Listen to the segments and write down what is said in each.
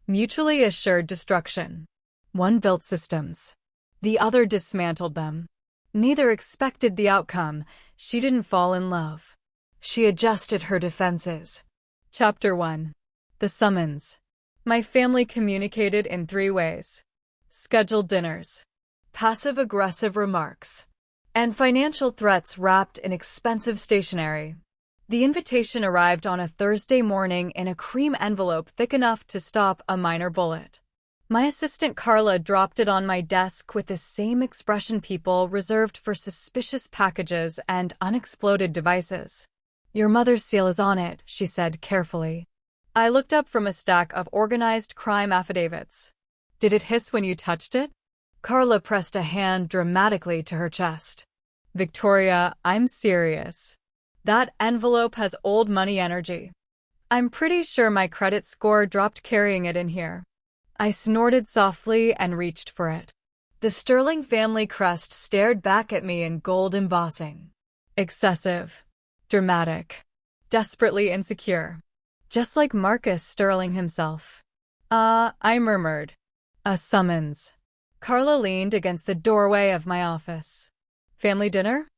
Mutually assured destruction. One built systems. The other dismantled them. Neither expected the outcome. She didn't fall in love. She adjusted her defenses. Chapter 1. The summons. My family communicated in 3 ways. Scheduled dinners, passive-aggressive remarks, and financial threats wrapped in expensive stationery. The invitation arrived on a Thursday morning in a cream envelope thick enough to stop a minor bullet. My assistant Carla dropped it on my desk with the same expression people reserved for suspicious packages and unexploded devices. "Your mother's seal is on it," she said carefully. I looked up from a stack of organized crime affidavits. "Did it hiss when you touched it?" Carla pressed a hand dramatically to her chest. "Victoria, I'm serious. That envelope has old money energy. I'm pretty sure my credit score dropped carrying it in here." I snorted softly and reached for it. The Sterling family crest stared back at me in gold embossing. Excessive. Dramatic. Desperately insecure. Just like Marcus Sterling himself. I murmured. "A summons." Carla leaned against the doorway of my office. "Family dinner?"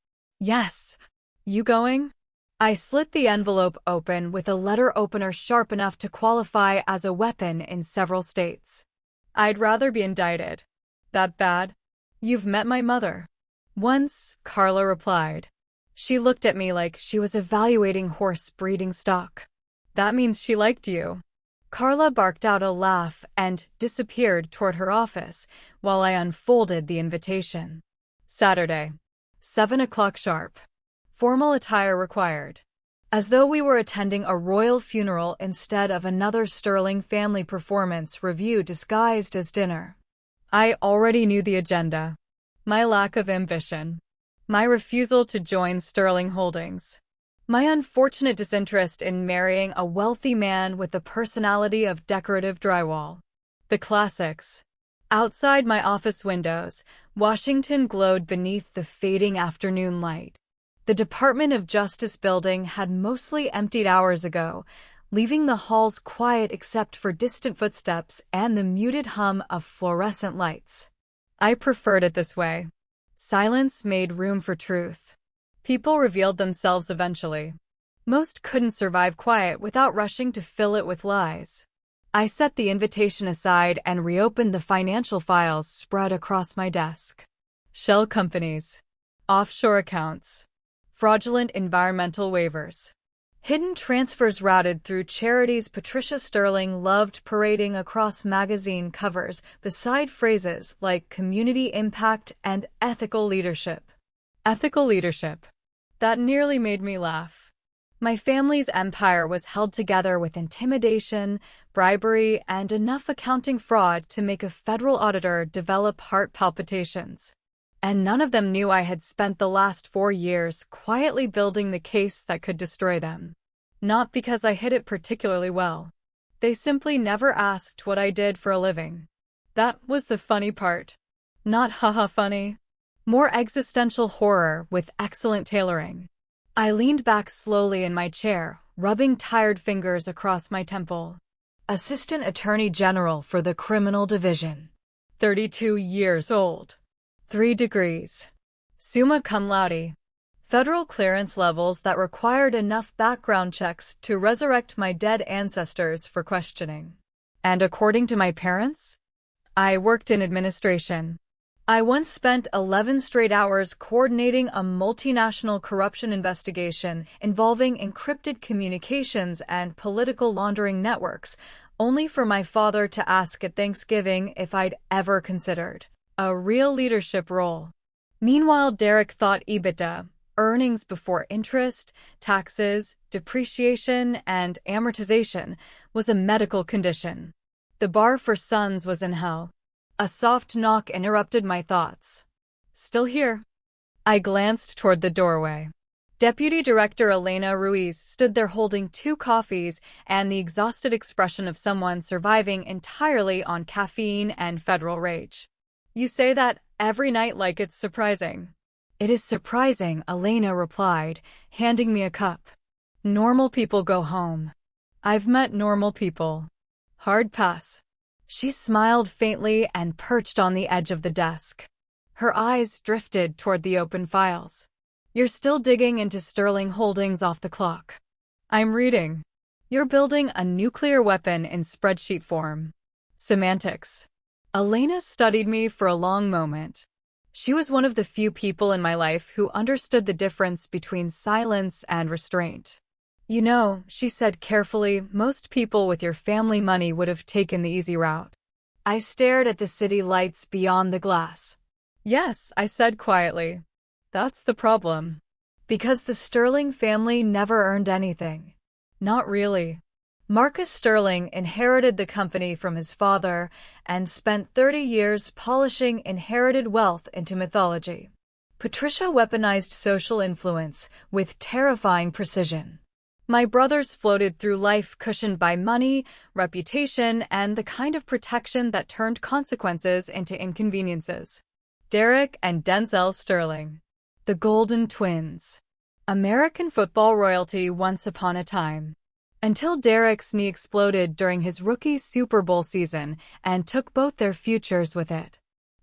"Yes. You going?" I slit the envelope open with a letter opener sharp enough to qualify as a weapon in several states. "I'd rather be indicted." "That bad?" "You've met my mother." "Once," Carla replied. She looked at me like she was evaluating horse breeding stock. "That means she liked you." Carla barked out a laugh and disappeared toward her office while I unfolded the invitation. Saturday, 7 o'clock sharp. Formal attire required. As though we were attending a royal funeral instead of another Sterling family performance review disguised as dinner. I already knew the agenda. My lack of ambition. My refusal to join Sterling Holdings. My unfortunate disinterest in marrying a wealthy man with the personality of decorative drywall. The classics. Outside my office windows, Washington glowed beneath the fading afternoon light. The Department of Justice building had mostly emptied hours ago, leaving the halls quiet except for distant footsteps and the muted hum of fluorescent lights. I preferred it this way. Silence made room for truth. People revealed themselves eventually. Most couldn't survive quiet without rushing to fill it with lies. I set the invitation aside and reopened the financial files spread across my desk. Shell companies. Offshore accounts. Fraudulent environmental waivers. Hidden transfers routed through charities Patricia Sterling loved parading across magazine covers beside phrases like community impact and ethical leadership. Ethical leadership. That nearly made me laugh. My family's empire was held together with intimidation, bribery, and enough accounting fraud to make a federal auditor develop heart palpitations. And none of them knew I had spent the last 4 years quietly building the case that could destroy them. Not because I hid it particularly well. They simply never asked what I did for a living. That was the funny part. Not haha funny. More existential horror with excellent tailoring. I leaned back slowly in my chair, rubbing tired fingers across my temple. Assistant Attorney General for the Criminal Division. 32 years old. 3 degrees. Summa cum laude. Federal clearance levels that required enough background checks to resurrect my dead ancestors for questioning. And according to my parents, I worked in administration. I once spent 11 straight hours coordinating a multinational corruption investigation involving encrypted communications and political laundering networks, only for my father to ask at Thanksgiving if I'd ever considered a real leadership role. Meanwhile, Derek thought EBITDA, earnings before interest, taxes, depreciation, and amortization, was a medical condition. The bar for sons was in hell. A soft knock interrupted my thoughts. Still here. I glanced toward the doorway. Deputy Director Elena Ruiz stood there holding 2 coffees and the exhausted expression of someone surviving entirely on caffeine and federal rage. "You say that every night like it's surprising." "It is surprising," Elena replied, handing me a cup. "Normal people go home." "I've met normal people." Hard pass. She smiled faintly and perched on the edge of the desk. Her eyes drifted toward the open files. You're still digging into Sterling Holdings off the clock. I'm reading. You're building a nuclear weapon in spreadsheet form. Semantics. Elena studied me for a long moment. She was one of the few people in my life who understood the difference between silence and restraint. You know, she said carefully, most people with your family money would have taken the easy route. I stared at the city lights beyond the glass. Yes, I said quietly. That's the problem. Because the Sterling family never earned anything. Not really. Marcus Sterling inherited the company from his father and spent 30 years polishing inherited wealth into mythology. Patricia weaponized social influence with terrifying precision. My brothers floated through life cushioned by money, reputation, and the kind of protection that turned consequences into inconveniences. Derek and Denzel Sterling. The Golden Twins. American football royalty once upon a time. Until Derek's knee exploded during his rookie Super Bowl season and took both their futures with it.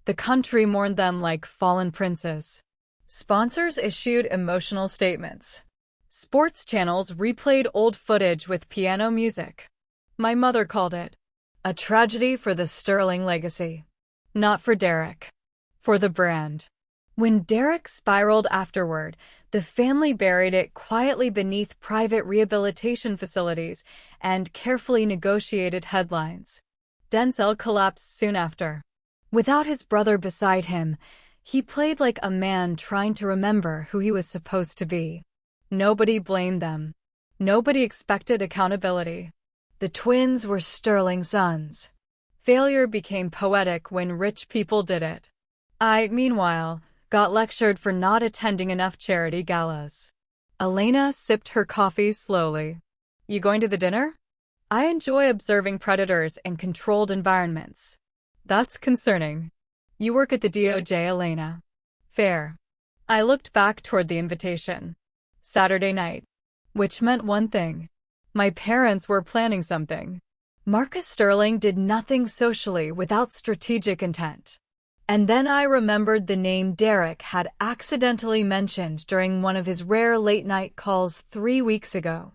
The country mourned them like fallen princes. Sponsors issued emotional statements. Sports channels replayed old footage with piano music. My mother called it a tragedy for the Sterling legacy. Not for Derek. For the brand. When Derek spiraled afterward, the family buried it quietly beneath private rehabilitation facilities and carefully negotiated headlines. Denzel collapsed soon after. Without his brother beside him, he played like a man trying to remember who he was supposed to be. Nobody blamed them. Nobody expected accountability. The twins were Sterling sons. Failure became poetic when rich people did it. I, meanwhile, got lectured for not attending enough charity galas. Elena sipped her coffee slowly. You going to the dinner? I enjoy observing predators in controlled environments. That's concerning. You work at the DOJ, Elena. Fair. I looked back toward the invitation. Saturday night. Which meant one thing. My parents were planning something. Marcus Sterling did nothing socially without strategic intent. And then I remembered the name Derek had accidentally mentioned during one of his rare late-night calls 3 weeks ago.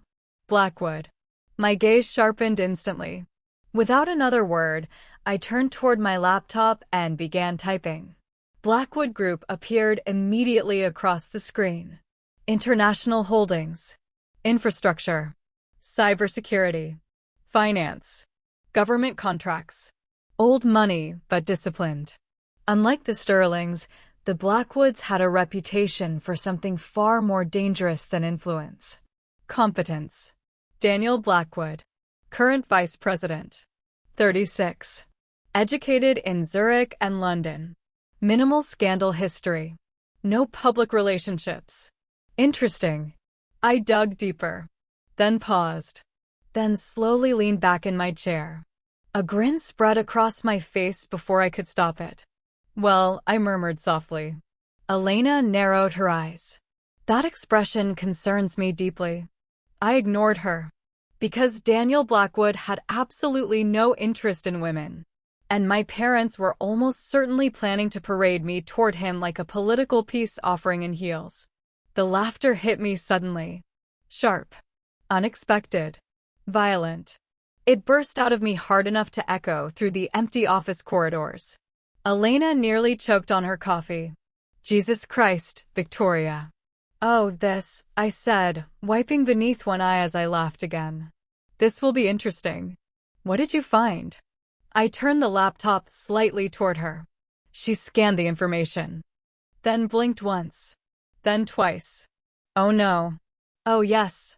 Blackwood. My gaze sharpened instantly. Without another word, I turned toward my laptop and began typing. Blackwood Group appeared immediately across the screen. International holdings. Infrastructure. Cybersecurity. Finance. Government contracts. Old money, but disciplined. Unlike the Sterlings, the Blackwoods had a reputation for something far more dangerous than influence. Competence. Daniel Blackwood. Current Vice President. 36. Educated in Zurich and London. Minimal scandal history. No public relationships. Interesting. I dug deeper. Then paused. Then slowly leaned back in my chair. A grin spread across my face before I could stop it. Well, I murmured softly. Elena narrowed her eyes. That expression concerns me deeply. I ignored her. Because Daniel Blackwood had absolutely no interest in women. And my parents were almost certainly planning to parade me toward him like a political peace offering in heels. The laughter hit me suddenly. Sharp. Unexpected. Violent. It burst out of me hard enough to echo through the empty office corridors. Elena nearly choked on her coffee. Jesus Christ, Victoria. Oh, this, I said, wiping beneath one eye as I laughed again. This will be interesting. What did you find? I turned the laptop slightly toward her. She scanned the information. Then blinked once. Then twice. Oh no. Oh yes.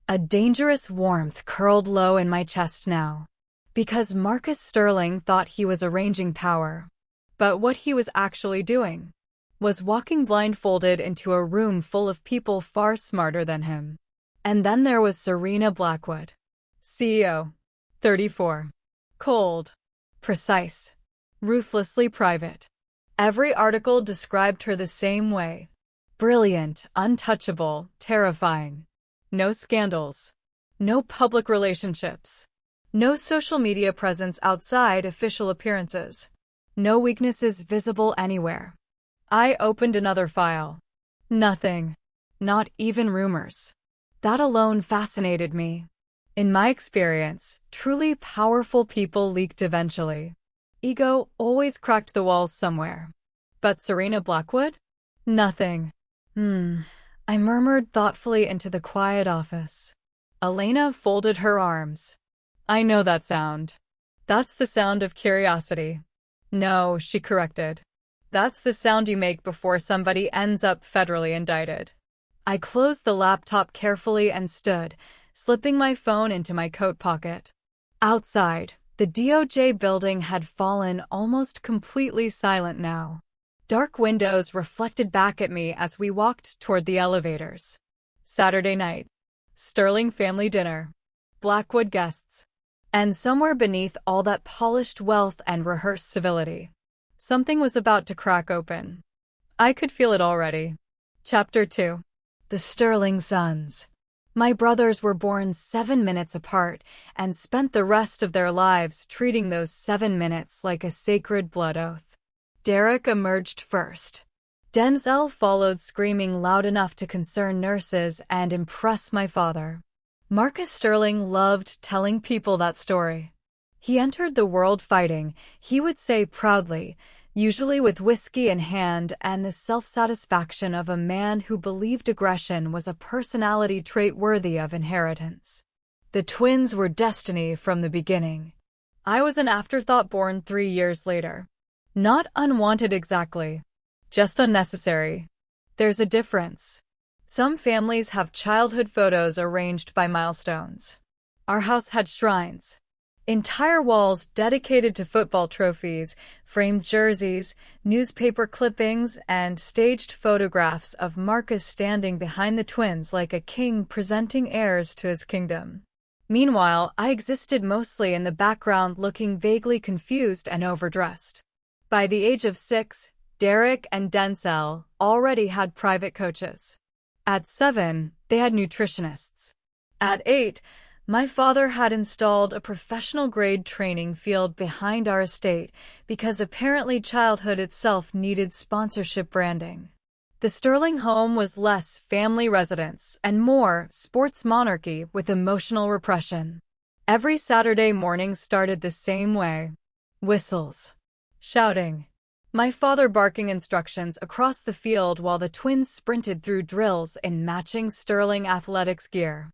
A dangerous warmth curled low in my chest now. Because Marcus Sterling thought he was arranging power. But what he was actually doing was walking blindfolded into a room full of people far smarter than him. And then there was Serena Blackwood. CEO. 34. Cold. Precise. Ruthlessly private. Every article described her the same way. Brilliant, untouchable, terrifying. No scandals. No public relationships. No social media presence outside official appearances. No weaknesses visible anywhere. I opened another file. Nothing. Not even rumors. That alone fascinated me. In my experience, truly powerful people leaked eventually. Ego always cracked the walls somewhere. But Serena Blackwood? Nothing. I murmured thoughtfully into the quiet office. Elena folded her arms. I know that sound. That's the sound of curiosity. No, she corrected. That's the sound you make before somebody ends up federally indicted. I closed the laptop carefully and stood, slipping my phone into my coat pocket. Outside, the DOJ building had fallen almost completely silent now. Dark windows reflected back at me as we walked toward the elevators. Saturday night. Sterling family dinner. Blackwood guests. And somewhere beneath all that polished wealth and rehearsed civility, something was about to crack open. I could feel it already. Chapter 2. The Sterling Sons. My brothers were born 7 minutes apart and spent the rest of their lives treating those 7 minutes like a sacred blood oath. Derek emerged first. Denzel followed, screaming loud enough to concern nurses and impress my father. Marcus Sterling loved telling people that story. He entered the world fighting, he would say proudly, usually with whiskey in hand and the self-satisfaction of a man who believed aggression was a personality trait worthy of inheritance. The twins were destiny from the beginning. I was an afterthought born 3 years later. Not unwanted exactly, just unnecessary. There's a difference. Some families have childhood photos arranged by milestones. Our house had shrines. Entire walls dedicated to football trophies, framed jerseys, newspaper clippings, and staged photographs of Marcus standing behind the twins like a king presenting heirs to his kingdom. Meanwhile, I existed mostly in the background, looking vaguely confused and overdressed. By the age of 6, Derek and Denzel already had private coaches. At 7, they had nutritionists. At 8, my father had installed a professional-grade training field behind our estate because apparently childhood itself needed sponsorship branding. The Sterling home was less family residence and more sports monarchy with emotional repression. Every Saturday morning started the same way. Whistles. Shouting. My father barking instructions across the field while the twins sprinted through drills in matching Sterling athletics gear.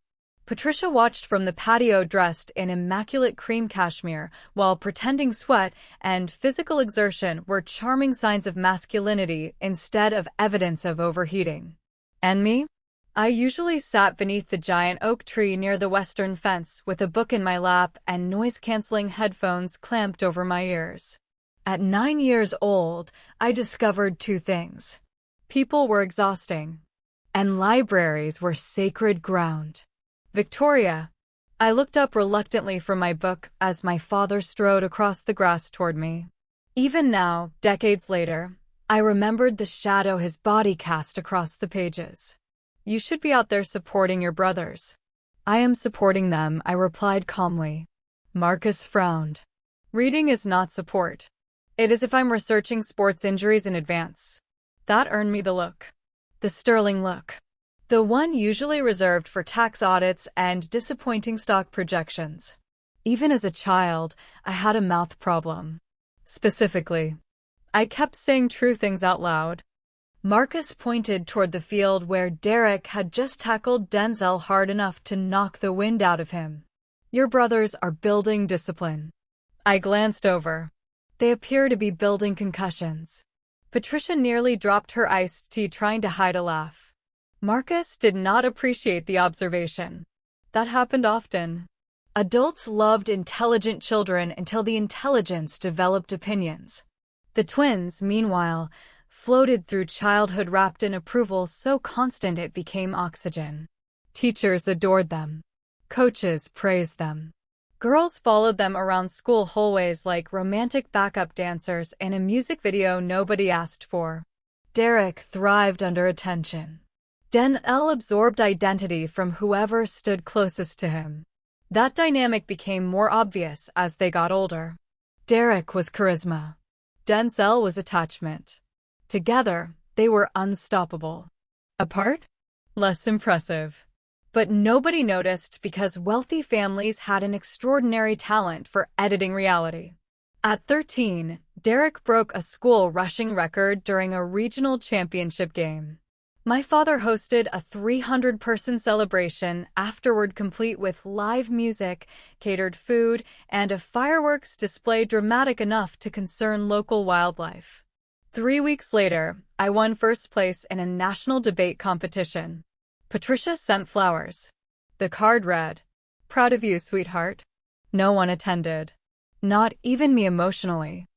Patricia watched from the patio dressed in immaculate cream cashmere while pretending sweat and physical exertion were charming signs of masculinity instead of evidence of overheating. And me? I usually sat beneath the giant oak tree near the western fence with a book in my lap and noise-canceling headphones clamped over my ears. At 9 years old, I discovered 2 things. People were exhausting, and libraries were sacred ground. Victoria. I looked up reluctantly from my book as my father strode across the grass toward me. Even now, decades later, I remembered the shadow his body cast across the pages. You should be out there supporting your brothers. I am supporting them, I replied calmly. Marcus frowned. Reading is not support. It is if I'm researching sports injuries in advance. That earned me the look. The Sterling look. The one usually reserved for tax audits and disappointing stock projections. Even as a child, I had a mouth problem. Specifically, I kept saying true things out loud. Marcus pointed toward the field where Derek had just tackled Denzel hard enough to knock the wind out of him. Your brothers are building discipline. I glanced over. They appear to be building concussions. Patricia nearly dropped her iced tea trying to hide a laugh. Marcus did not appreciate the observation. That happened often. Adults loved intelligent children until the intelligence developed opinions. The twins, meanwhile, floated through childhood wrapped in approval so constant it became oxygen. Teachers adored them. Coaches praised them. Girls followed them around school hallways like romantic backup dancers in a music video nobody asked for. Derek thrived under attention. Denzel absorbed identity from whoever stood closest to him. That dynamic became more obvious as they got older. Derek was charisma. Denzel was attachment. Together, they were unstoppable. Apart? Less impressive. But nobody noticed because wealthy families had an extraordinary talent for editing reality. At 13, Derek broke a school rushing record during a regional championship game. My father hosted a 300-person celebration, afterward complete with live music, catered food, and a fireworks display dramatic enough to concern local wildlife. 3 weeks later, I won first place in a national debate competition. Patricia sent flowers. The card read, "Proud of you, sweetheart." No one attended. Not even me emotionally.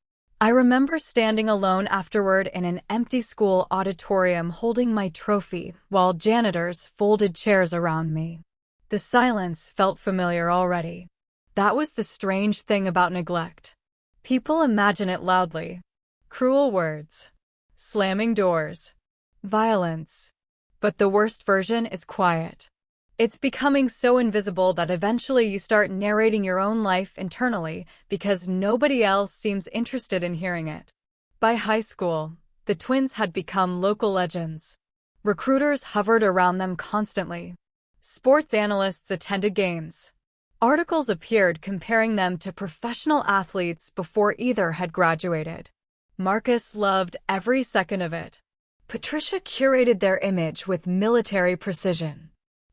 I remember standing alone afterward in an empty school auditorium holding my trophy while janitors folded chairs around me. The silence felt familiar already. That was the strange thing about neglect. People imagine it loudly. Cruel words. Slamming doors. Violence. But the worst version is quiet. It's becoming so invisible that eventually you start narrating your own life internally because nobody else seems interested in hearing it. By high school, the twins had become local legends. Recruiters hovered around them constantly. Sports analysts attended games. Articles appeared comparing them to professional athletes before either had graduated. Marcus loved every second of it. Patricia curated their image with military precision.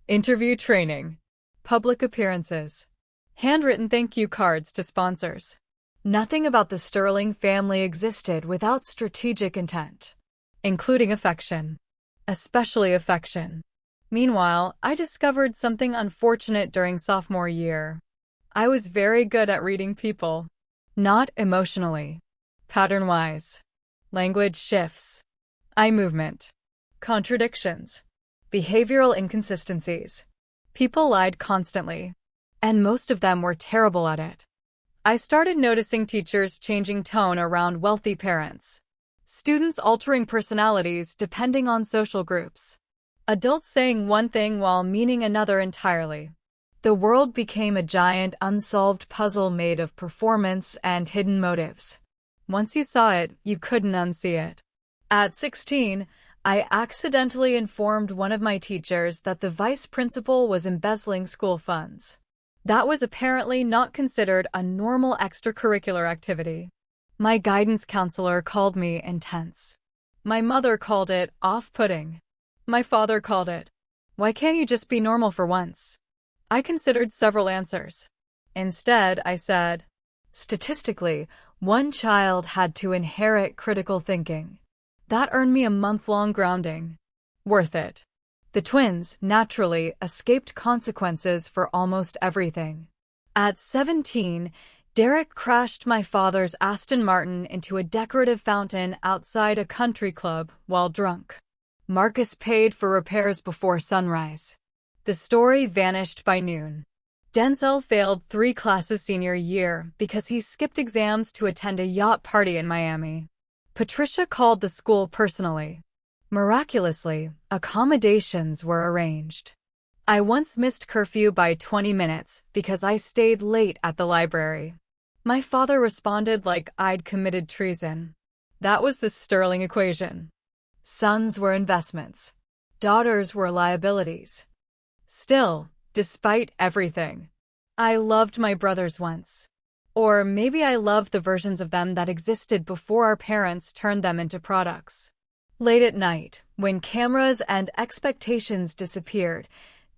Interview training, public appearances, handwritten thank you cards to sponsors. Nothing about the Sterling family existed without strategic intent, including affection, especially affection. Meanwhile, I discovered something unfortunate during sophomore year. I was very good at reading people, not emotionally, pattern-wise, language shifts, eye movement, contradictions. Behavioral inconsistencies. People lied constantly, and most of them were terrible at it. I started noticing teachers changing tone around wealthy parents, students altering personalities depending on social groups, adults saying one thing while meaning another entirely. The world became a giant unsolved puzzle made of performance and hidden motives. Once you saw it, you couldn't unsee it. At 16, I accidentally informed one of my teachers that the vice principal was embezzling school funds. That was apparently not considered a normal extracurricular activity. My guidance counselor called me intense. My mother called it off-putting. My father called it, "Why can't you just be normal for once?" I considered several answers. Instead, I said, statistically, one child had to inherit critical thinking. That earned me a month-long grounding. Worth it. The twins, naturally, escaped consequences for almost everything. At 17, Derek crashed my father's Aston Martin into a decorative fountain outside a country club while drunk. Marcus paid for repairs before sunrise. The story vanished by noon. Denzel failed 3 classes senior year because he skipped exams to attend a yacht party in Miami. Patricia called the school personally. Miraculously, accommodations were arranged. I once missed curfew by 20 minutes because I stayed late at the library. My father responded like I'd committed treason. That was the Sterling equation. Sons were investments. Daughters were liabilities. Still, despite everything, I loved my brothers once. Or maybe I loved the versions of them that existed before our parents turned them into products. Late at night, when cameras and expectations disappeared,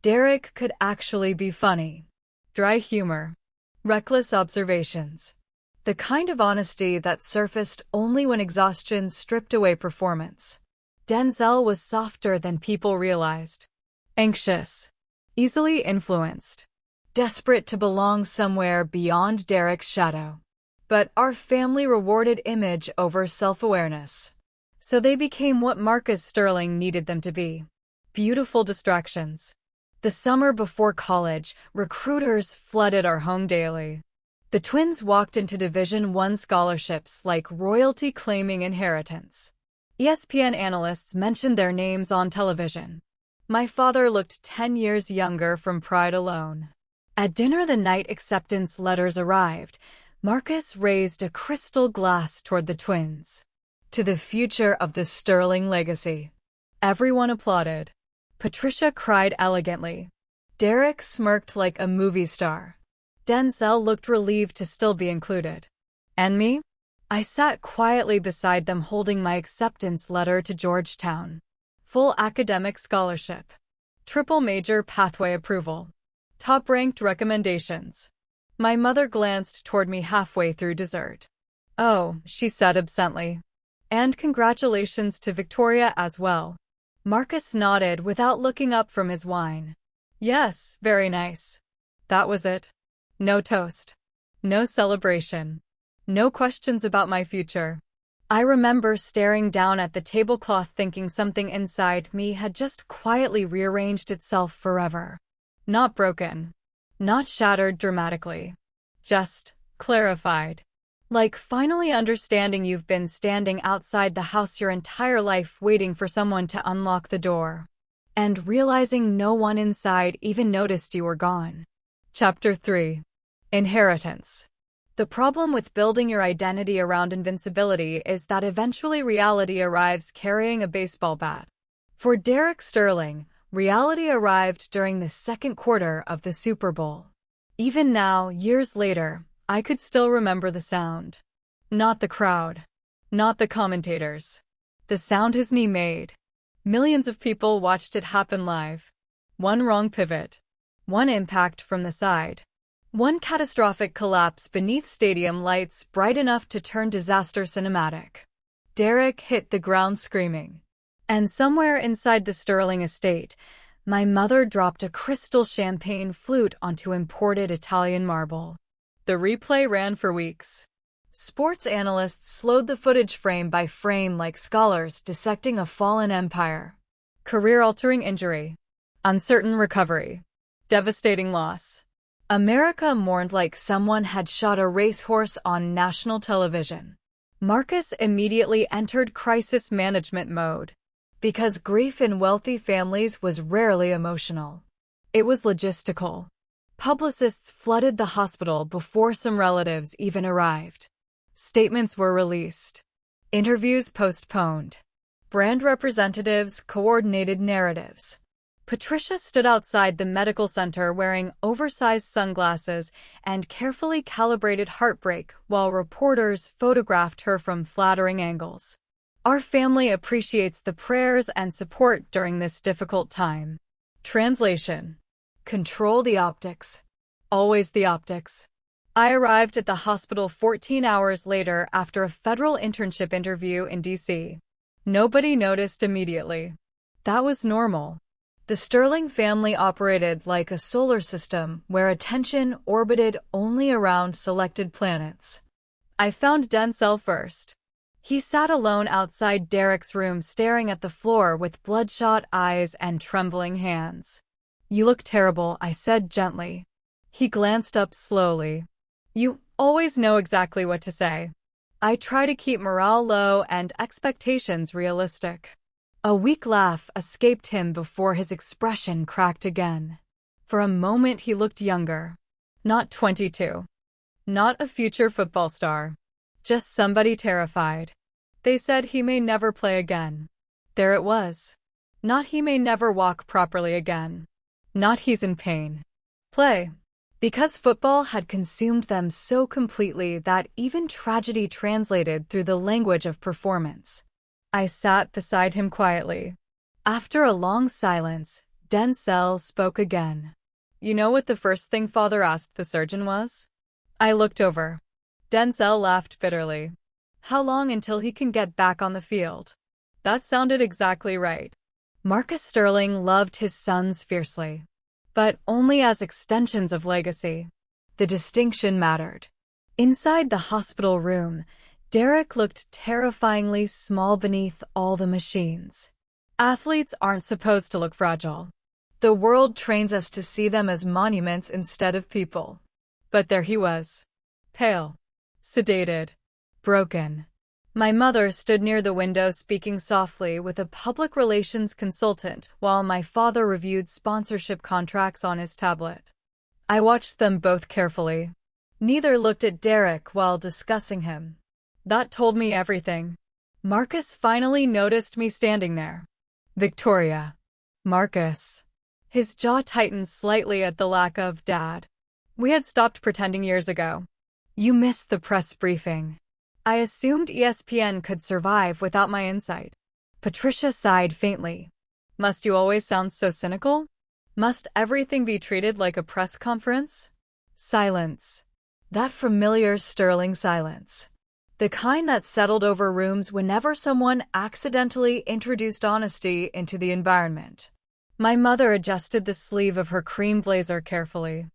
Derek could actually be funny. Dry humor. Reckless observations. The kind of honesty that surfaced only when exhaustion stripped away performance. Denzel was softer than people realized. Anxious. Easily influenced. Desperate to belong somewhere beyond Derek's shadow. But our family rewarded image over self-awareness. So they became what Marcus Sterling needed them to be. Beautiful distractions. The summer before college, recruiters flooded our home daily. The twins walked into Division I scholarships like royalty claiming inheritance. ESPN analysts mentioned their names on television. My father looked 10 years younger from pride alone. At dinner the night acceptance letters arrived, Marcus raised a crystal glass toward the twins. To the future of the Sterling legacy. Everyone applauded. Patricia cried elegantly. Derek smirked like a movie star. Denzel looked relieved to still be included. And me? I sat quietly beside them holding my acceptance letter to Georgetown. Full academic scholarship. Triple major pathway approval. Top-ranked recommendations. My mother glanced toward me halfway through dessert. Oh, she said absently. And congratulations to Victoria as well. Marcus nodded without looking up from his wine. Yes, very nice. That was it. No toast. No celebration. No questions about my future. I remember staring down at the tablecloth thinking something inside me had just quietly rearranged itself forever. Not broken. Not shattered dramatically. Just clarified. Like finally understanding you've been standing outside the house your entire life waiting for someone to unlock the door. And realizing no one inside even noticed you were gone. Chapter 3. Inheritance. The problem with building your identity around invincibility is that eventually reality arrives carrying a baseball bat. For Derek Sterling, reality arrived during the second quarter of the Super Bowl. Even now, years later, I could still remember the sound. Not the crowd. Not the commentators. The sound his knee made. Millions of people watched it happen live. One wrong pivot. One impact from the side. One catastrophic collapse beneath stadium lights bright enough to turn disaster cinematic. Derek hit the ground screaming. And somewhere inside the Sterling estate, my mother dropped a crystal champagne flute onto imported Italian marble. The replay ran for weeks. Sports analysts slowed the footage frame by frame like scholars dissecting a fallen empire. Career-altering injury. Uncertain recovery. Devastating loss. America mourned like someone had shot a racehorse on national television. Marcus immediately entered crisis management mode. Because grief in wealthy families was rarely emotional. It was logistical. Publicists flooded the hospital before some relatives even arrived. Statements were released. Interviews postponed. Brand representatives coordinated narratives. Patricia stood outside the medical center wearing oversized sunglasses and carefully calibrated heartbreak while reporters photographed her from flattering angles. Our family appreciates the prayers and support during this difficult time. Translation. Control the optics. Always the optics. I arrived at the hospital 14 hours later after a federal internship interview in D.C. Nobody noticed immediately. That was normal. The Sterling family operated like a solar system where attention orbited only around selected planets. I found Denzel first. He sat alone outside Derek's room staring at the floor with bloodshot eyes and trembling hands. You look terrible, I said gently. He glanced up slowly. You always know exactly what to say. I try to keep morale low and expectations realistic. A weak laugh escaped him before his expression cracked again. For a moment he looked younger. Not 22. Not a future football star. Just somebody terrified. They said he may never play again. There it was. Not he may never walk properly again. Not he's in pain. Play. Because football had consumed them so completely that even tragedy translated through the language of performance. I sat beside him quietly. After a long silence, Denzel spoke again. You know what the first thing Father asked the surgeon was? I looked over. Denzel laughed bitterly. How long until he can get back on the field? That sounded exactly right. Marcus Sterling loved his sons fiercely. But only as extensions of legacy. The distinction mattered. Inside the hospital room, Derek looked terrifyingly small beneath all the machines. Athletes aren't supposed to look fragile. The world trains us to see them as monuments instead of people. But there he was. Pale. Sedated. Broken. My mother stood near the window speaking softly with a public relations consultant while my father reviewed sponsorship contracts on his tablet. I watched them both carefully. Neither looked at Derek while discussing him. That told me everything. Marcus finally noticed me standing there. Victoria. Marcus. His jaw tightened slightly at the lack of dad. We had stopped pretending years ago. You missed the press briefing. I assumed ESPN could survive without my insight. Patricia sighed faintly. Must you always sound so cynical? Must everything be treated like a press conference? Silence. That familiar sterling silence. The kind that settled over rooms whenever someone accidentally introduced honesty into the environment. My mother adjusted the sleeve of her cream blazer carefully.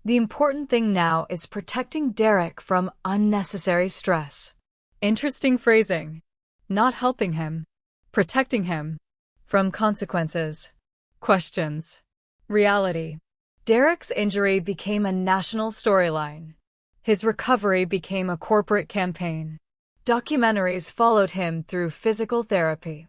The important thing now is protecting Derek from unnecessary stress. Interesting phrasing. Not helping him. Protecting him. From consequences. Questions. Reality. Derek's injury became a national storyline. His recovery became a corporate campaign. Documentaries followed him through physical therapy.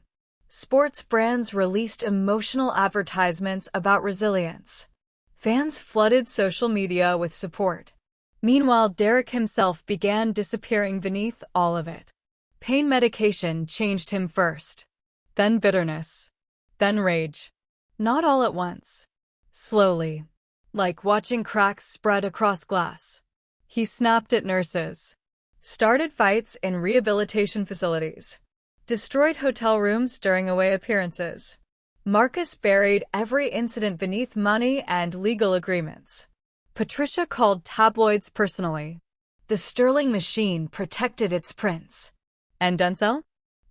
Sports brands released emotional advertisements about resilience. Fans flooded social media with support. Meanwhile, Derek himself began disappearing beneath all of it. Pain medication changed him first. Then bitterness. Then rage. Not all at once. Slowly. Like watching cracks spread across glass. He snapped at nurses. Started fights in rehabilitation facilities. Destroyed hotel rooms during away appearances. Marcus buried every incident beneath money and legal agreements. Patricia called tabloids personally. The Sterling machine protected its prince. And Denzel?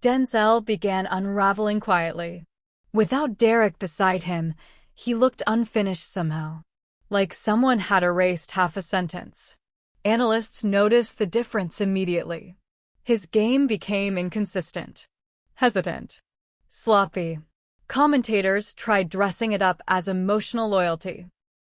Denzel began unraveling quietly. Without Derek beside him, he looked unfinished somehow. Like someone had erased half a sentence. Analysts noticed the difference immediately. His game became inconsistent. Hesitant. Sloppy. Commentators tried dressing it up as emotional loyalty.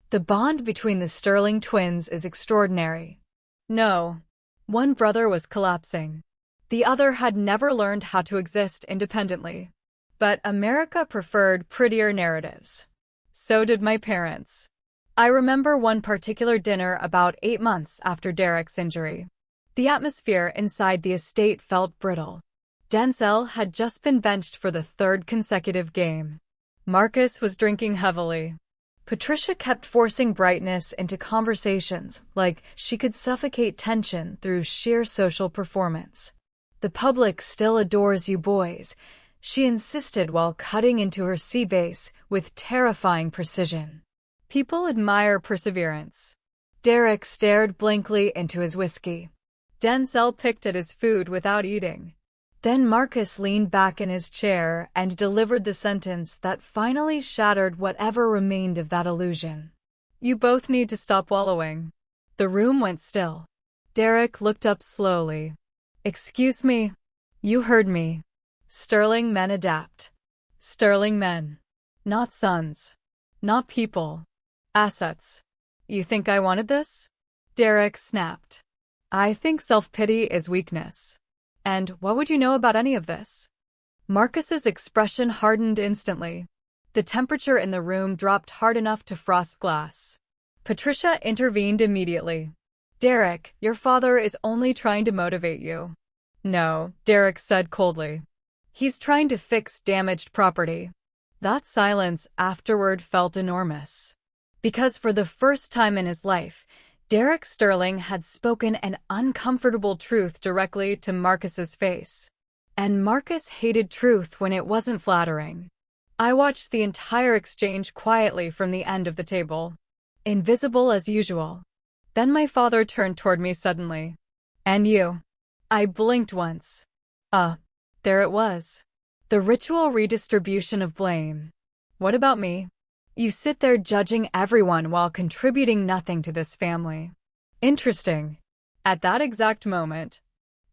The bond between the Sterling twins is extraordinary. No. One brother was collapsing. The other had never learned how to exist independently. But America preferred prettier narratives. So did my parents. I remember one particular dinner about 8 months after Derek's injury. The atmosphere inside the estate felt brittle. Denzel had just been benched for the 3rd consecutive game. Marcus was drinking heavily. Patricia kept forcing brightness into conversations like she could suffocate tension through sheer social performance. The public still adores you boys, she insisted while cutting into her sea bass with terrifying precision. People admire perseverance. Derek stared blankly into his whiskey. Denzel picked at his food without eating. Then Marcus leaned back in his chair and delivered the sentence that finally shattered whatever remained of that illusion. You both need to stop wallowing. The room went still. Derek looked up slowly. Excuse me. You heard me. Sterling men adapt. Sterling men. Not sons. Not people. Assets. You think I wanted this? Derek snapped. I think self-pity is weakness. And what would you know about any of this? Marcus's expression hardened instantly. The temperature in the room dropped hard enough to frost glass. Patricia intervened immediately. Derek, your father is only trying to motivate you. No, Derek said coldly. He's trying to fix damaged property. That silence afterward felt enormous. Because for the first time in his life, Derek Sterling had spoken an uncomfortable truth directly to Marcus's face. And Marcus hated truth when it wasn't flattering. I watched the entire exchange quietly from the end of the table. Invisible as usual. Then my father turned toward me suddenly. And you? I blinked once. There it was. The ritual redistribution of blame. What about me? You sit there judging everyone while contributing nothing to this family. Interesting. At that exact moment,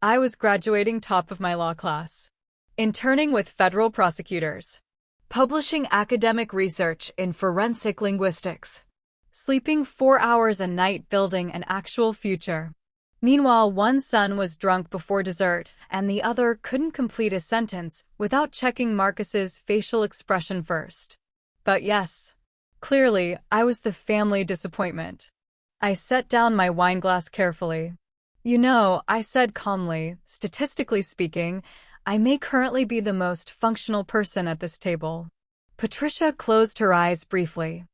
I was graduating top of my law class, interning with federal prosecutors, publishing academic research in forensic linguistics, sleeping 4 hours a night building an actual future. Meanwhile, one son was drunk before dessert, and the other couldn't complete a sentence without checking Marcus's facial expression first. But yes, clearly, I was the family disappointment. I set down my wineglass carefully. You know, I said calmly, statistically speaking, I may currently be the most functional person at this table. Patricia closed her eyes briefly.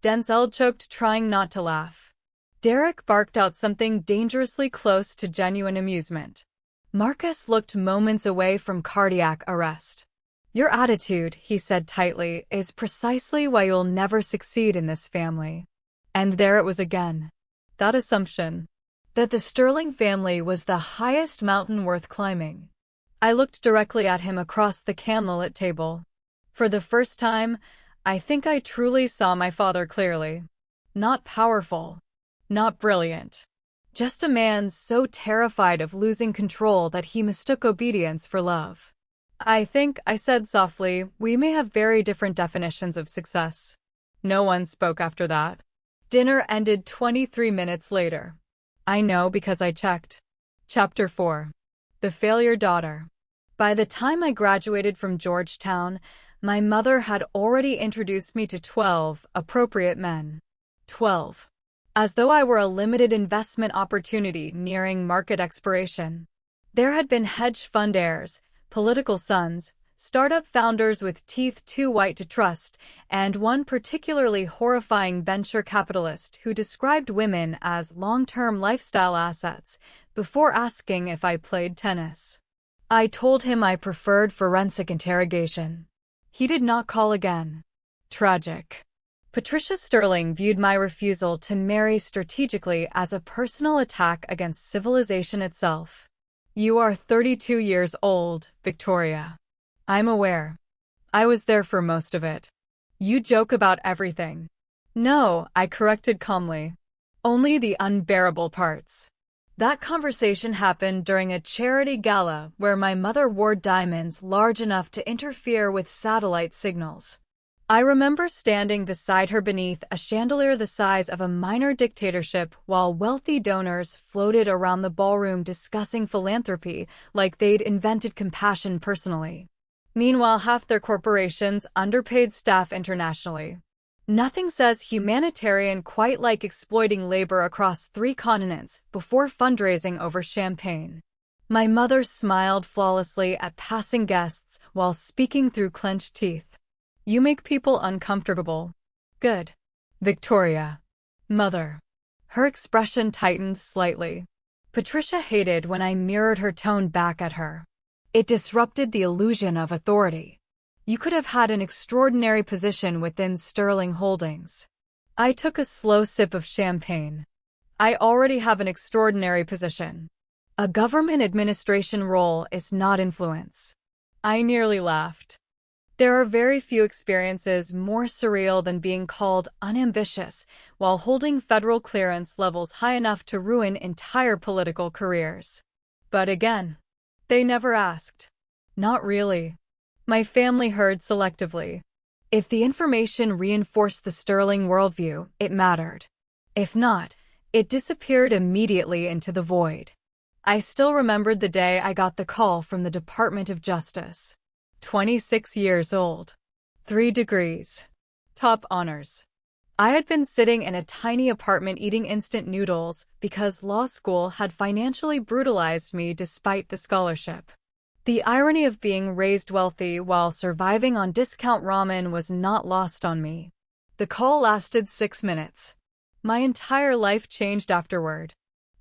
Denzel choked, trying not to laugh. Derek barked out something dangerously close to genuine amusement. Marcus looked moments away from cardiac arrest. Your attitude, he said tightly, is precisely why you'll never succeed in this family. And there it was again. That assumption. That the Sterling family was the highest mountain worth climbing. I looked directly at him across the candlelit table. For the first time, I think I truly saw my father clearly. Not powerful. Not brilliant. Just a man so terrified of losing control that he mistook obedience for love. I think, I said softly, we may have very different definitions of success. No one spoke after that. Dinner ended 23 minutes later. I know because I checked. Chapter 4. The Failure Daughter. By the time I graduated from Georgetown, my mother had already introduced me to 12 appropriate men. 12. As though I were a limited investment opportunity nearing market expiration. There had been hedge fund heirs, political sons, startup founders with teeth too white to trust, and one particularly horrifying venture capitalist who described women as long-term lifestyle assets before asking if I played tennis. I told him I preferred forensic interrogation. He did not call again. Tragic. Patricia Sterling viewed my refusal to marry strategically as a personal attack against civilization itself. You are 32 years old, Victoria. I'm aware. I was there for most of it. You joke about everything. No, I corrected calmly. Only the unbearable parts. That conversation happened during a charity gala where my mother wore diamonds large enough to interfere with satellite signals. I remember standing beside her beneath a chandelier the size of a minor dictatorship while wealthy donors floated around the ballroom discussing philanthropy like they'd invented compassion personally. Meanwhile, half their corporations underpaid staff internationally. Nothing says humanitarian quite like exploiting labor across 3 continents before fundraising over champagne. My mother smiled flawlessly at passing guests while speaking through clenched teeth. You make people uncomfortable. Good. Victoria. Mother. Her expression tightened slightly. Patricia hated when I mirrored her tone back at her. It disrupted the illusion of authority. You could have had an extraordinary position within Sterling Holdings. I took a slow sip of champagne. I already have an extraordinary position. A government administration role is not influence. I nearly laughed. There are very few experiences more surreal than being called unambitious while holding federal clearance levels high enough to ruin entire political careers. But again, they never asked. Not really. My family heard selectively. If the information reinforced the Sterling worldview, it mattered. If not, it disappeared immediately into the void. I still remembered the day I got the call from the Department of Justice. 26 years old. 3 degrees. Top honors. I had been sitting in a tiny apartment eating instant noodles because law school had financially brutalized me despite the scholarship. The irony of being raised wealthy while surviving on discount ramen was not lost on me. The call lasted 6 minutes. My entire life changed afterward.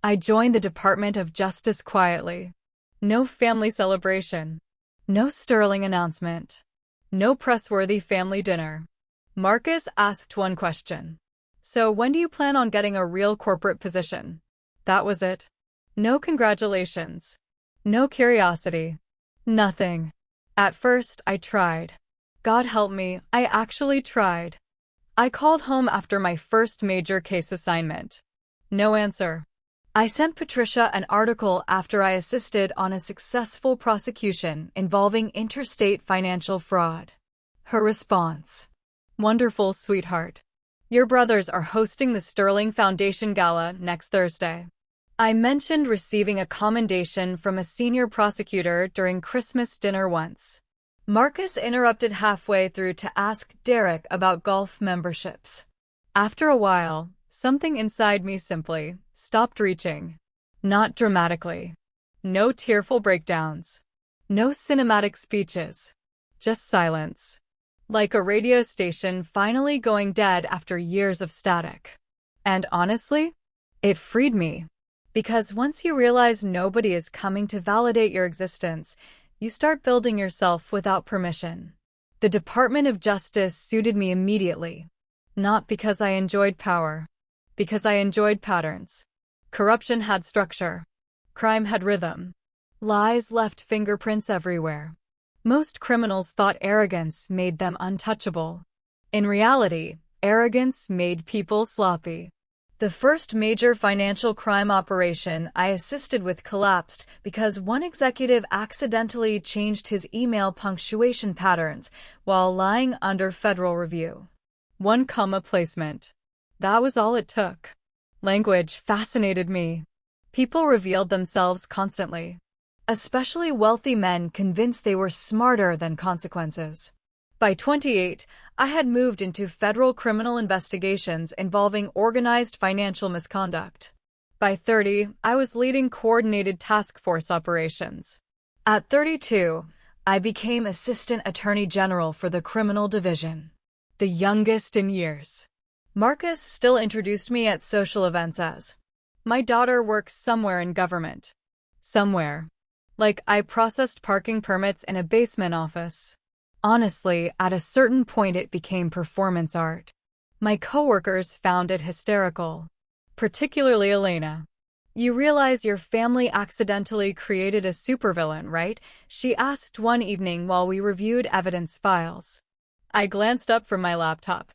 I joined the Department of Justice quietly. No family celebration. No Sterling announcement. No press-worthy family dinner. Marcus asked one question. So when do you plan on getting a real corporate position? That was it. No congratulations. No curiosity. Nothing. At first, I tried. God help me, I actually tried. I called home after my first major case assignment. No answer. I sent Patricia an article after I assisted on a successful prosecution involving interstate financial fraud. Her response. Wonderful, sweetheart. Your brothers are hosting the Sterling Foundation Gala next Thursday. I mentioned receiving a commendation from a senior prosecutor during Christmas dinner once. Marcus interrupted halfway through to ask Derek about golf memberships. After a while, Something inside me simply stopped reaching. Not dramatically. No tearful breakdowns. No cinematic speeches. Just silence. Like a radio station finally going dead after years of static. And honestly, it freed me. Because once you realize nobody is coming to validate your existence, you start building yourself without permission. The Department of Justice suited me immediately. Not because I enjoyed power. Because I enjoyed patterns. Corruption had structure. Crime had rhythm. Lies left fingerprints everywhere. Most criminals thought arrogance made them untouchable. In reality, arrogance made people sloppy. The first major financial crime operation I assisted with collapsed because one executive accidentally changed his email punctuation patterns while lying under federal review. One comma placement. That was all it took. Language fascinated me. People revealed themselves constantly. Especially wealthy men convinced they were smarter than consequences. By 28, I had moved into federal criminal investigations involving organized financial misconduct. By 30, I was leading coordinated task force operations. At 32, I became Assistant Attorney General for the Criminal Division. The youngest in years. Marcus still introduced me at social events as, "My daughter works somewhere in government." Somewhere. Like I processed parking permits in a basement office. Honestly, at a certain point it became performance art. My coworkers found it hysterical. Particularly Elena. "You realize your family accidentally created a supervillain, right?" she asked one evening while we reviewed evidence files. I glanced up from my laptop.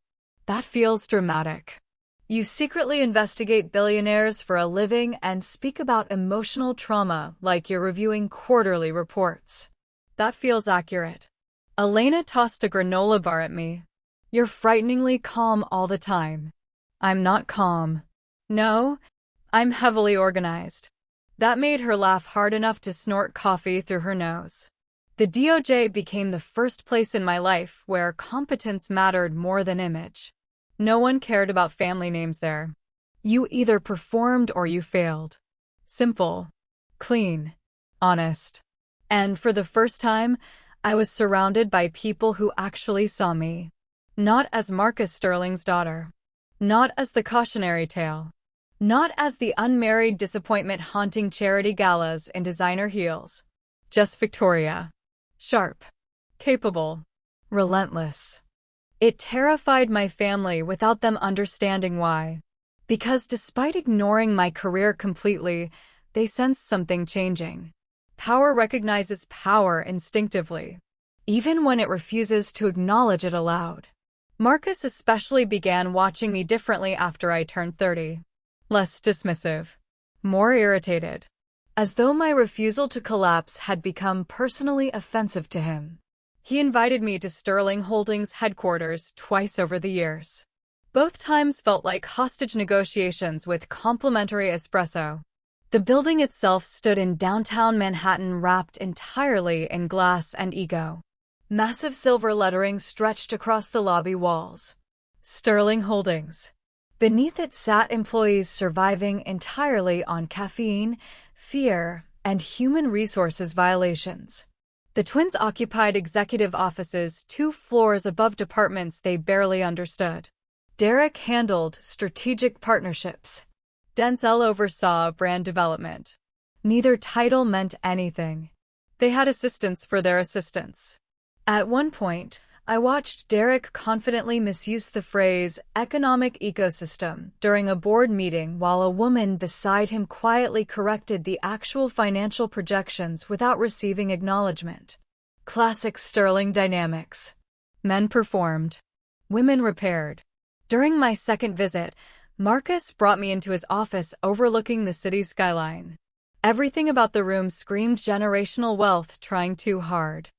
That feels dramatic. You secretly investigate billionaires for a living and speak about emotional trauma like you're reviewing quarterly reports. That feels accurate. Elena tossed a granola bar at me. "You're frighteningly calm all the time." I'm not calm. No, I'm heavily organized. That made her laugh hard enough to snort coffee through her nose. The DOJ became the first place in my life where competence mattered more than image. No one cared about family names there. You either performed or you failed. Simple. Clean. Honest. And for the first time, I was surrounded by people who actually saw me. Not as Marcus Sterling's daughter. Not as the cautionary tale. Not as the unmarried disappointment haunting charity galas in designer heels. Just Victoria. Sharp. Capable. Relentless. It terrified my family without them understanding why. Because despite ignoring my career completely, they sensed something changing. Power recognizes power instinctively, even when it refuses to acknowledge it aloud. Marcus especially began watching me differently after I turned 30. Less dismissive. More irritated. As though my refusal to collapse had become personally offensive to him. He invited me to Sterling Holdings headquarters twice over the years. Both times felt like hostage negotiations with complimentary espresso. The building itself stood in downtown Manhattan wrapped entirely in glass and ego. Massive silver lettering stretched across the lobby walls. Sterling Holdings. Beneath it sat employees surviving entirely on caffeine, fear, and human resources violations. The twins occupied executive offices 2 floors above departments they barely understood. Derek handled strategic partnerships. Denzel oversaw brand development. Neither title meant anything. They had assistants for their assistants. At one point, I watched Derek confidently misuse the phrase economic ecosystem during a board meeting while a woman beside him quietly corrected the actual financial projections without receiving acknowledgement. Classic Sterling dynamics. Men performed. Women repaired. During my second visit, Marcus brought me into his office overlooking the city's skyline. Everything about the room screamed generational wealth trying too hard.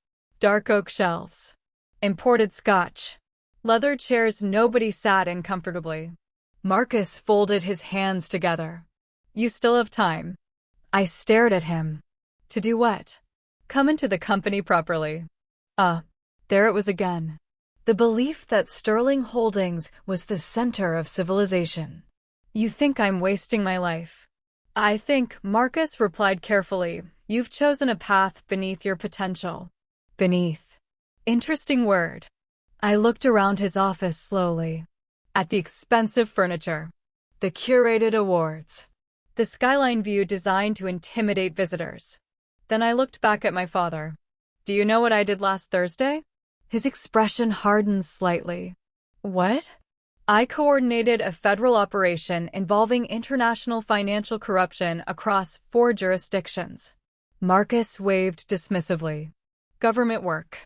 Dark oak shelves. Imported scotch. Leather chairs nobody sat in comfortably. Marcus folded his hands together. "You still have time." I stared at him. To do what? Come into the company properly. There it was again. The belief that Sterling Holdings was the center of civilization. You think I'm wasting my life? I think, Marcus replied carefully, you've chosen a path beneath your potential. Beneath. Interesting word. I looked around his office slowly. At the expensive furniture. The curated awards. The skyline view designed to intimidate visitors. Then I looked back at my father. Do you know what I did last Thursday? His expression hardened slightly. What? I coordinated a federal operation involving international financial corruption across 4 jurisdictions. Marcus waved dismissively. Government work.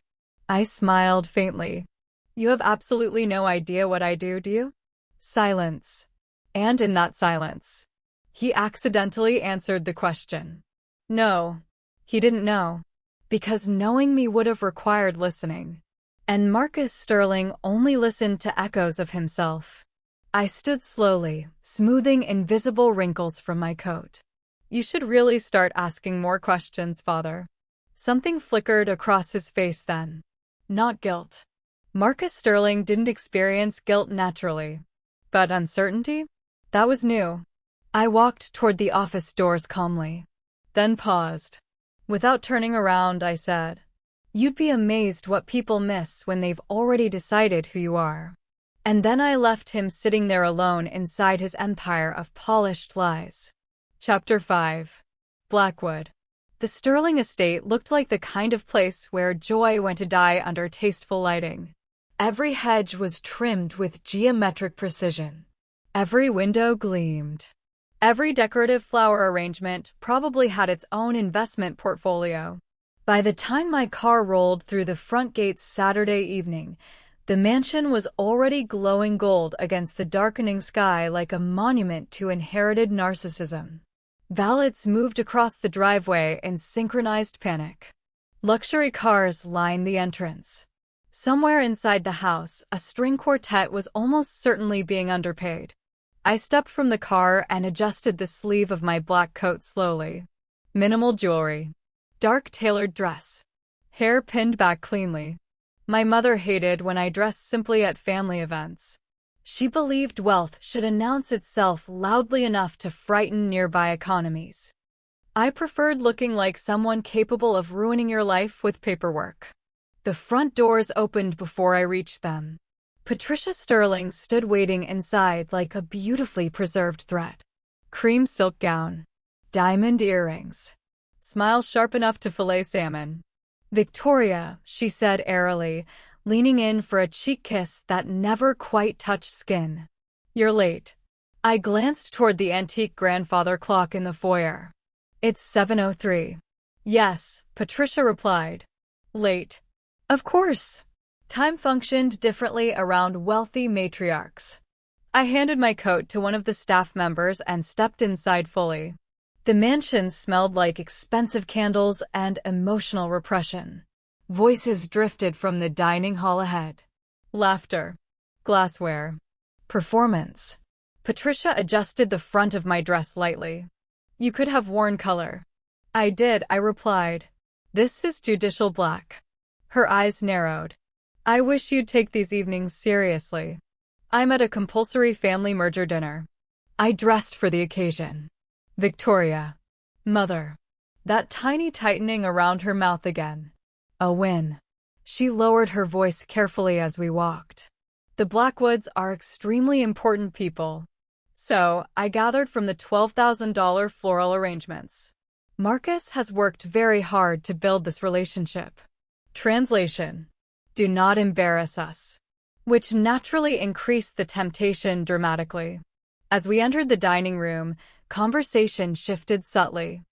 I smiled faintly. You have absolutely no idea what I do you? Silence. And in that silence, he accidentally answered the question. No, he didn't know. Because knowing me would have required listening. And Marcus Sterling only listened to echoes of himself. I stood slowly, smoothing invisible wrinkles from my coat. You should really start asking more questions, Father. Something flickered across his face then. Not guilt. Marcus Sterling didn't experience guilt naturally. But uncertainty? That was new. I walked toward the office doors calmly. Then paused. Without turning around, I said, you'd be amazed what people miss when they've already decided who you are. And then I left him sitting there alone inside his empire of polished lies. Chapter 5. Blackwood. The Sterling estate looked like the kind of place where joy went to die under tasteful lighting. Every hedge was trimmed with geometric precision. Every window gleamed. Every decorative flower arrangement probably had its own investment portfolio. By the time my car rolled through the front gates Saturday evening, the mansion was already glowing gold against the darkening sky like a monument to inherited narcissism. Valets moved across the driveway in synchronized panic. Luxury cars lined the entrance. Somewhere inside the house, a string quartet was almost certainly being underpaid. I stepped from the car and adjusted the sleeve of my black coat slowly. Minimal jewelry. Dark tailored dress. Hair pinned back cleanly. My mother hated when I dressed simply at family events. She believed wealth should announce itself loudly enough to frighten nearby economies. I preferred looking like someone capable of ruining your life with paperwork. The front doors opened before I reached them. Patricia Sterling stood waiting inside like a beautifully preserved thread. Cream silk gown. Diamond earrings. Smile sharp enough to fillet salmon. Victoria, she said airily, leaning in for a cheek kiss that never quite touched skin. You're late. I glanced toward the antique grandfather clock in the foyer. It's 7:03. Yes, Patricia replied. Late. Of course. Time functioned differently around wealthy matriarchs. I handed my coat to one of the staff members and stepped inside fully. The mansion smelled like expensive candles and emotional repression. Voices drifted from the dining hall ahead. Laughter. Glassware. Performance. Patricia adjusted the front of my dress lightly. You could have worn color. I did, I replied. This is judicial black. Her eyes narrowed. I wish you'd take these evenings seriously. I'm at a compulsory family merger dinner. I dressed for the occasion. Victoria. Mother. That tiny tightening around her mouth again. A win. She lowered her voice carefully as we walked. The Blackwoods are extremely important people. So, I gathered from the $12,000 floral arrangements. Marcus has worked very hard to build this relationship. Translation. Do not embarrass us. Which naturally increased the temptation dramatically. As we entered the dining room, conversation shifted subtly.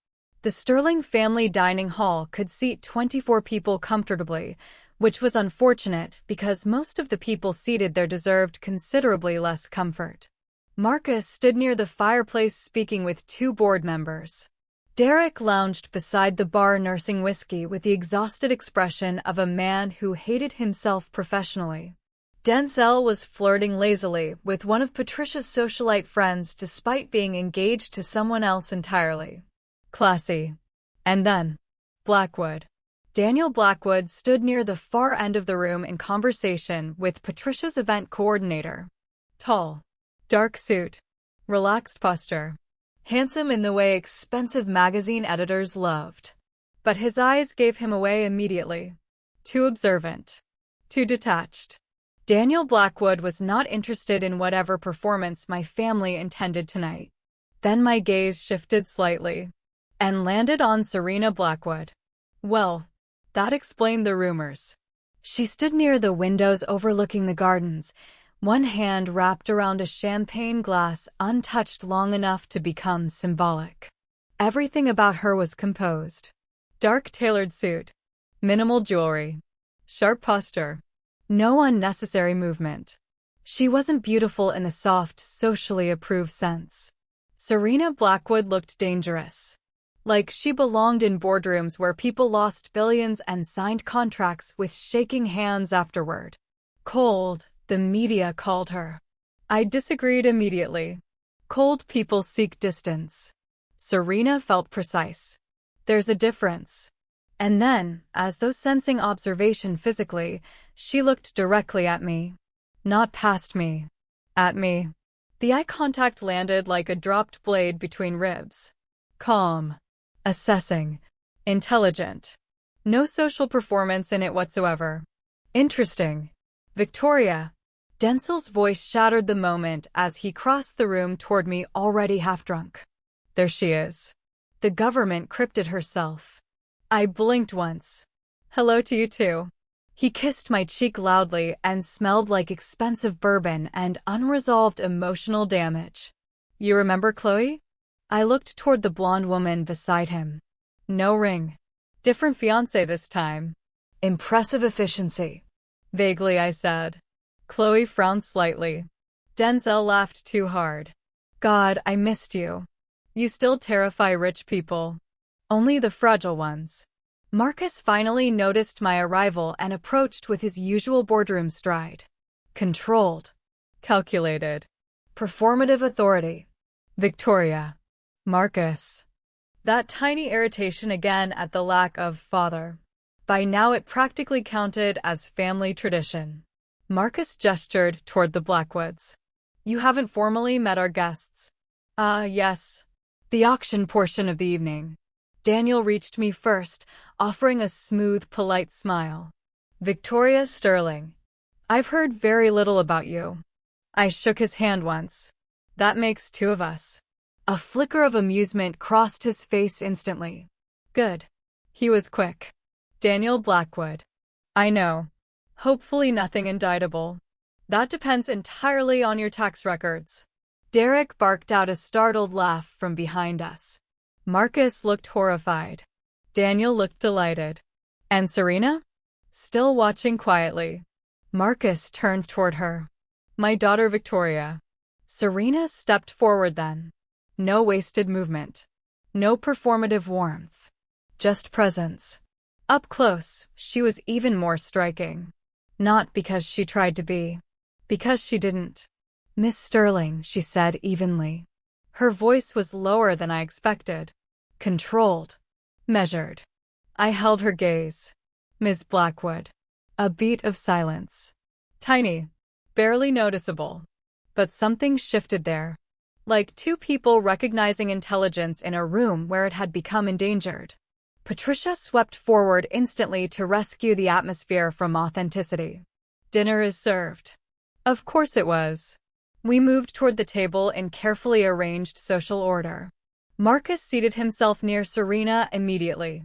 The Sterling family dining hall could seat 24 people comfortably, which was unfortunate because most of the people seated there deserved considerably less comfort. Marcus stood near the fireplace speaking with 2 board members. Derek lounged beside the bar nursing whiskey with the exhausted expression of a man who hated himself professionally. Denzel was flirting lazily with one of Patricia's socialite friends despite being engaged to someone else entirely. Classy. And then, Blackwood. Daniel Blackwood stood near the far end of the room in conversation with Patricia's event coordinator. Tall. Dark suit. Relaxed posture. Handsome in the way expensive magazine editors loved. But his eyes gave him away immediately. Too observant. Too detached. Daniel Blackwood was not interested in whatever performance my family intended tonight. Then my gaze shifted slightly and landed on Serena Blackwood. Well, that explained the rumors. She stood near the windows overlooking the gardens, one hand wrapped around a champagne glass untouched long enough to become symbolic. Everything about her was composed. Dark tailored suit. Minimal jewelry. Sharp posture. No unnecessary movement. She wasn't beautiful in the soft, socially approved sense. Serena Blackwood looked dangerous. Like she belonged in boardrooms where people lost billions and signed contracts with shaking hands afterward. Cold, the media called her. I disagreed immediately. Cold people seek distance. Serena felt precise. There's a difference. And then, as though sensing observation physically, she looked directly at me. Not past me. At me. The eye contact landed like a dropped blade between ribs. Calm. Assessing. Intelligent. No social performance in it whatsoever. Interesting. Victoria. Denzel's voice shattered the moment as he crossed the room toward me already half drunk. There she is. The government cryptid herself. I blinked once. Hello to you too. He kissed my cheek loudly and smelled like expensive bourbon and unresolved emotional damage. You remember Chloe? I looked toward the blonde woman beside him. No ring. Different fiancé this time. Impressive efficiency. Vaguely I said. Chloe frowned slightly. Denzel laughed too hard. God, I missed you. You still terrify rich people. Only the fragile ones. Marcus finally noticed my arrival and approached with his usual boardroom stride. Controlled. Calculated. Performative authority. Victoria. Marcus. That tiny irritation again at the lack of father. By now it practically counted as family tradition. Marcus gestured toward the Blackwoods. You haven't formally met our guests. Yes. The auction portion of the evening. Daniel reached me first, offering a smooth, polite smile. Victoria Sterling. I've heard very little about you. I shook his hand once. That makes two of us. A flicker of amusement crossed his face instantly. Good. He was quick. Daniel Blackwood. I know. Hopefully nothing indictable. That depends entirely on your tax records. Derek barked out a startled laugh from behind us. Marcus looked horrified. Daniel looked delighted. And Serena? Still watching quietly. Marcus turned toward her. My daughter Victoria. Serena stepped forward then. No wasted movement. No performative warmth. Just presence. Up close, she was even more striking. Not because she tried to be. Because she didn't. Miss Sterling, she said evenly. Her voice was lower than I expected. Controlled. Measured. I held her gaze. Miss Blackwood. A beat of silence. Tiny. Barely noticeable. But something shifted there. Like two people recognizing intelligence in a room where it had become endangered. Patricia swept forward instantly to rescue the atmosphere from authenticity. Dinner is served. Of course it was. We moved toward the table in carefully arranged social order. Marcus seated himself near Serena immediately.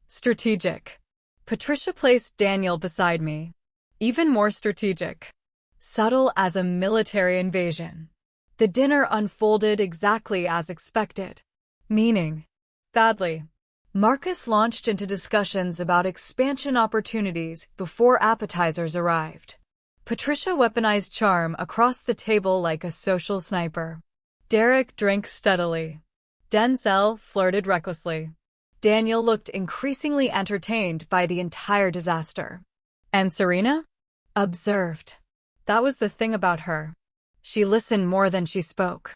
Strategic. Patricia placed Daniel beside me. Even more strategic. Subtle as a military invasion. The dinner unfolded exactly as expected. Meaning. Badly. Marcus launched into discussions about expansion opportunities before appetizers arrived. Patricia weaponized charm across the table like a social sniper. Derek drank steadily. Denzel flirted recklessly. Daniel looked increasingly entertained by the entire disaster. And Serena? Observed. That was the thing about her. She listened more than she spoke.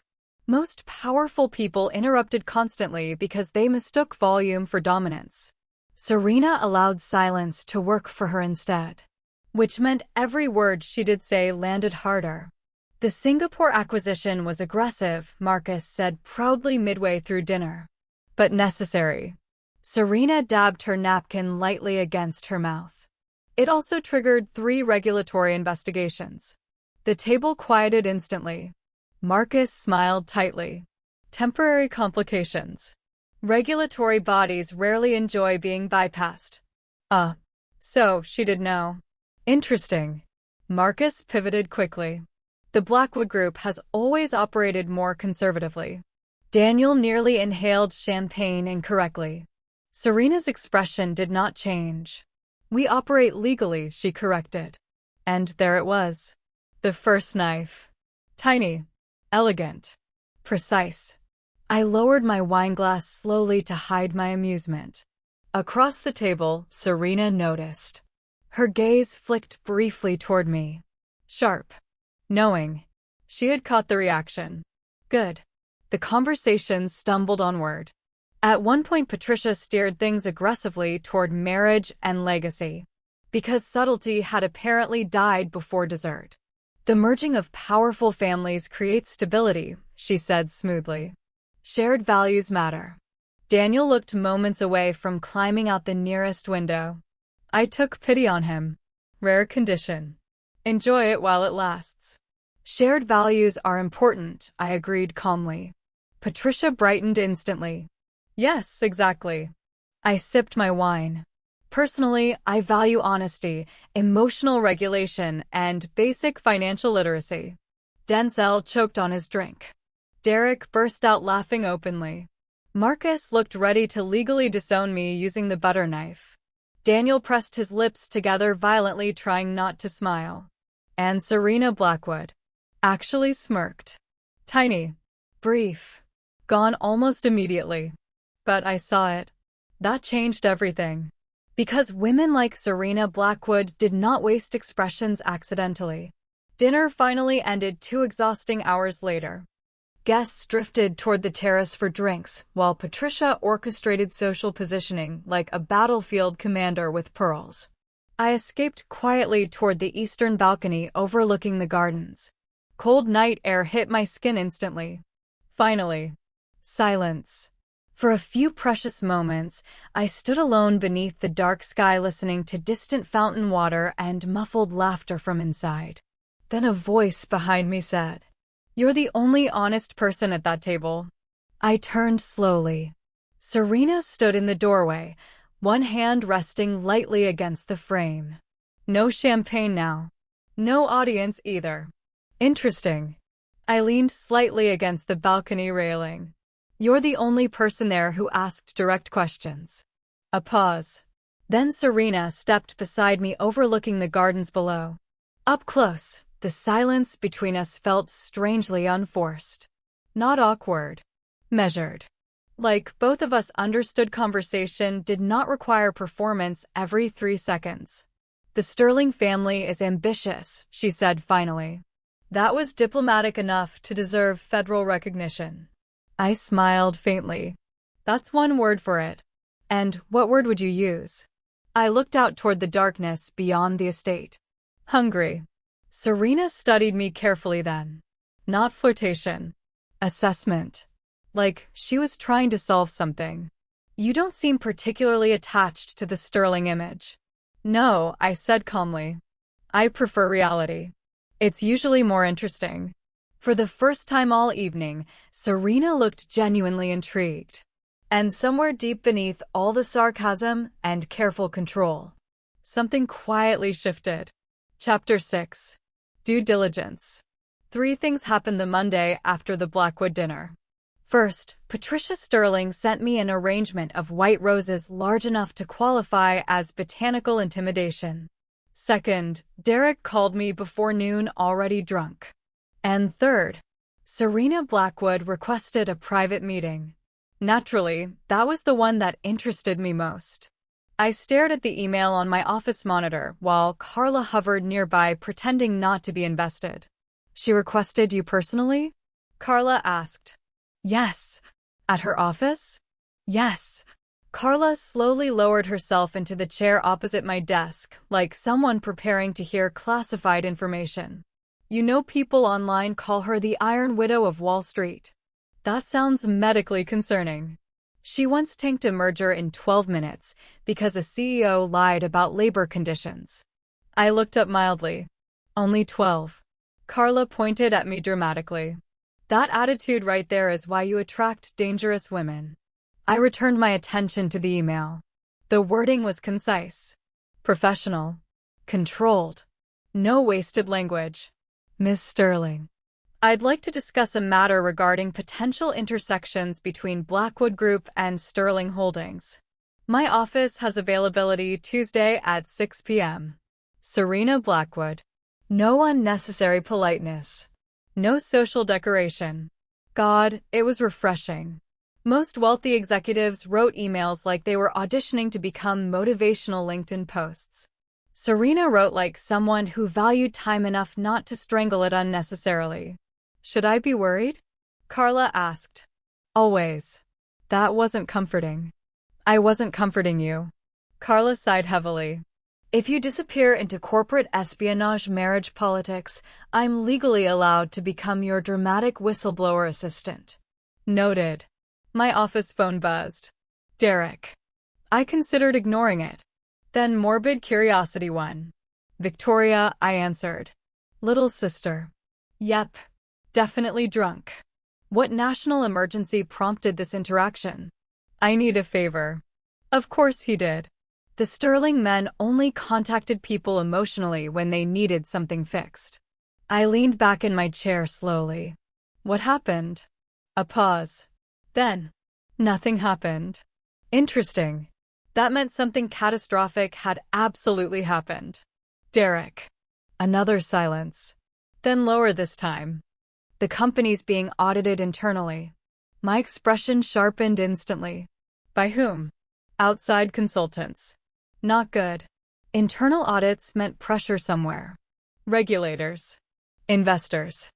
Most powerful people interrupted constantly because they mistook volume for dominance. Serena allowed silence to work for her instead. Which meant every word she did say landed harder. The Singapore acquisition was aggressive, Marcus said proudly midway through dinner. But necessary. Serena dabbed her napkin lightly against her mouth. It also triggered 3 regulatory investigations. The table quieted instantly. Marcus smiled tightly. Temporary complications. Regulatory bodies rarely enjoy being bypassed. So she did know. Interesting. Marcus pivoted quickly. The Blackwood Group has always operated more conservatively. Daniel nearly inhaled champagne incorrectly. Serena's expression did not change. We operate legally, she corrected. And there it was. The first knife. Tiny. Elegant. Precise. I lowered my wineglass slowly to hide my amusement. Across the table, Serena noticed. Her gaze flicked briefly toward me. Sharp. Knowing. She had caught the reaction. Good. The conversation stumbled onward. At one point, Patricia steered things aggressively toward marriage and legacy. Because subtlety had apparently died before dessert. The merging of powerful families creates stability, she said smoothly. Shared values matter. Daniel looked moments away from climbing out the nearest window. I took pity on him. Rare condition. Enjoy it while it lasts. Shared values are important, I agreed calmly. Patricia brightened instantly. Yes, exactly. I sipped my wine. Personally, I value honesty, emotional regulation, and basic financial literacy. Denzel choked on his drink. Derek burst out laughing openly. Marcus looked ready to legally disown me using the butter knife. Daniel pressed his lips together violently, trying not to smile. And Serena Blackwood actually smirked. Tiny. Brief. Gone almost immediately. But I saw it. That changed everything. Because women like Serena Blackwood did not waste expressions accidentally. Dinner finally ended 2 exhausting hours later. Guests drifted toward the terrace for drinks, while Patricia orchestrated social positioning like a battlefield commander with pearls. I escaped quietly toward the eastern balcony overlooking the gardens. Cold night air hit my skin instantly. Finally. Silence. For a few precious moments, I stood alone beneath the dark sky listening to distant fountain water and muffled laughter from inside. Then a voice behind me said, "You're the only honest person at that table." I turned slowly. Serena stood in the doorway, one hand resting lightly against the frame. No champagne now. No audience either. Interesting. I leaned slightly against the balcony railing. You're the only person there who asked direct questions. A pause. Then Serena stepped beside me overlooking the gardens below. Up close, the silence between us felt strangely unforced. Not awkward. Measured. Like both of us understood conversation did not require performance every 3 seconds. The Sterling family is ambitious, she said finally. That was diplomatic enough to deserve federal recognition. I smiled faintly. That's one word for it. And what word would you use? I looked out toward the darkness beyond the estate. Hungry. Serena studied me carefully then. Not flirtation. Assessment. Like she was trying to solve something. You don't seem particularly attached to the Sterling image. No, I said calmly. I prefer reality. It's usually more interesting. For the first time all evening, Serena looked genuinely intrigued. And somewhere deep beneath all the sarcasm and careful control, something quietly shifted. Chapter 6. Due diligence. 3 things happened the Monday after the Blackwood dinner. First, Patricia Sterling sent me an arrangement of white roses large enough to qualify as botanical intimidation. Second, Derek called me before noon already drunk. And third, Serena Blackwood requested a private meeting. Naturally, that was the one that interested me most. I stared at the email on my office monitor while Carla hovered nearby pretending not to be invested. She requested you personally? Carla asked. Yes. At her office? Yes. Carla slowly lowered herself into the chair opposite my desk, like someone preparing to hear classified information. You know, people online call her the Iron Widow of Wall Street. That sounds medically concerning. She once tanked a merger in 12 minutes because a CEO lied about labor conditions. I looked up mildly. Only 12. Carla pointed at me dramatically. That attitude right there is why you attract dangerous women. I returned my attention to the email. The wording was concise, professional, controlled. No wasted language. Ms. Sterling, I'd like to discuss a matter regarding potential intersections between Blackwood Group and Sterling Holdings. My office has availability Tuesday at 6 p.m. Serena Blackwood. No unnecessary politeness. No social decoration. God, it was refreshing. Most wealthy executives wrote emails like they were auditioning to become motivational LinkedIn posts. Serena wrote like someone who valued time enough not to strangle it unnecessarily. Should I be worried? Carla asked. Always. That wasn't comforting. I wasn't comforting you. Carla sighed heavily. If you disappear into corporate espionage marriage politics, I'm legally allowed to become your dramatic whistleblower assistant. Noted. My office phone buzzed. Derek. I considered ignoring it. Then morbid curiosity won. Victoria, I answered. Little sister. Yep. Definitely drunk. What national emergency prompted this interaction? I need a favor. Of course he did. The Sterling men only contacted people emotionally when they needed something fixed. I leaned back in my chair slowly. What happened? A pause. Then, nothing happened. Interesting. That meant something catastrophic had absolutely happened. Derek. Another silence. Then lower this time. The company's being audited internally. My expression sharpened instantly. By whom? Outside consultants. Not good. Internal audits meant pressure somewhere. Regulators. Investors.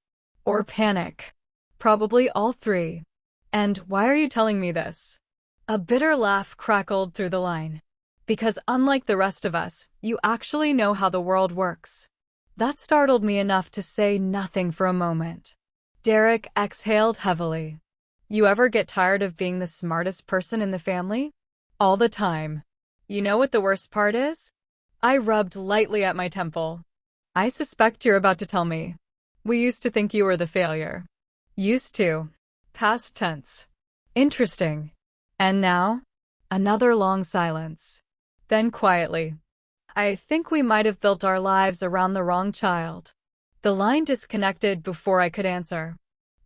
Or panic. Probably all three. And why are you telling me this? A bitter laugh crackled through the line. Because unlike the rest of us, you actually know how the world works. That startled me enough to say nothing for a moment. Derek exhaled heavily. You ever get tired of being the smartest person in the family? All the time. You know what the worst part is? I rubbed lightly at my temple. I suspect you're about to tell me. We used to think you were the failure. Used to. Past tense. Interesting. And now? Another long silence. Then quietly. I think we might have built our lives around the wrong child. The line disconnected before I could answer.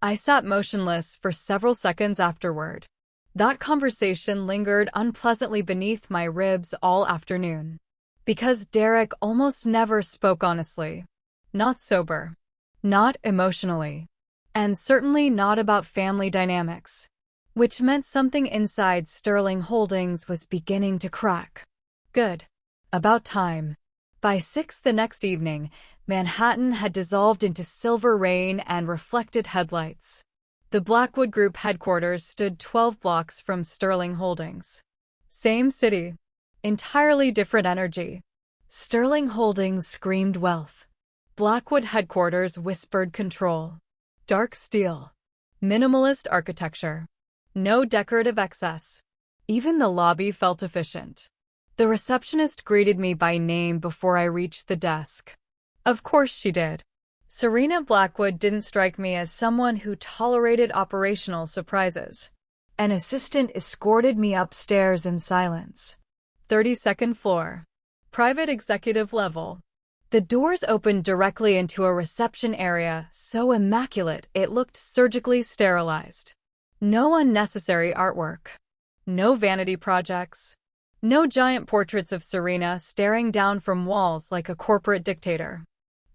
I sat motionless for several seconds afterward. That conversation lingered unpleasantly beneath my ribs all afternoon. Because Derek almost never spoke honestly. Not sober. Not emotionally. And certainly not about family dynamics. Which meant something inside Sterling Holdings was beginning to crack. Good. About time. By 6 the next evening, Manhattan had dissolved into silver rain and reflected headlights. The Blackwood Group headquarters stood 12 blocks from Sterling Holdings. Same city. Entirely different energy. Sterling Holdings screamed wealth. Blackwood headquarters whispered control. Dark steel. Minimalist architecture. No decorative excess. Even the lobby felt efficient. The receptionist greeted me by name before I reached the desk. Of course she did. Serena Blackwood didn't strike me as someone who tolerated operational surprises. An assistant escorted me upstairs in silence. 32nd floor. Private executive level. The doors opened directly into a reception area so immaculate it looked surgically sterilized. No unnecessary artwork. No vanity projects. No giant portraits of Serena staring down from walls like a corporate dictator.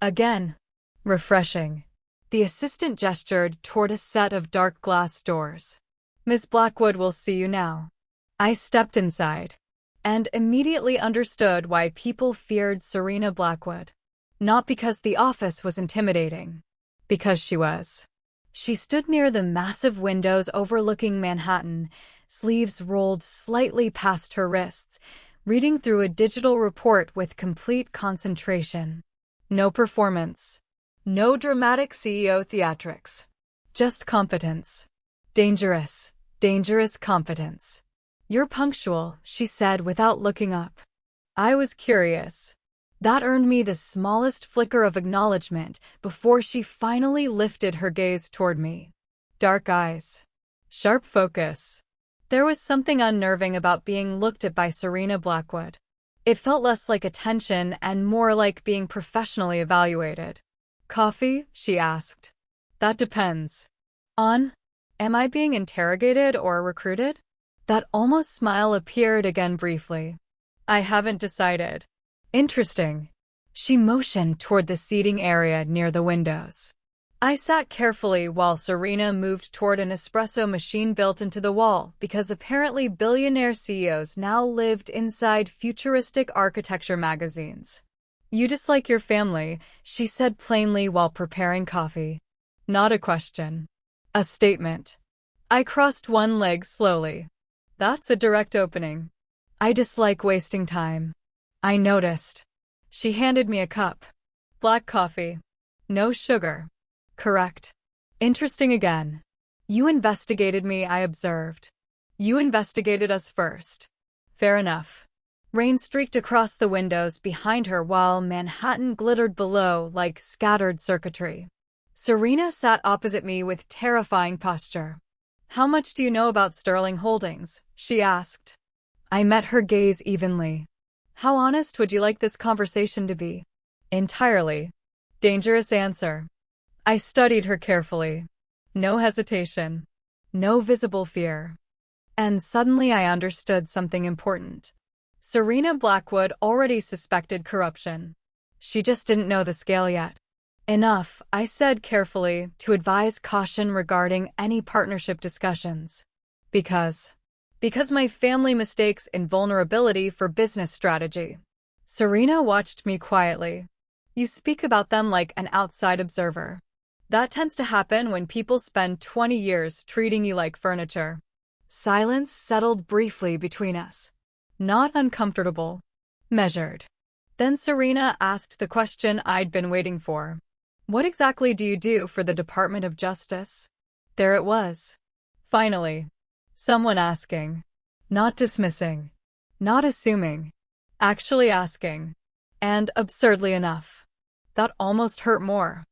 Again. Refreshing. The assistant gestured toward a set of dark glass doors. Miss Blackwood will see you now. I stepped inside. And immediately understood why people feared Serena Blackwood. Not because the office was intimidating. Because she was. She stood near the massive windows overlooking Manhattan, sleeves rolled slightly past her wrists, reading through a digital report with complete concentration. No performance. No dramatic CEO theatrics. Just competence. Dangerous, dangerous competence. You're punctual, she said without looking up. I was curious. That earned me the smallest flicker of acknowledgement before she finally lifted her gaze toward me. Dark eyes. Sharp focus. There was something unnerving about being looked at by Serena Blackwood. It felt less like attention and more like being professionally evaluated. Coffee? She asked. That depends. On? Am I being interrogated or recruited? That almost smile appeared again briefly. I haven't decided. Interesting. She motioned toward the seating area near the windows. I sat carefully while Serena moved toward an espresso machine built into the wall because apparently billionaire CEOs now lived inside futuristic architecture magazines. You dislike your family, she said plainly while preparing coffee. Not a question. A statement. I crossed one leg slowly. That's a direct opening. I dislike wasting time. I noticed. She handed me a cup. Black coffee. No sugar. Correct. Interesting again. You investigated me, I observed. You investigated us first. Fair enough. Rain streaked across the windows behind her while Manhattan glittered below like scattered circuitry. Serena sat opposite me with terrifying posture. How much do you know about Sterling Holdings? She asked. I met her gaze evenly. How honest would you like this conversation to be? Entirely. Dangerous answer. I studied her carefully. No hesitation. No visible fear. And suddenly I understood something important. Serena Blackwood already suspected corruption. She just didn't know the scale yet. Enough, I said carefully, to advise caution regarding any partnership discussions. Because my family mistakes invulnerability for business strategy. Serena watched me quietly. You speak about them like an outside observer. That tends to happen when people spend 20 years treating you like furniture. Silence settled briefly between us. Not uncomfortable. Measured. Then Serena asked the question I'd been waiting for. What exactly do you do for the Department of Justice? There it was. Finally. Someone asking. Not dismissing. Not assuming. Actually asking. And absurdly enough, that almost hurt more.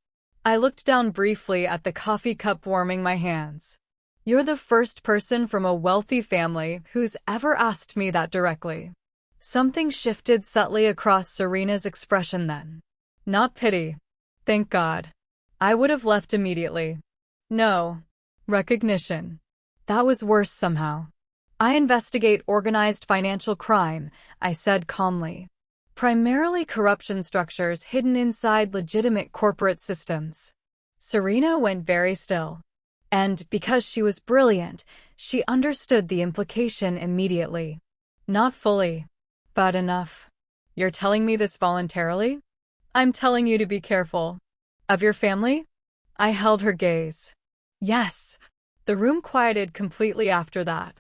I looked down briefly at the coffee cup warming my hands. You're the first person from a wealthy family who's ever asked me that directly. Something shifted subtly across Serena's expression then. Not pity. Thank God. I would have left immediately. No. Recognition. That was worse somehow. I investigate organized financial crime, I said calmly. Primarily corruption structures hidden inside legitimate corporate systems. Serena went very still. And because she was brilliant, she understood the implication immediately. Not fully, but enough. You're telling me this voluntarily? I'm telling you to be careful. Of your family? I held her gaze. Yes. The room quieted completely after that.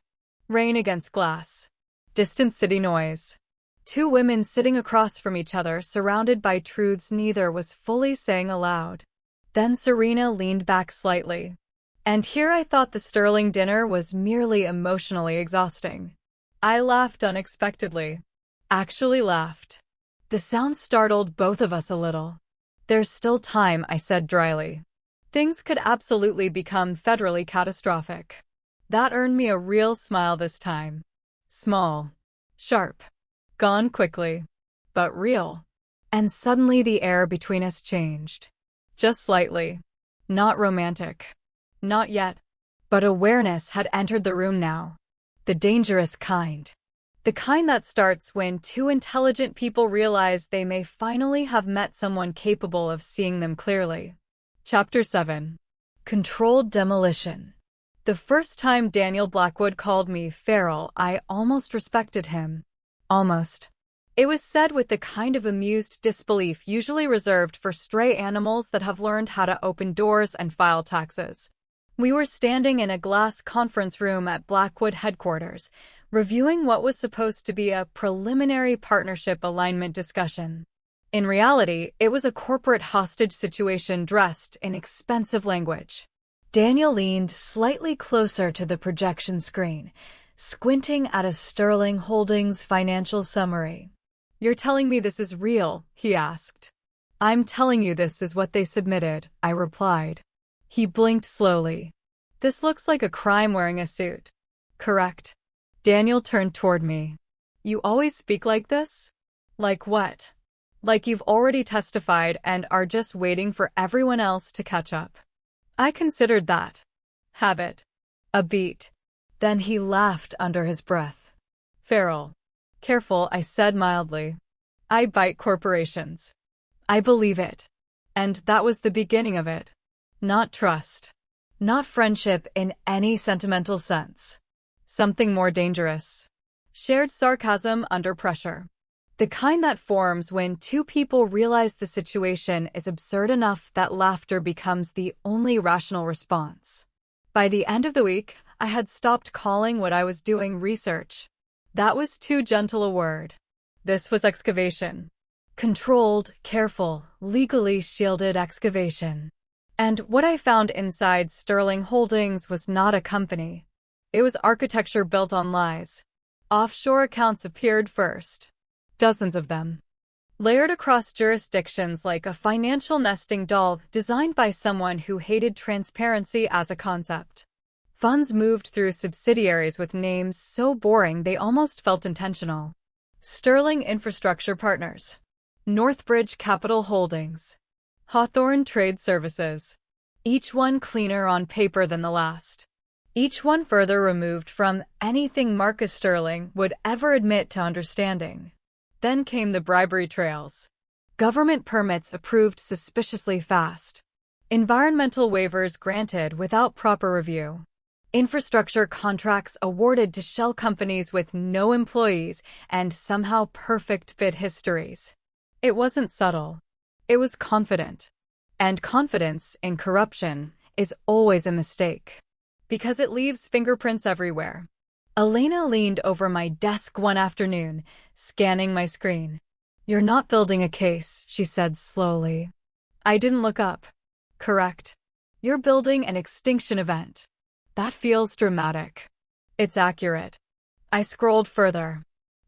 Rain against glass. Distant city noise. Two women sitting across from each other, surrounded by truths neither was fully saying aloud. Then Serena leaned back slightly. And here I thought the Sterling dinner was merely emotionally exhausting. I laughed unexpectedly. Actually laughed. The sound startled both of us a little. There's still time, I said dryly. Things could absolutely become federally catastrophic. That earned me a real smile this time. Small. Sharp. Gone quickly. But real. And suddenly the air between us changed. Just slightly. Not romantic. Not yet. But awareness had entered the room now. The dangerous kind. The kind that starts when two intelligent people realize they may finally have met someone capable of seeing them clearly. Chapter 7. Controlled Demolition. The first time Daniel Blackwood called me feral, I almost respected him. Almost. It was said with the kind of amused disbelief usually reserved for stray animals that have learned how to open doors and file taxes. We were standing in a glass conference room at Blackwood headquarters, reviewing what was supposed to be a preliminary partnership alignment discussion. In reality, it was a corporate hostage situation dressed in expensive language. Daniel leaned slightly closer to the projection screen, squinting at a Sterling Holdings financial summary. "You're telling me this is real?" he asked. "I'm telling you this is what they submitted," I replied. He blinked slowly. "This looks like a crime wearing a suit. Correct?" Daniel turned toward me. "You always speak like this?" "Like what?" "Like you've already testified and are just waiting for everyone else to catch up." I considered that. "Have it." A beat. Then he laughed under his breath. "Farrell." "Careful," I said mildly. "I bite corporations." "I believe it." And that was the beginning of it. Not trust. Not friendship in any sentimental sense. Something more dangerous. Shared sarcasm under pressure. The kind that forms when two people realize the situation is absurd enough that laughter becomes the only rational response. By the end of the week, I had stopped calling what I was doing research. That was too gentle a word. This was excavation. Controlled, careful, legally shielded excavation. And what I found inside Sterling Holdings was not a company. It was architecture built on lies. Offshore accounts appeared first. Dozens of them. Layered across jurisdictions like a financial nesting doll designed by someone who hated transparency as a concept. Funds moved through subsidiaries with names so boring they almost felt intentional. Sterling Infrastructure Partners. Northbridge Capital Holdings. Hawthorne Trade Services. Each one cleaner on paper than the last. Each one further removed from anything Marcus Sterling would ever admit to understanding. Then came the bribery trails. Government permits approved suspiciously fast. Environmental waivers granted without proper review. Infrastructure contracts awarded to shell companies with no employees and somehow perfect bid histories. It wasn't subtle. It was confident. And confidence in corruption is always a mistake. Because it leaves fingerprints everywhere. Elena leaned over my desk one afternoon, scanning my screen. "You're not building a case," she said slowly. I didn't look up. "Correct. You're building an extinction event." "That feels dramatic." "It's accurate." I scrolled further.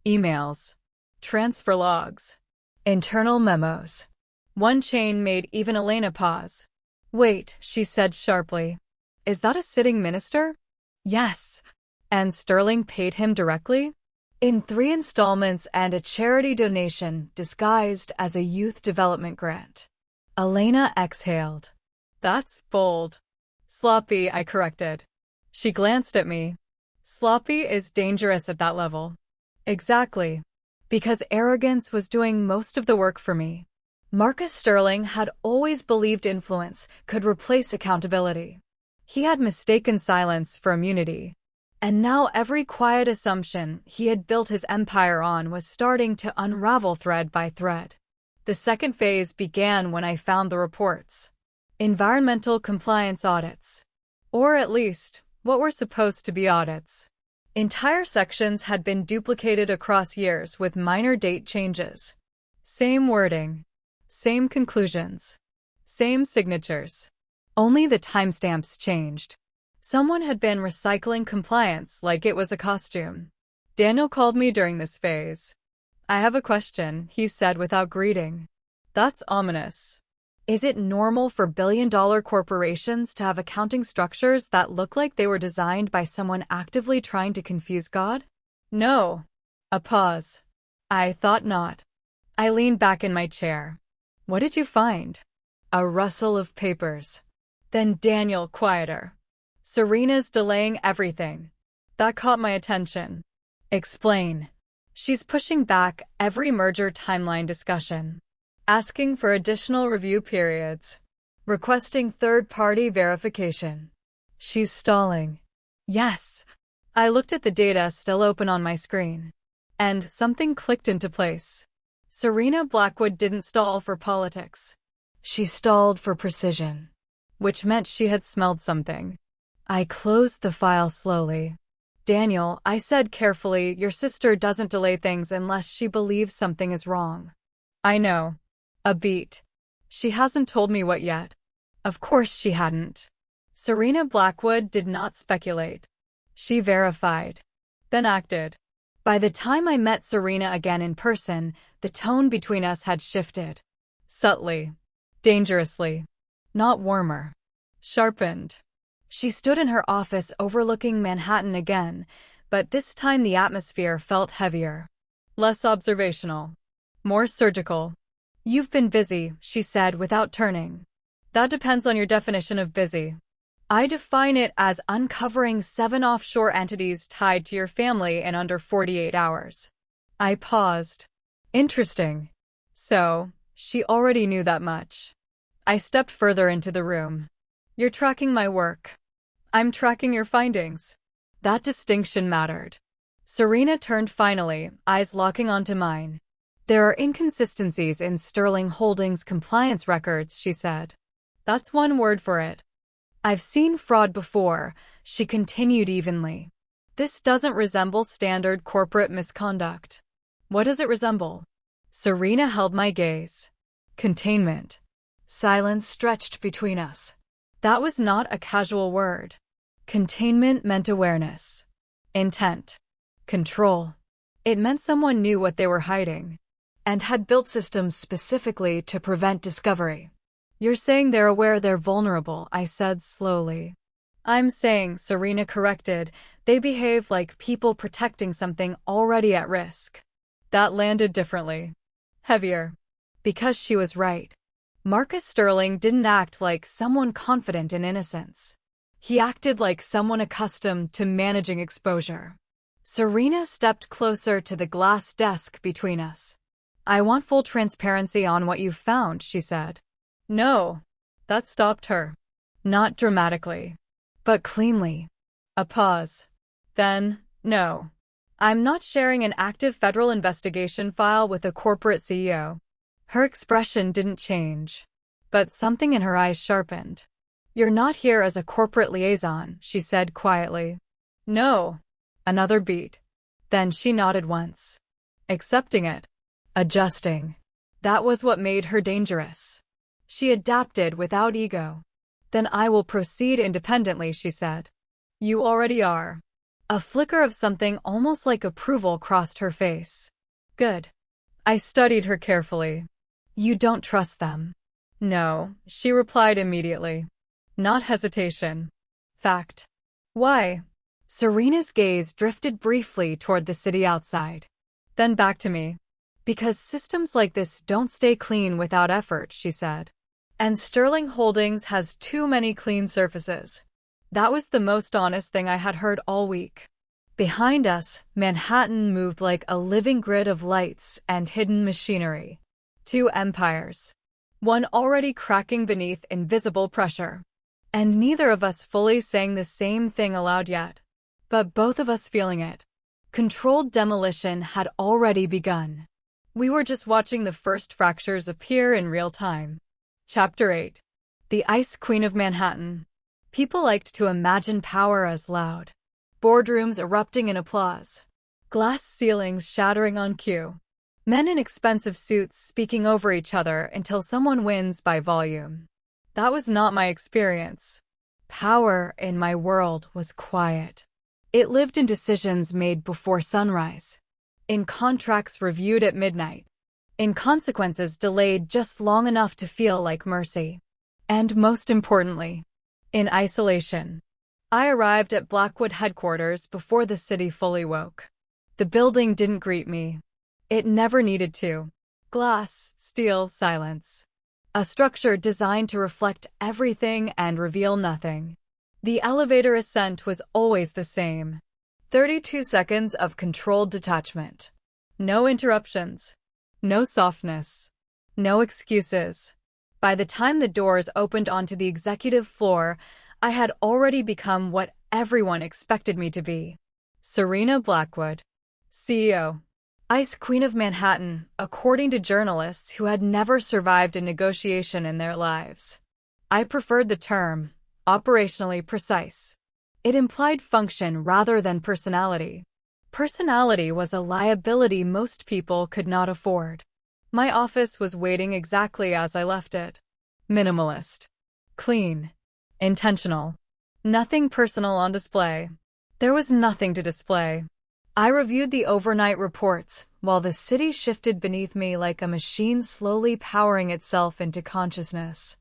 Emails. Transfer logs. Internal memos. One chain made even Elena pause. "Wait," she said sharply. "Is that a sitting minister?" "Yes." "And Sterling paid him directly?" "In 3 installments and a charity donation disguised as a youth development grant." Elena exhaled. "That's bold." "Sloppy," I corrected. She glanced at me. "Sloppy is dangerous at that level." "Exactly. Because arrogance was doing most of the work for me." Marcus Sterling had always believed influence could replace accountability. He had mistaken silence for immunity. And now every quiet assumption he had built his empire on was starting to unravel thread by thread. The second phase began when I found the reports. Environmental compliance audits. Or at least, what were supposed to be audits. Entire sections had been duplicated across years with minor date changes. Same wording. Same conclusions. Same signatures. Only the timestamps changed. Someone had been recycling compliance like it was a costume. Daniel called me during this phase. "I have a question," he said without greeting. "That's ominous." Is it normal for billion-dollar corporations to have accounting structures that look like they were designed by someone actively trying to confuse God? No. A pause. I thought not. I leaned back in my chair. "What did you find?" A rustle of papers. Then Daniel, quieter. "Serena's delaying everything." That caught my attention. "Explain." "She's pushing back every merger timeline discussion. Asking for additional review periods. Requesting third-party verification. She's stalling." "Yes." I looked at the data still open on my screen. And something clicked into place. Serena Blackwood didn't stall for politics. She stalled for precision. Which meant she had smelled something. I closed the file slowly. "Daniel," I said carefully, "your sister doesn't delay things unless she believes something is wrong." "I know." A beat. She hasn't told me what yet. Of course she hadn't. Serena Blackwood did not speculate. She verified. Then acted. By the time I met Serena again in person, the tone between us had shifted. Subtly. Dangerously. Not warmer. Sharpened. She stood in her office overlooking Manhattan again, but this time the atmosphere felt heavier. Less observational. More surgical. You've been busy, she said without turning. That depends on your definition of busy. I define it as uncovering 7 offshore entities tied to your family in under 48 hours. I paused. Interesting. So, she already knew that much. I stepped further into the room. You're tracking my work. I'm tracking your findings. That distinction mattered. Serena turned finally, eyes locking onto mine. There are inconsistencies in Sterling Holdings' compliance records, she said. That's one word for it. I've seen fraud before, she continued evenly. This doesn't resemble standard corporate misconduct. What does it resemble? Serena held my gaze. Containment. Silence stretched between us. That was not a casual word. Containment meant awareness. Intent. Control. It meant someone knew what they were hiding and had built systems specifically to prevent discovery. You're saying they're aware they're vulnerable, I said slowly. I'm saying, Serena corrected, they behave like people protecting something already at risk. That landed differently. Heavier. Because she was right. Marcus Sterling didn't act like someone confident in innocence. He acted like someone accustomed to managing exposure. Serena stepped closer to the glass desk between us. I want full transparency on what you've found, she said. No. That stopped her. Not dramatically, but cleanly. A pause. Then, no. I'm not sharing an active federal investigation file with a corporate CEO. Her expression didn't change, but something in her eyes sharpened. You're not here as a corporate liaison, she said quietly. No. Another beat. Then she nodded once. Accepting it. Adjusting. That was what made her dangerous. She adapted without ego. Then I will proceed independently, she said. You already are. A flicker of something almost like approval crossed her face. Good. I studied her carefully. You don't trust them. No, she replied immediately. Not hesitation. Fact. Why? Serena's gaze drifted briefly toward the city outside. Then back to me. Because systems like this don't stay clean without effort, she said. And Sterling Holdings has too many clean surfaces. That was the most honest thing I had heard all week. Behind us, Manhattan moved like a living grid of lights and hidden machinery. 2 empires. One already cracking beneath invisible pressure. And neither of us fully saying the same thing aloud yet. But both of us feeling it. Controlled demolition had already begun. We were just watching the first fractures appear in real time. Chapter 8. The Ice Queen of Manhattan. People liked to imagine power as loud. Boardrooms erupting in applause. Glass ceilings shattering on cue. Men in expensive suits speaking over each other until someone wins by volume. That was not my experience. Power in my world was quiet. It lived in decisions made before sunrise. In contracts reviewed at midnight. In consequences delayed just long enough to feel like mercy. And most importantly, in isolation. I arrived at Blackwood headquarters before the city fully woke. The building didn't greet me. It never needed to. Glass, steel, silence. A structure designed to reflect everything and reveal nothing. The elevator ascent was always the same. 32 seconds of controlled detachment. No interruptions. No softness. No excuses. By the time the doors opened onto the executive floor, I had already become what everyone expected me to be. Serena Blackwood, CEO. Ice Queen of Manhattan, according to journalists who had never survived a negotiation in their lives. I preferred the term, operationally precise. It implied function rather than personality. Personality was a liability most people could not afford. My office was waiting exactly as I left it. Minimalist. Clean. Intentional. Nothing personal on display. There was nothing to display. I reviewed the overnight reports, while the city shifted beneath me like a machine slowly powering itself into consciousness.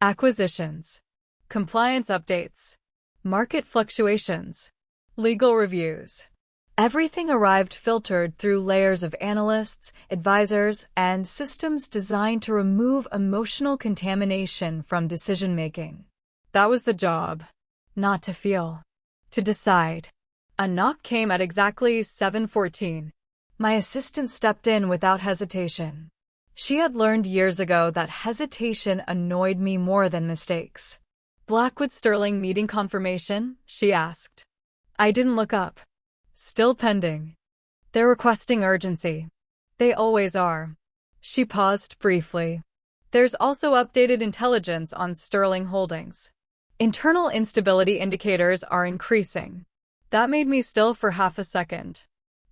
Acquisitions. Compliance updates. Market fluctuations. Legal reviews. Everything arrived filtered through layers of analysts, advisors, and systems designed to remove emotional contamination from decision-making. That was the job. Not to feel. To decide. A knock came at exactly 7:14. My assistant stepped in without hesitation. She had learned years ago that hesitation annoyed me more than mistakes. "Blackwood Sterling meeting confirmation?" she asked. I didn't look up. "Still pending." "They're requesting urgency." "They always are." She paused briefly. "There's also updated intelligence on Sterling Holdings. Internal instability indicators are increasing." That made me still for half a second.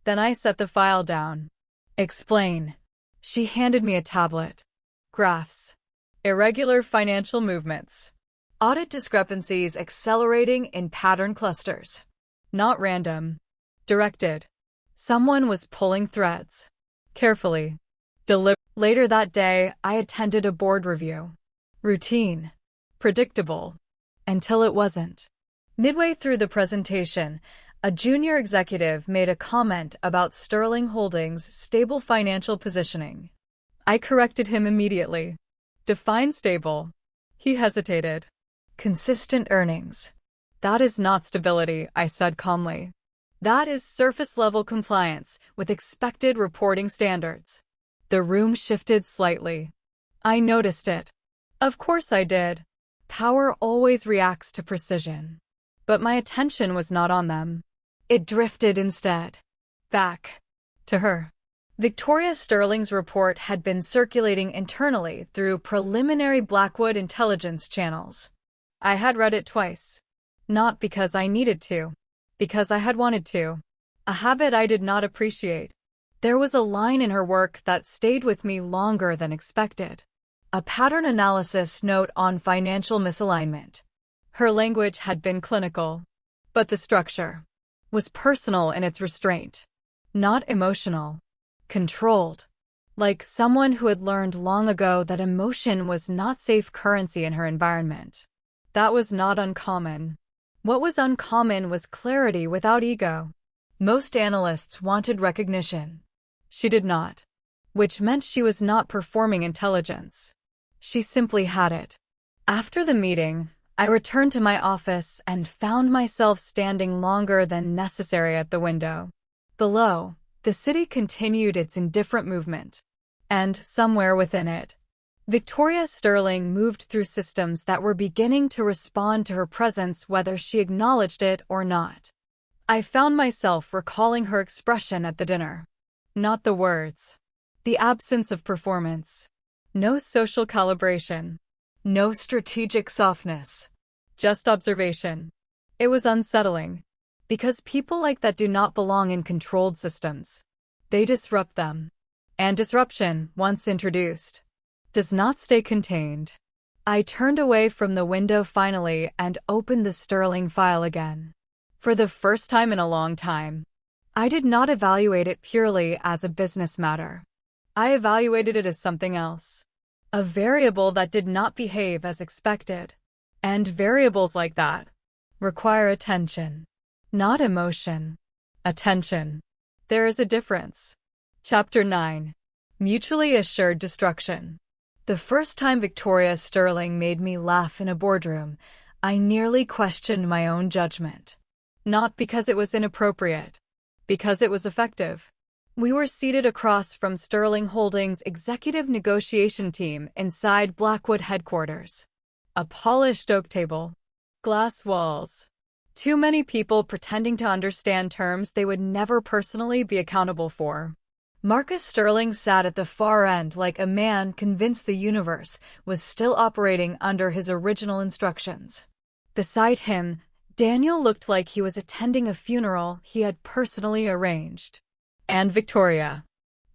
Then I set the file down. "Explain." She handed me a tablet. Graphs. Irregular financial movements. Audit discrepancies accelerating in pattern clusters. Not random. Directed. Someone was pulling threads. Carefully. Later that day, I attended a board review. Routine. Predictable. Until it wasn't. Midway through the presentation, a junior executive made a comment about Sterling Holdings' stable financial positioning. I corrected him immediately. "Define stable." He hesitated. "Consistent earnings." "That is not stability," I said calmly. "That is surface-level compliance with expected reporting standards." The room shifted slightly. I noticed it. Of course I did. Power always reacts to precision. But my attention was not on them. It drifted instead. Back. To her. Victoria Sterling's report had been circulating internally through preliminary Blackwood intelligence channels. I had read it twice. Not because I needed to. Because I had wanted to. A habit I did not appreciate. There was a line in her work that stayed with me longer than expected. A pattern analysis note on financial misalignment. Her language had been clinical, but the structure was personal in its restraint, not emotional, controlled, like someone who had learned long ago that emotion was not safe currency in her environment. That was not uncommon. What was uncommon was clarity without ego. Most analysts wanted recognition. She did not, which meant she was not performing intelligence. She simply had it. After the meeting, I returned to my office and found myself standing longer than necessary at the window. Below, the city continued its indifferent movement. And, somewhere within it, Victoria Sterling moved through systems that were beginning to respond to her presence whether she acknowledged it or not. I found myself recalling her expression at the dinner. Not the words. The absence of performance. No social calibration. No strategic softness. Just observation. It was unsettling. Because people like that do not belong in controlled systems. They disrupt them. And disruption, once introduced, does not stay contained. I turned away from the window finally and opened the Sterling file again. For the first time in a long time, I did not evaluate it purely as a business matter. I evaluated it as something else. A variable that did not behave as expected. And variables like that require attention, not emotion. Attention. There is a difference. Chapter 9. Mutually Assured Destruction. The first time Victoria Sterling made me laugh in a boardroom, I nearly questioned my own judgment. Not because it was inappropriate, because it was effective. We were seated across from Sterling Holdings' executive negotiation team inside Blackwood headquarters. A polished oak table. Glass walls. Too many people pretending to understand terms they would never personally be accountable for. Marcus Sterling sat at the far end like a man convinced the universe was still operating under his original instructions. Beside him, Daniel looked like he was attending a funeral he had personally arranged. And Victoria.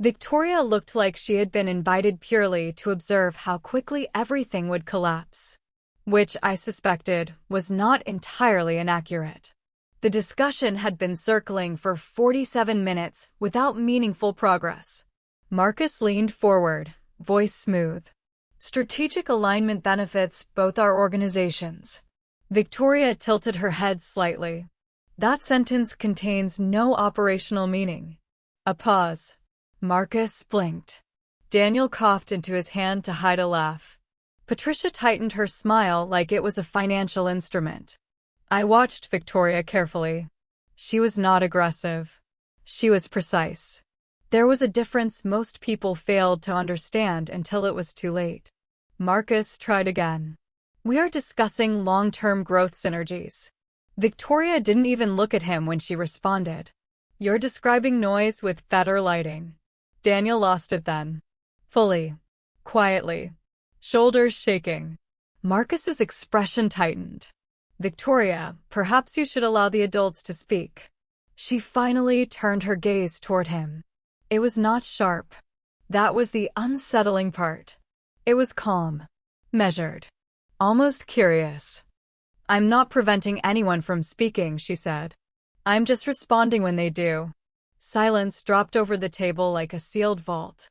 Victoria looked like she had been invited purely to observe how quickly everything would collapse, which I suspected was not entirely inaccurate. The discussion had been circling for 47 minutes without meaningful progress. Marcus leaned forward, voice smooth. Strategic alignment benefits both our organizations. Victoria tilted her head slightly. That sentence contains no operational meaning. A pause. Marcus blinked. Daniel coughed into his hand to hide a laugh. Patricia tightened her smile like it was a financial instrument. I watched Victoria carefully. She was not aggressive. She was precise. There was a difference most people failed to understand until it was too late. Marcus tried again. We are discussing long-term growth synergies. Victoria didn't even look at him when she responded. You're describing noise with better lighting. Daniel lost it then. Fully. Quietly. Shoulders shaking. Marcus's expression tightened. Victoria, perhaps you should allow the adults to speak. She finally turned her gaze toward him. It was not sharp. That was the unsettling part. It was calm. Measured. Almost curious. I'm not preventing anyone from speaking, she said. I'm just responding when they do. Silence dropped over the table like a sealed vault.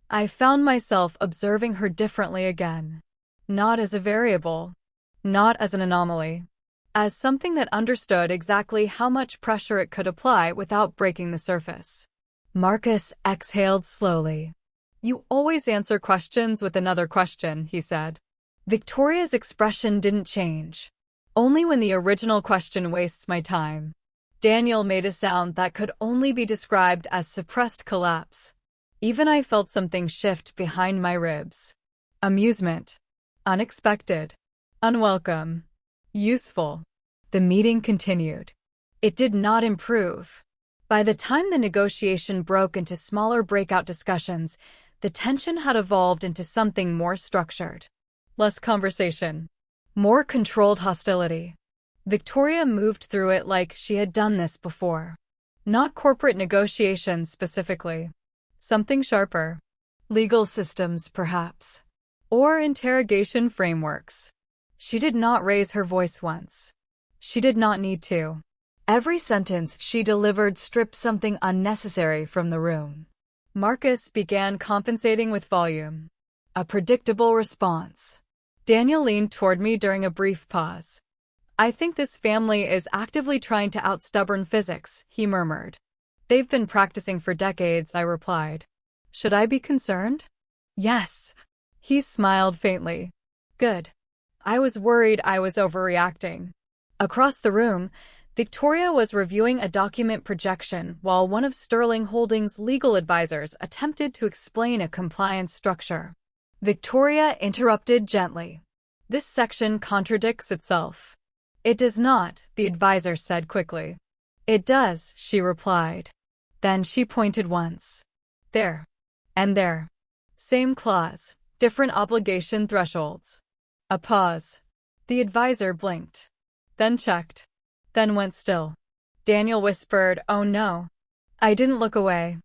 I found myself observing her differently again. Not as a variable. Not as an anomaly. As something that understood exactly how much pressure it could apply without breaking the surface. Marcus exhaled slowly. You always answer questions with another question, he said. Victoria's expression didn't change. Only when the original question wastes my time. Daniel made a sound that could only be described as suppressed collapse. Even I felt something shift behind my ribs. Amusement. Unexpected. Unwelcome. Useful. The meeting continued. It did not improve. By the time the negotiation broke into smaller breakout discussions, the tension had evolved into something more structured. Less conversation. More controlled hostility. Victoria moved through it like she had done this before. Not corporate negotiations specifically. Something sharper. Legal systems, perhaps. Or interrogation frameworks. She did not raise her voice once. She did not need to. Every sentence she delivered stripped something unnecessary from the room. Marcus began compensating with volume. A predictable response. Daniel leaned toward me during a brief pause. I think this family is actively trying to outstubborn physics, he murmured. They've been practicing for decades, I replied. Should I be concerned? Yes. He smiled faintly. Good. I was worried I was overreacting. Across the room, Victoria was reviewing a document projection while one of Sterling Holdings' legal advisors attempted to explain a compliance structure. Victoria interrupted gently. This section contradicts itself. It does not, the advisor said quickly. It does, she replied. Then she pointed once. There. And there. Same clause, different obligation thresholds. A pause. The advisor blinked. Then checked. Then went still. Daniel whispered, "Oh no." I didn't look away.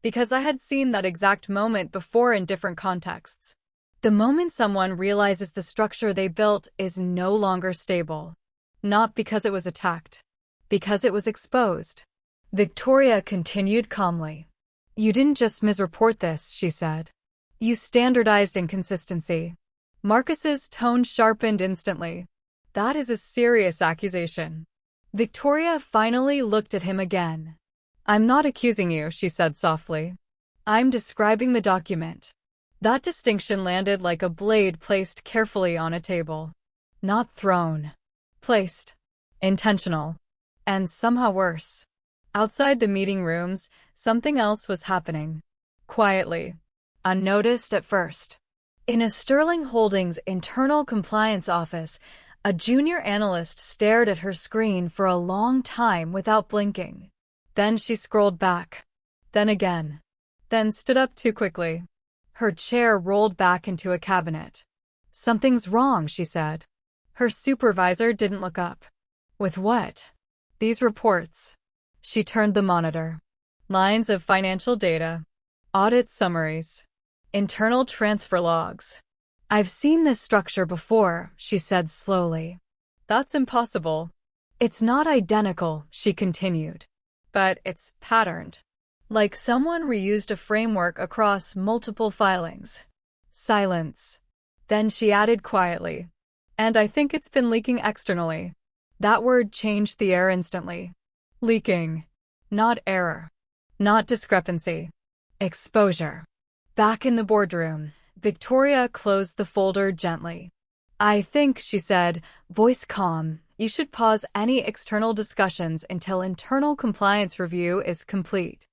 Because I had seen that exact moment before in different contexts. The moment someone realizes the structure they built is no longer stable. Not because it was attacked. Because it was exposed. Victoria continued calmly. You didn't just misreport this, she said. You standardized inconsistency. Marcus's tone sharpened instantly. That is a serious accusation. Victoria finally looked at him again. I'm not accusing you, she said softly. I'm describing the document. That distinction landed like a blade placed carefully on a table. Not thrown. Placed. Intentional. And somehow worse. Outside the meeting rooms, something else was happening. Quietly. Unnoticed at first. In a Sterling Holdings internal compliance office, a junior analyst stared at her screen for a long time without blinking. Then she scrolled back. Then again. Then stood up too quickly. Her chair rolled back into a cabinet. Something's wrong, she said. Her supervisor didn't look up. With what? These reports. She turned the monitor. Lines of financial data. Audit summaries. Internal transfer logs. I've seen this structure before, she said slowly. That's impossible. It's not identical, she continued. But it's patterned. Like someone reused a framework across multiple filings. Silence. Then she added quietly. And I think it's been leaking externally. That word changed the air instantly. Leaking. Not error. Not discrepancy. Exposure. Back in the boardroom, Victoria closed the folder gently. I think, she said, voice calm, you should pause any external discussions until internal compliance review is complete.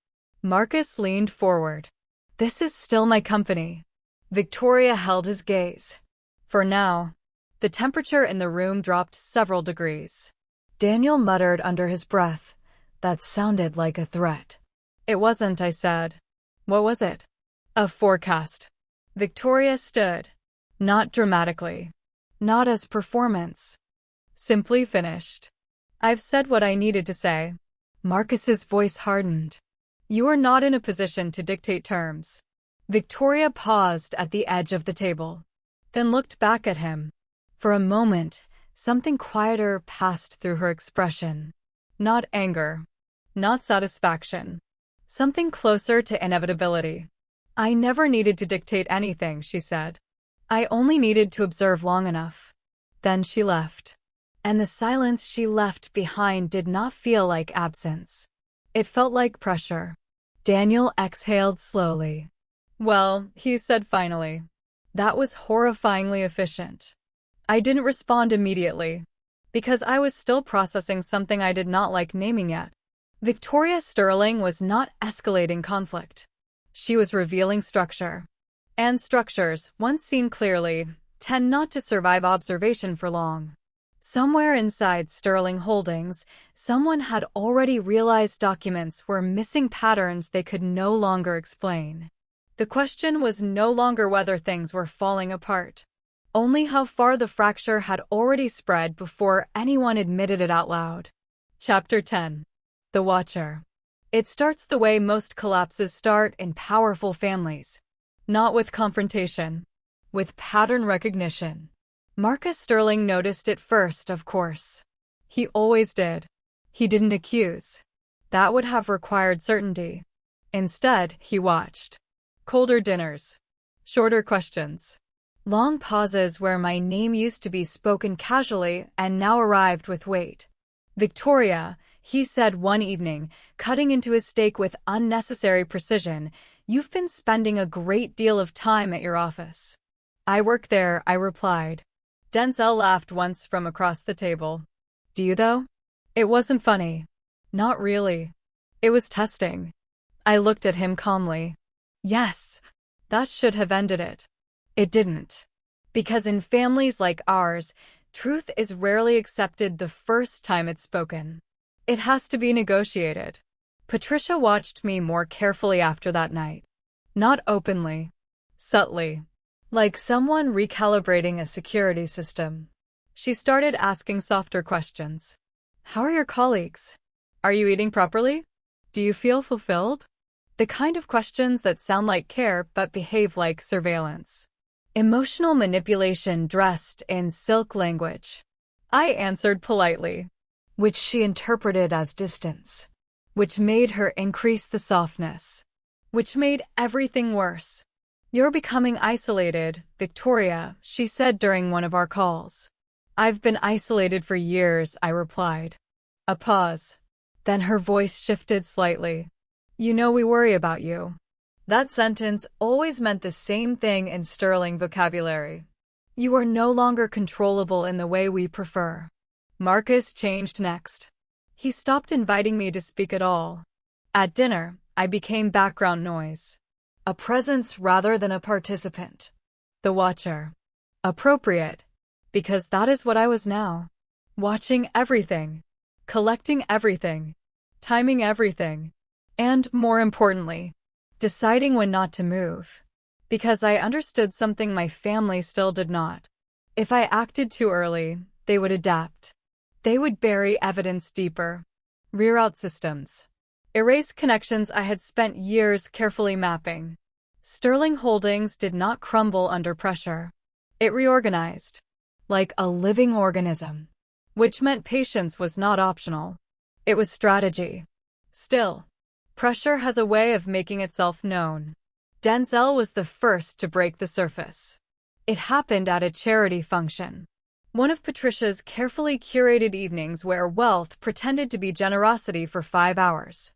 Marcus leaned forward. This is still my company. Victoria held his gaze. For now. The temperature in the room dropped several degrees. Daniel muttered under his breath. That sounded like a threat. It wasn't, I said. What was it? A forecast. Victoria stood. Not dramatically. Not as performance. Simply finished. I've said what I needed to say. Marcus's voice hardened. You are not in a position to dictate terms. Victoria paused at the edge of the table, then looked back at him. For a moment, something quieter passed through her expression. Not anger. Not satisfaction. Something closer to inevitability. I never needed to dictate anything, she said. I only needed to observe long enough. Then she left. And the silence she left behind did not feel like absence. It felt like pressure. Daniel exhaled slowly. Well, he said finally. That was horrifyingly efficient. I didn't respond immediately, because I was still processing something I did not like naming yet. Victoria Sterling was not escalating conflict. She was revealing structure. And structures, once seen clearly, tend not to survive observation for long. Somewhere inside Sterling Holdings, someone had already realized documents were missing patterns they could no longer explain. The question was no longer whether things were falling apart. Only how far the fracture had already spread before anyone admitted it out loud. Chapter 10. The Watcher. It starts the way most collapses start in powerful families. Not with confrontation. With pattern recognition. Marcus Sterling noticed it first, of course. He always did. He didn't accuse. That would have required certainty. Instead, he watched. Colder dinners. Shorter questions. Long pauses where my name used to be spoken casually and now arrived with weight. Victoria, he said one evening, cutting into his steak with unnecessary precision, you've been spending a great deal of time at your office. I work there, I replied. Denzel laughed once from across the table. Do you though? It wasn't funny. Not really. It was testing. I looked at him calmly. Yes. That should have ended it. It didn't. Because in families like ours, truth is rarely accepted the first time it's spoken. It has to be negotiated. Patricia watched me more carefully after that night. Not openly. Subtly. Like someone recalibrating a security system. She started asking softer questions. How are your colleagues? Are you eating properly? Do you feel fulfilled? The kind of questions that sound like care but behave like surveillance. Emotional manipulation dressed in silk language. I answered politely, which she interpreted as distance, which made her increase the softness, which made everything worse. You're becoming isolated, Victoria, she said during one of our calls. I've been isolated for years, I replied. A pause. Then her voice shifted slightly. You know we worry about you. That sentence always meant the same thing in Sterling vocabulary. You are no longer controllable in the way we prefer. Marcus changed next. He stopped inviting me to speak at all. At dinner, I became background noise. A presence rather than a participant. The watcher. Appropriate. Because that is what I was now. Watching everything. Collecting everything. Timing everything. And, more importantly, deciding when not to move. Because I understood something my family still did not. If I acted too early, they would adapt. They would bury evidence deeper. Rear out systems. Erased connections I had spent years carefully mapping. Sterling Holdings did not crumble under pressure. It reorganized, like a living organism, which meant patience was not optional. It was strategy. Still, pressure has a way of making itself known. Denzel was the first to break the surface. It happened at a charity function. One of Patricia's carefully curated evenings where wealth pretended to be generosity for 5 hours.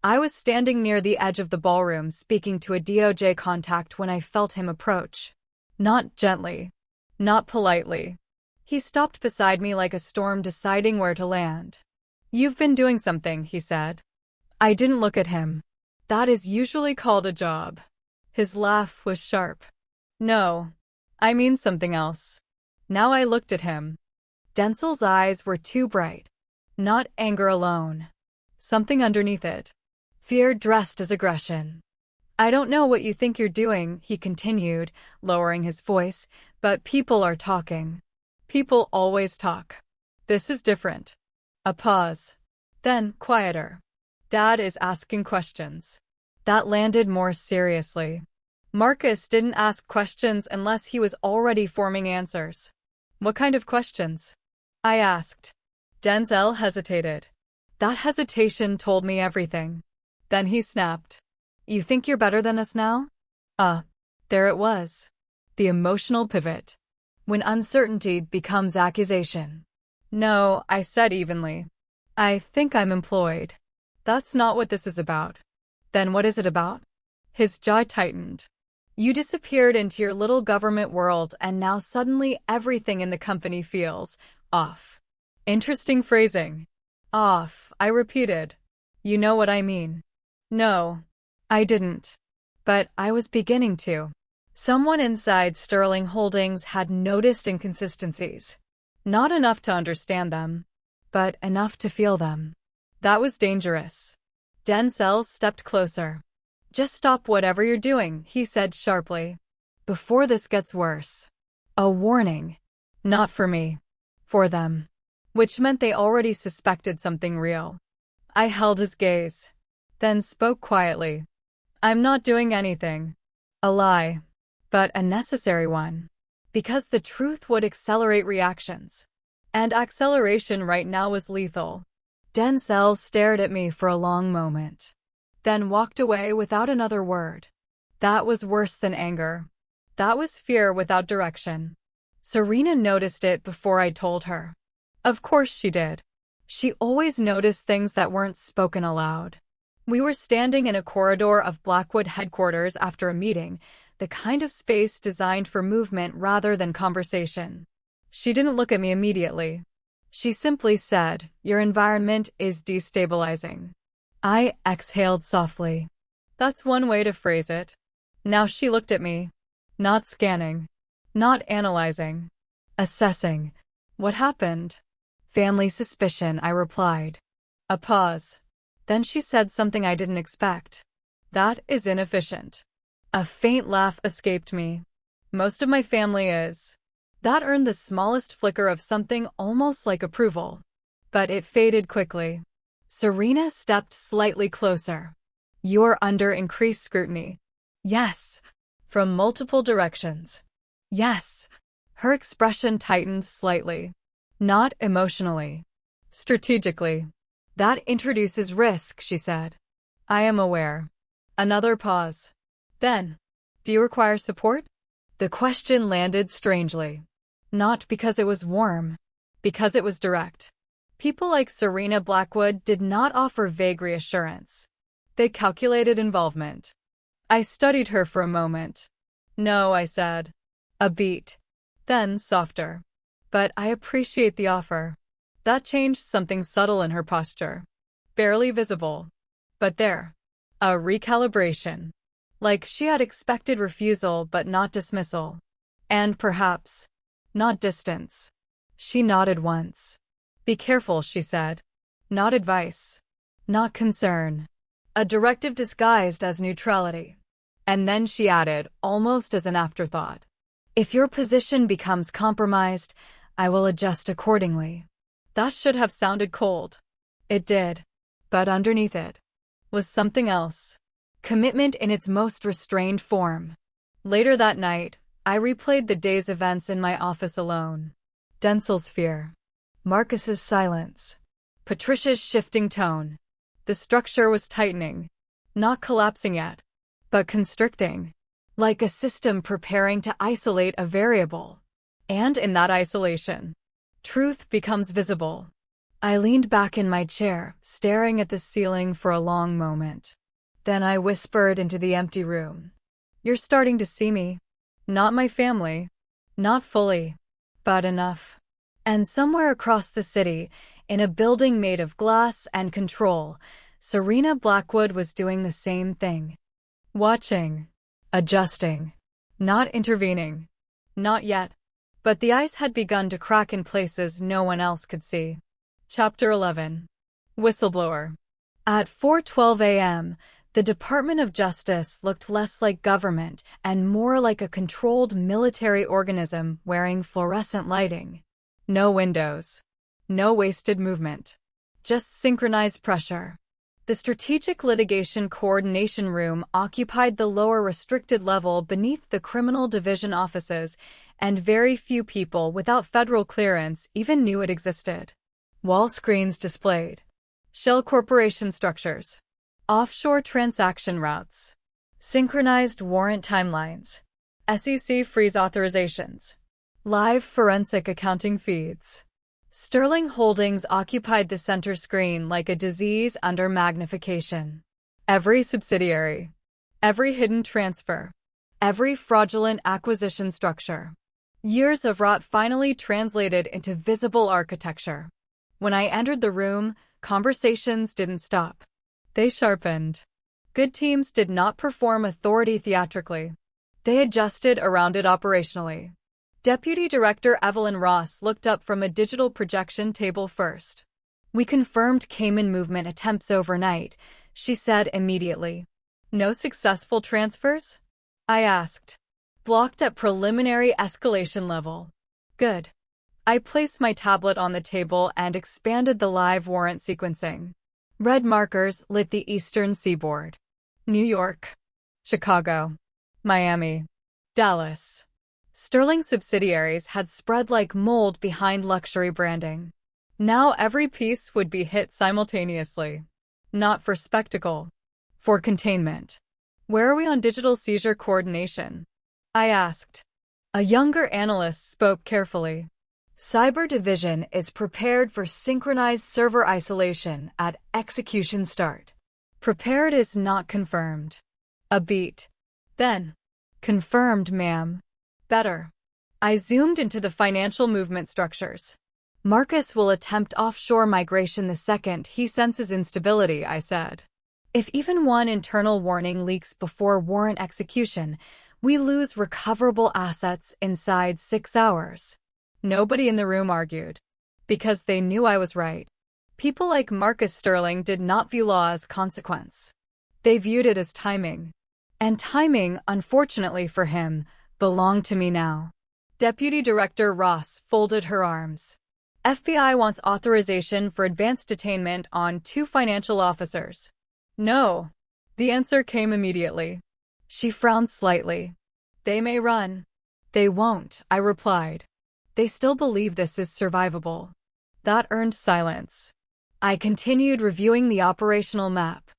I was standing near the edge of the ballroom speaking to a DOJ contact when I felt him approach. Not gently. Not politely. He stopped beside me like a storm deciding where to land. "You've been doing something," he said. I didn't look at him. That is usually called a job. His laugh was sharp. "No, I mean something else." Now I looked at him. Denzel's eyes were too bright. Not anger alone. Something underneath it. Fear dressed as aggression. "I don't know what you think you're doing," he continued, lowering his voice, "but people are talking. People always talk. This is different." A pause. Then, quieter. "Dad is asking questions." That landed more seriously. Marcus didn't ask questions unless he was already forming answers. "What kind of questions?" I asked. Denzel hesitated. That hesitation told me everything. Then he snapped. "You think you're better than us now?" There it was. The emotional pivot. When uncertainty becomes accusation. "No," I said evenly. "I think I'm employed." "That's not what this is about." "Then what is it about?" His jaw tightened. "You disappeared into your little government world and now suddenly everything in the company feels off." Interesting phrasing. "Off," I repeated. "You know what I mean." No, I didn't. But I was beginning to. Someone inside Sterling Holdings had noticed inconsistencies. Not enough to understand them, but enough to feel them. That was dangerous. Denzel stepped closer. "Just stop whatever you're doing," he said sharply. "Before this gets worse." A warning. Not for me. For them. Which meant they already suspected something real. I held his gaze. Then spoke quietly. "I'm not doing anything." A lie. But a necessary one. Because the truth would accelerate reactions. And acceleration right now was lethal. Denzel stared at me for a long moment. Then walked away without another word. That was worse than anger. That was fear without direction. Serena noticed it before I told her. Of course she did. She always noticed things that weren't spoken aloud. We were standing in a corridor of Blackwood headquarters after a meeting, the kind of space designed for movement rather than conversation. She didn't look at me immediately. She simply said, "Your environment is destabilizing." I exhaled softly. That's one way to phrase it. Now she looked at me. Not scanning. Not analyzing. Assessing. "What happened?" "Family suspicion," I replied. A pause. Then she said something I didn't expect. "That is inefficient." A faint laugh escaped me. "Most of my family is." That earned the smallest flicker of something almost like approval. But it faded quickly. Serena stepped slightly closer. "You're under increased scrutiny." "Yes." From multiple directions. "Yes." Her expression tightened slightly. Not emotionally. Strategically. "That introduces risk," she said. "I am aware." Another pause. Then, "Do you require support?" The question landed strangely. Not because it was warm. Because it was direct. People like Serena Blackwood did not offer vague reassurance. They calculated involvement. I studied her for a moment. "No," I said. A beat. Then softer. "But I appreciate the offer." That changed something subtle in her posture. Barely visible. But there. A recalibration. Like she had expected refusal but not dismissal. And perhaps, not distance. She nodded once. "Be careful," she said. Not advice. Not concern. A directive disguised as neutrality. And then she added, almost as an afterthought. "If your position becomes compromised, I will adjust accordingly." That should have sounded cold. It did. But underneath it, was something else. Commitment in its most restrained form. Later that night, I replayed the day's events in my office alone. Denzel's fear. Marcus's silence. Patricia's shifting tone. The structure was tightening. Not collapsing yet, but constricting. Like a system preparing to isolate a variable. And in that isolation, truth becomes visible. I leaned back in my chair, staring at the ceiling for a long moment. Then I whispered into the empty room. You're starting to see me. Not my family. Not fully. But enough. And somewhere across the city, in a building made of glass and control, Serena Blackwood was doing the same thing. Watching. Adjusting. Not intervening. Not yet. But the ice had begun to crack in places no one else could see. Chapter 11. Whistleblower. At 4:12 a.m., the Department of Justice looked less like government and more like a controlled military organism wearing fluorescent lighting. No windows. No wasted movement. Just synchronized pressure. The Strategic Litigation Coordination Room occupied the lower restricted level beneath the Criminal Division offices, and very few people without federal clearance even knew it existed. Wall screens displayed shell corporation structures, offshore transaction routes, synchronized warrant timelines, SEC freeze authorizations, live forensic accounting feeds. Sterling Holdings occupied the center screen like a disease under magnification. Every subsidiary, every hidden transfer, every fraudulent acquisition structure. Years of rot finally translated into visible architecture. When I entered the room, conversations didn't stop. They sharpened. Good teams did not perform authority theatrically. They adjusted around it operationally. Deputy Director Evelyn Ross looked up from a digital projection table first. We confirmed Cayman movement attempts overnight, she said immediately. No successful transfers? I asked. Blocked at preliminary escalation level. Good. I placed my tablet on the table and expanded the live warrant sequencing. Red markers lit the eastern seaboard. New York, Chicago, Miami, Dallas. Sterling subsidiaries had spread like mold behind luxury branding. Now every piece would be hit simultaneously. Not for spectacle. For containment. Where are we on digital seizure coordination? I asked. A younger analyst spoke carefully. Cyber Division is prepared for synchronized server isolation at execution start. Prepared is not confirmed. A beat. Then. Confirmed, ma'am. Better. I zoomed into the financial movement structures. Marcus will attempt offshore migration the second he senses instability, I said. If even one internal warning leaks before warrant execution, we lose recoverable assets inside 6 hours. Nobody in the room argued. Because they knew I was right. People like Marcus Sterling did not view law as consequence. They viewed it as timing. And timing, unfortunately for him, belonged to me now. Deputy Director Ross folded her arms. FBI wants authorization for advanced detainment on 2 financial officers. No. The answer came immediately. She frowned slightly. They may run. They won't, I replied. They still believe this is survivable. That earned silence. I continued reviewing the operational map.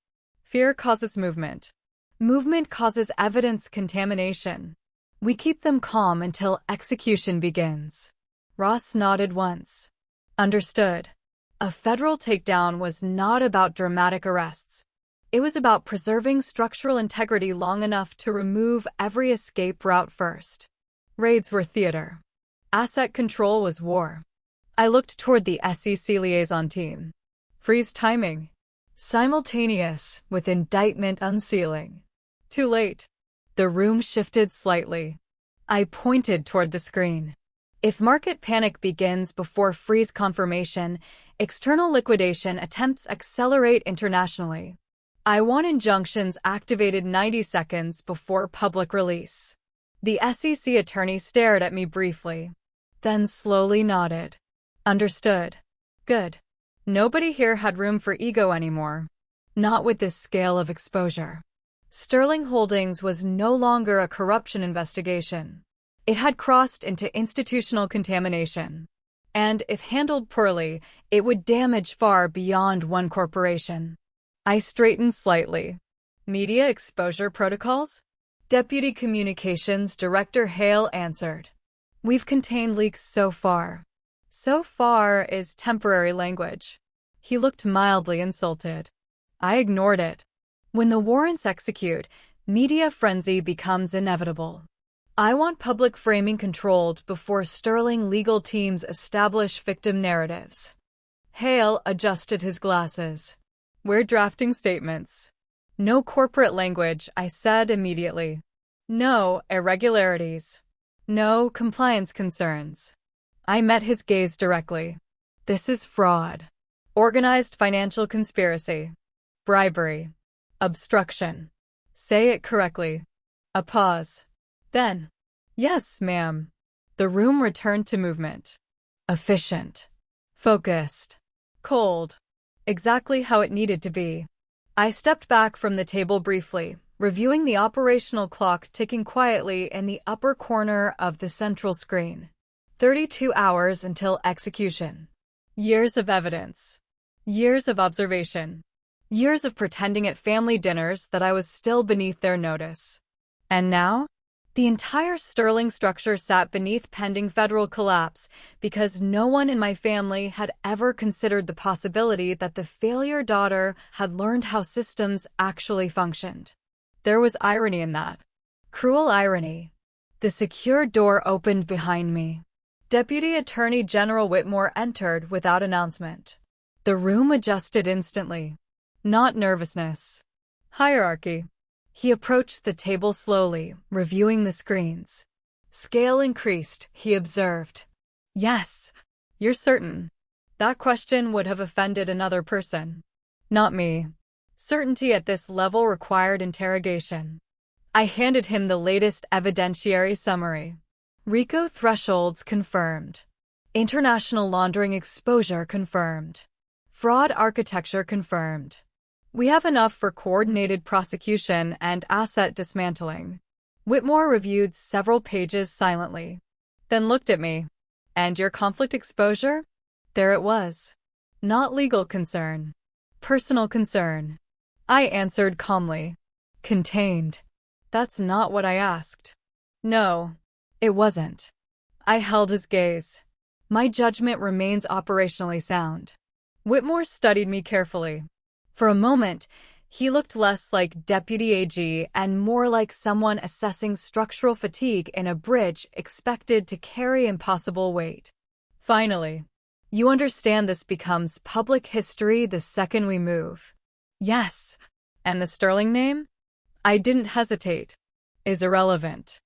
Fear causes movement. Movement causes evidence contamination. We keep them calm until execution begins. Ross nodded once. Understood. A federal takedown was not about dramatic arrests. It was about preserving structural integrity long enough to remove every escape route first. Raids were theater. Asset control was war. I looked toward the SEC liaison team. Freeze timing. Simultaneous with indictment unsealing. Too late. The room shifted slightly. I pointed toward the screen. If market panic begins before freeze confirmation, external liquidation attempts accelerate internationally. I want injunctions activated 90 seconds before public release. The SEC attorney stared at me briefly, then slowly nodded. Understood. Good. Nobody here had room for ego anymore. Not with this scale of exposure. Sterling Holdings was no longer a corruption investigation. It had crossed into institutional contamination. And if handled poorly, it would damage far beyond one corporation. I straightened slightly. Media exposure protocols? Deputy Communications Director Hale answered. We've contained leaks so far. So far is temporary language. He looked mildly insulted. I ignored it. When the warrants execute, media frenzy becomes inevitable. I want public framing controlled before Sterling legal teams establish victim narratives. Hale adjusted his glasses. We're drafting statements. No corporate language, I said immediately. No irregularities. No compliance concerns. I met his gaze directly. This is fraud. Organized financial conspiracy. Bribery. Obstruction. Say it correctly. A pause. Then, yes, ma'am. The room returned to movement. Efficient. Focused. Cold. Exactly how it needed to be. I stepped back from the table briefly, reviewing the operational clock ticking quietly in the upper corner of the central screen. 32 hours until execution. Years of evidence. Years of observation. Years of pretending at family dinners that I was still beneath their notice. And now? The entire Sterling structure sat beneath pending federal collapse because no one in my family had ever considered the possibility that the failure daughter had learned how systems actually functioned. There was irony in that. Cruel irony. The secure door opened behind me. Deputy Attorney General Whitmore entered without announcement. The room adjusted instantly. Not nervousness. Hierarchy. He approached the table slowly, reviewing the screens. Scale increased, he observed. Yes. You're certain? That question would have offended another person. Not me. Certainty at this level required interrogation. I handed him the latest evidentiary summary. RICO thresholds confirmed. International laundering exposure confirmed. Fraud architecture confirmed. We have enough for coordinated prosecution and asset dismantling. Whitmore reviewed several pages silently, then looked at me. And your conflict exposure? There it was. Not legal concern. Personal concern. I answered calmly. Contained. That's not what I asked. No, it wasn't. I held his gaze. My judgment remains operationally sound. Whitmore studied me carefully. For a moment, he looked less like Deputy AG and more like someone assessing structural fatigue in a bridge expected to carry impossible weight. Finally, you understand this becomes public history the second we move. Yes. And the Sterling name? I didn't hesitate. Is irrelevant.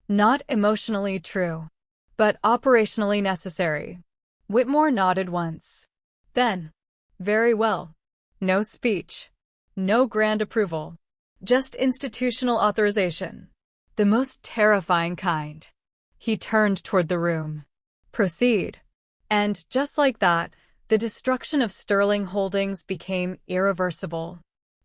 Not emotionally true, but operationally necessary. Whitmore nodded once. Then, very well. No speech. No grand approval. Just institutional authorization. The most terrifying kind. He turned toward the room. Proceed. And just like that, the destruction of Sterling Holdings became irreversible.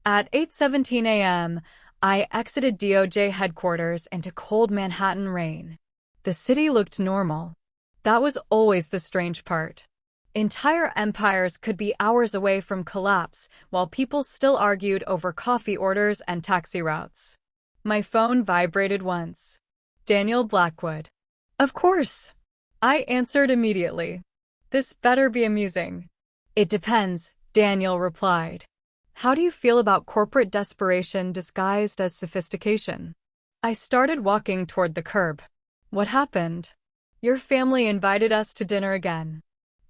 At 8:17 a.m., I exited DOJ headquarters into cold Manhattan rain. The city looked normal. That was always the strange part. Entire empires could be hours away from collapse while people still argued over coffee orders and taxi routes. My phone vibrated once. Daniel Blackwood. Of course. I answered immediately. This better be amusing. It depends, Daniel replied. How do you feel about corporate desperation disguised as sophistication? I started walking toward the curb. What happened? Your family invited us to dinner again.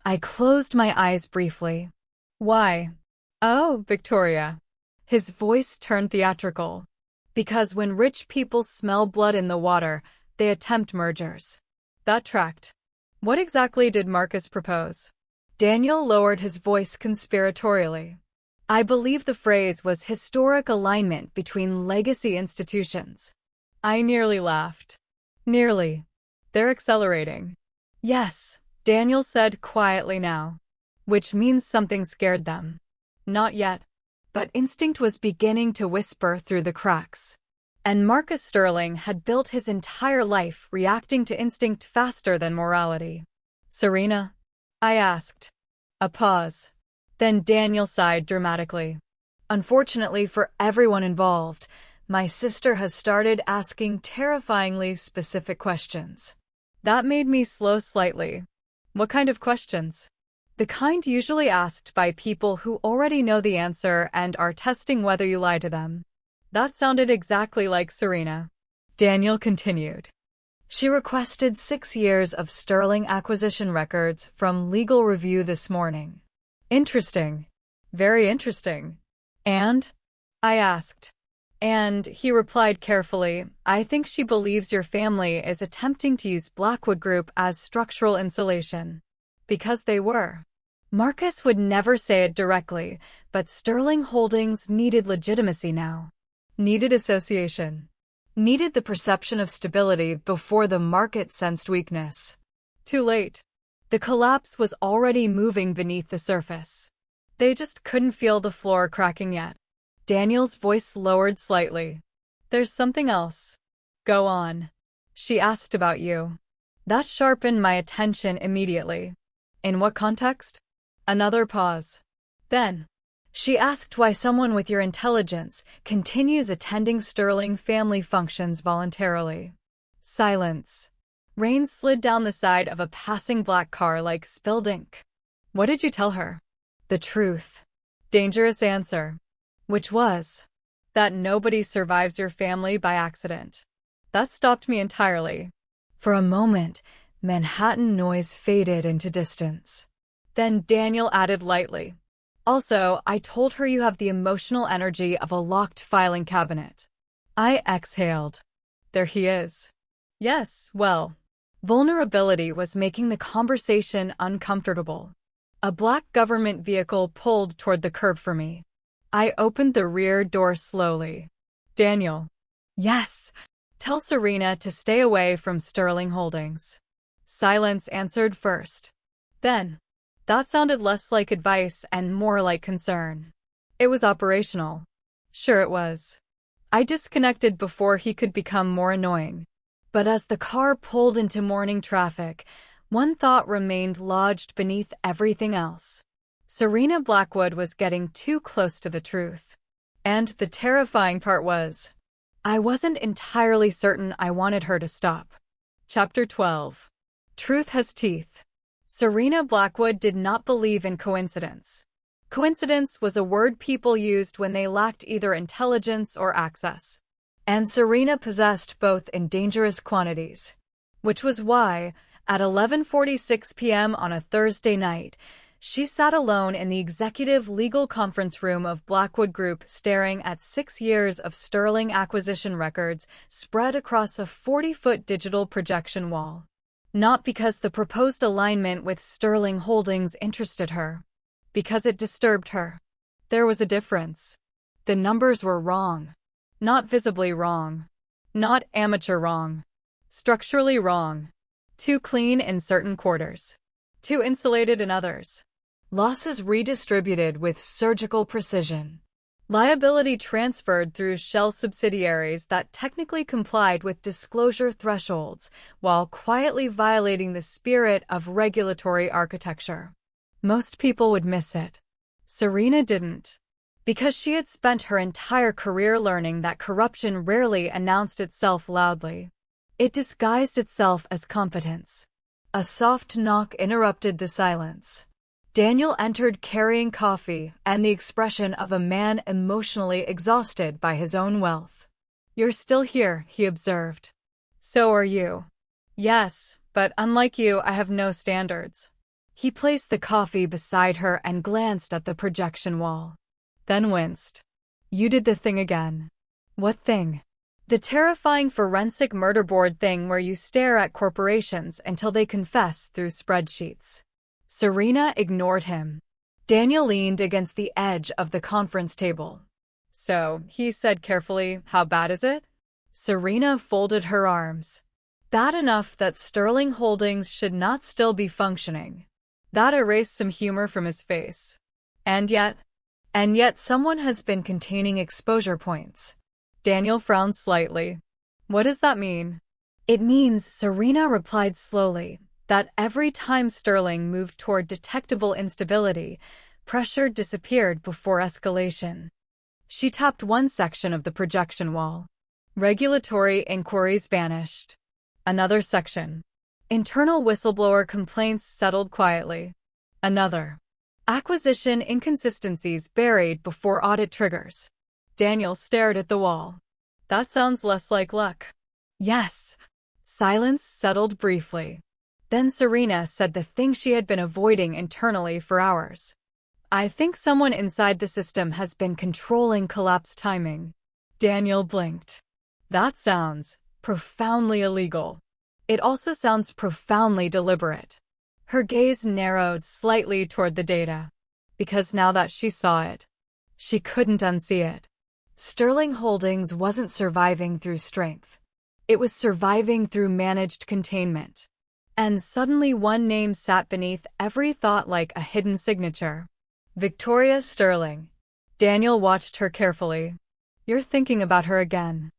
I closed my eyes briefly. Why? Oh, Victoria. His voice turned theatrical. Because when rich people smell blood in the water, they attempt mergers. That tracked. What exactly did Marcus propose? Daniel lowered his voice conspiratorially. I believe the phrase was historic alignment between legacy institutions. I nearly laughed. Nearly. They're accelerating. Yes, Daniel said quietly now. Which means something scared them. Not yet. but instinct was beginning to whisper through the cracks. And Marcus Sterling had built his entire life reacting to instinct faster than morality. "Serena?" I asked. A pause. Then Daniel sighed dramatically. "Unfortunately for everyone involved, my sister has started asking terrifyingly specific questions." That made me slow slightly. "What kind of questions?" "The kind usually asked by people who already know the answer and are testing whether you lie to them." That sounded exactly like Serena. Daniel continued. "She requested 6 years of Sterling acquisition records from Legal Review this morning." "Interesting. Very interesting." "And?" I asked. And he replied carefully, "I think she believes your family is attempting to use Blackwood Group as structural insulation." Because they were. Marcus would never say it directly, but Sterling Holdings needed legitimacy now. Needed association. Needed the perception of stability before the market sensed weakness. Too late. The collapse was already moving beneath the surface. They just couldn't feel the floor cracking yet. Daniel's voice lowered slightly. "There's something else." "Go on." "She asked about you." That sharpened my attention immediately. "In what context?" Another pause. Then, "She asked why someone with your intelligence continues attending Sterling family functions voluntarily." Silence. Rain slid down the side of a passing black car like spilled ink. "What did you tell her?" "The truth." Dangerous answer. Which was, that nobody survives your family by accident. That stopped me entirely. For a moment, Manhattan noise faded into distance. Then Daniel added lightly, "Also, I told her you have the emotional energy of a locked filing cabinet." I exhaled. There he is. Yes, well. Vulnerability was making the conversation uncomfortable. A black government vehicle pulled toward the curb for me. I opened the rear door slowly. "Daniel." "Yes. Tell Serena to stay away from Sterling Holdings." Silence answered first. Then, that sounded less like advice and more like concern. It was operational. Sure it was. I disconnected before he could become more annoying. But as the car pulled into morning traffic, one thought remained lodged beneath everything else. Serena Blackwood was getting too close to the truth. And the terrifying part was, I wasn't entirely certain I wanted her to stop. Chapter 12. Truth has teeth. Serena Blackwood did not believe in coincidence. Coincidence was a word people used when they lacked either intelligence or access. And Serena possessed both in dangerous quantities. Which was why, at 11:46 p.m. on a Thursday night, she sat alone in the executive legal conference room of Blackwood Group staring at 6 years of Sterling acquisition records spread across a 40-foot digital projection wall. Not because the proposed alignment with Sterling Holdings interested her. Because it disturbed her. There was a difference. The numbers were wrong. Not visibly wrong. Not amateur wrong. Structurally wrong. Too clean in certain quarters. Too insulated in others. Losses redistributed with surgical precision. Liability transferred through shell subsidiaries that technically complied with disclosure thresholds while quietly violating the spirit of regulatory architecture. Most people would miss it. Serena didn't. Because she had spent her entire career learning that corruption rarely announced itself loudly. It disguised itself as competence. A soft knock interrupted the silence. Daniel entered carrying coffee and the expression of a man emotionally exhausted by his own wealth. "You're still here," he observed. "So are you." "Yes, but unlike you, I have no standards." He placed the coffee beside her and glanced at the projection wall. Then winced. "You did the thing again." "What thing?" "The terrifying forensic murder board thing where you stare at corporations until they confess through spreadsheets." Serena ignored him. Daniel leaned against the edge of the conference table. "So," he said carefully, "how bad is it?" Serena folded her arms. "Bad enough that Sterling Holdings should not still be functioning." That erased some humor from his face. "And yet," And yet someone has been containing exposure points. Daniel frowned slightly. What does that mean? It means, Serena replied slowly, that every time Sterling moved toward detectable instability, pressure disappeared before escalation. She tapped one section of the projection wall. Regulatory inquiries vanished. Another section. Internal whistleblower complaints settled quietly. Another. Acquisition inconsistencies buried before audit triggers. Daniel stared at the wall. That sounds less like luck. Yes. Silence settled briefly. Then Serena said the thing she had been avoiding internally for hours. I think someone inside the system has been controlling collapse timing. Daniel blinked. That sounds profoundly illegal. It also sounds profoundly deliberate. Her gaze narrowed slightly toward the data. Because now that she saw it, she couldn't unsee it. Sterling Holdings wasn't surviving through strength. It was surviving through managed containment. And suddenly one name sat beneath every thought like a hidden signature. Victoria Sterling. Daniel watched her carefully. You're thinking about her again.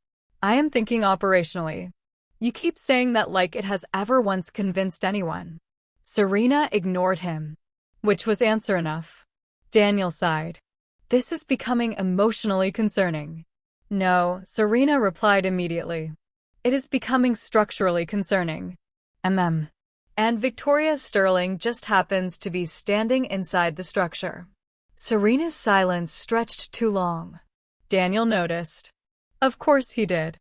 I am thinking operationally. You keep saying that like it has ever once convinced anyone. Serena ignored him. Which was answer enough. Daniel sighed. This is becoming emotionally concerning. No, Serena replied immediately. It is becoming structurally concerning. And Victoria Sterling just happens to be standing inside the structure. Serena's silence stretched too long. Daniel noticed. Of course he did.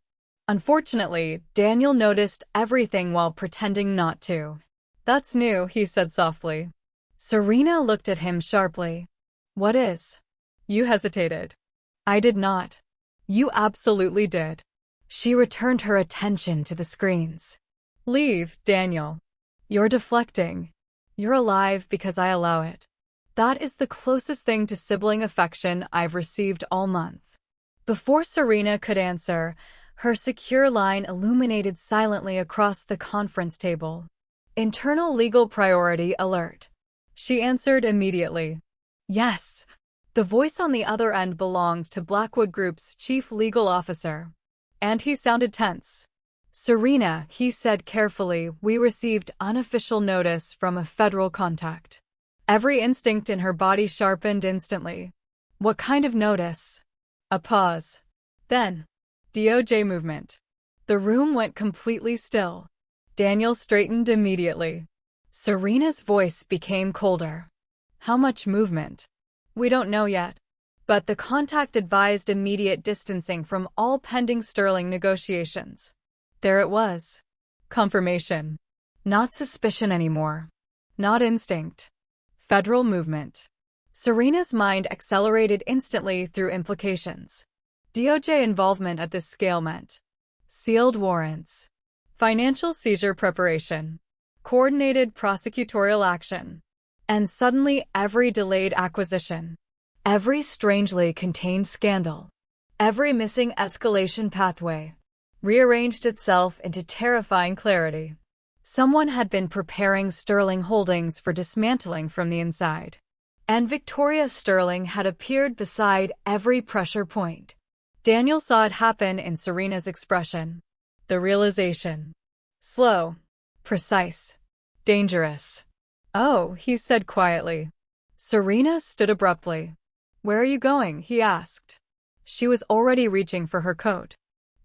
Unfortunately, Daniel noticed everything while pretending not to. That's new, he said softly. Serena looked at him sharply. What is? You hesitated. I did not. You absolutely did. She returned her attention to the screens. Leave, Daniel. You're deflecting. You're alive because I allow it. That is the closest thing to sibling affection I've received all month. Before Serena could answer, her secure line illuminated silently across the conference table. Internal legal priority alert. She answered immediately. Yes. The voice on the other end belonged to Blackwood Group's chief legal officer. And he sounded tense. Serena, he said carefully, we received unofficial notice from a federal contact. Every instinct in her body sharpened instantly. What kind of notice? A pause. Then, DOJ movement. The room went completely still. Daniel straightened immediately. Serena's voice became colder. How much movement? We don't know yet. But the contact advised immediate distancing from all pending Sterling negotiations. There it was. Confirmation. Not suspicion anymore. Not instinct. Federal movement. Serena's mind accelerated instantly through implications. DOJ involvement at this scale meant sealed warrants, financial seizure preparation, coordinated prosecutorial action, and suddenly every delayed acquisition, every strangely contained scandal, every missing escalation pathway, rearranged itself into terrifying clarity. Someone had been preparing Sterling Holdings for dismantling from the inside. And Victoria Sterling had appeared beside every pressure point. Daniel saw it happen in Serena's expression. The realization. Slow. Precise. Dangerous. Oh, he said quietly. Serena stood abruptly. Where are you going? He asked. She was already reaching for her coat.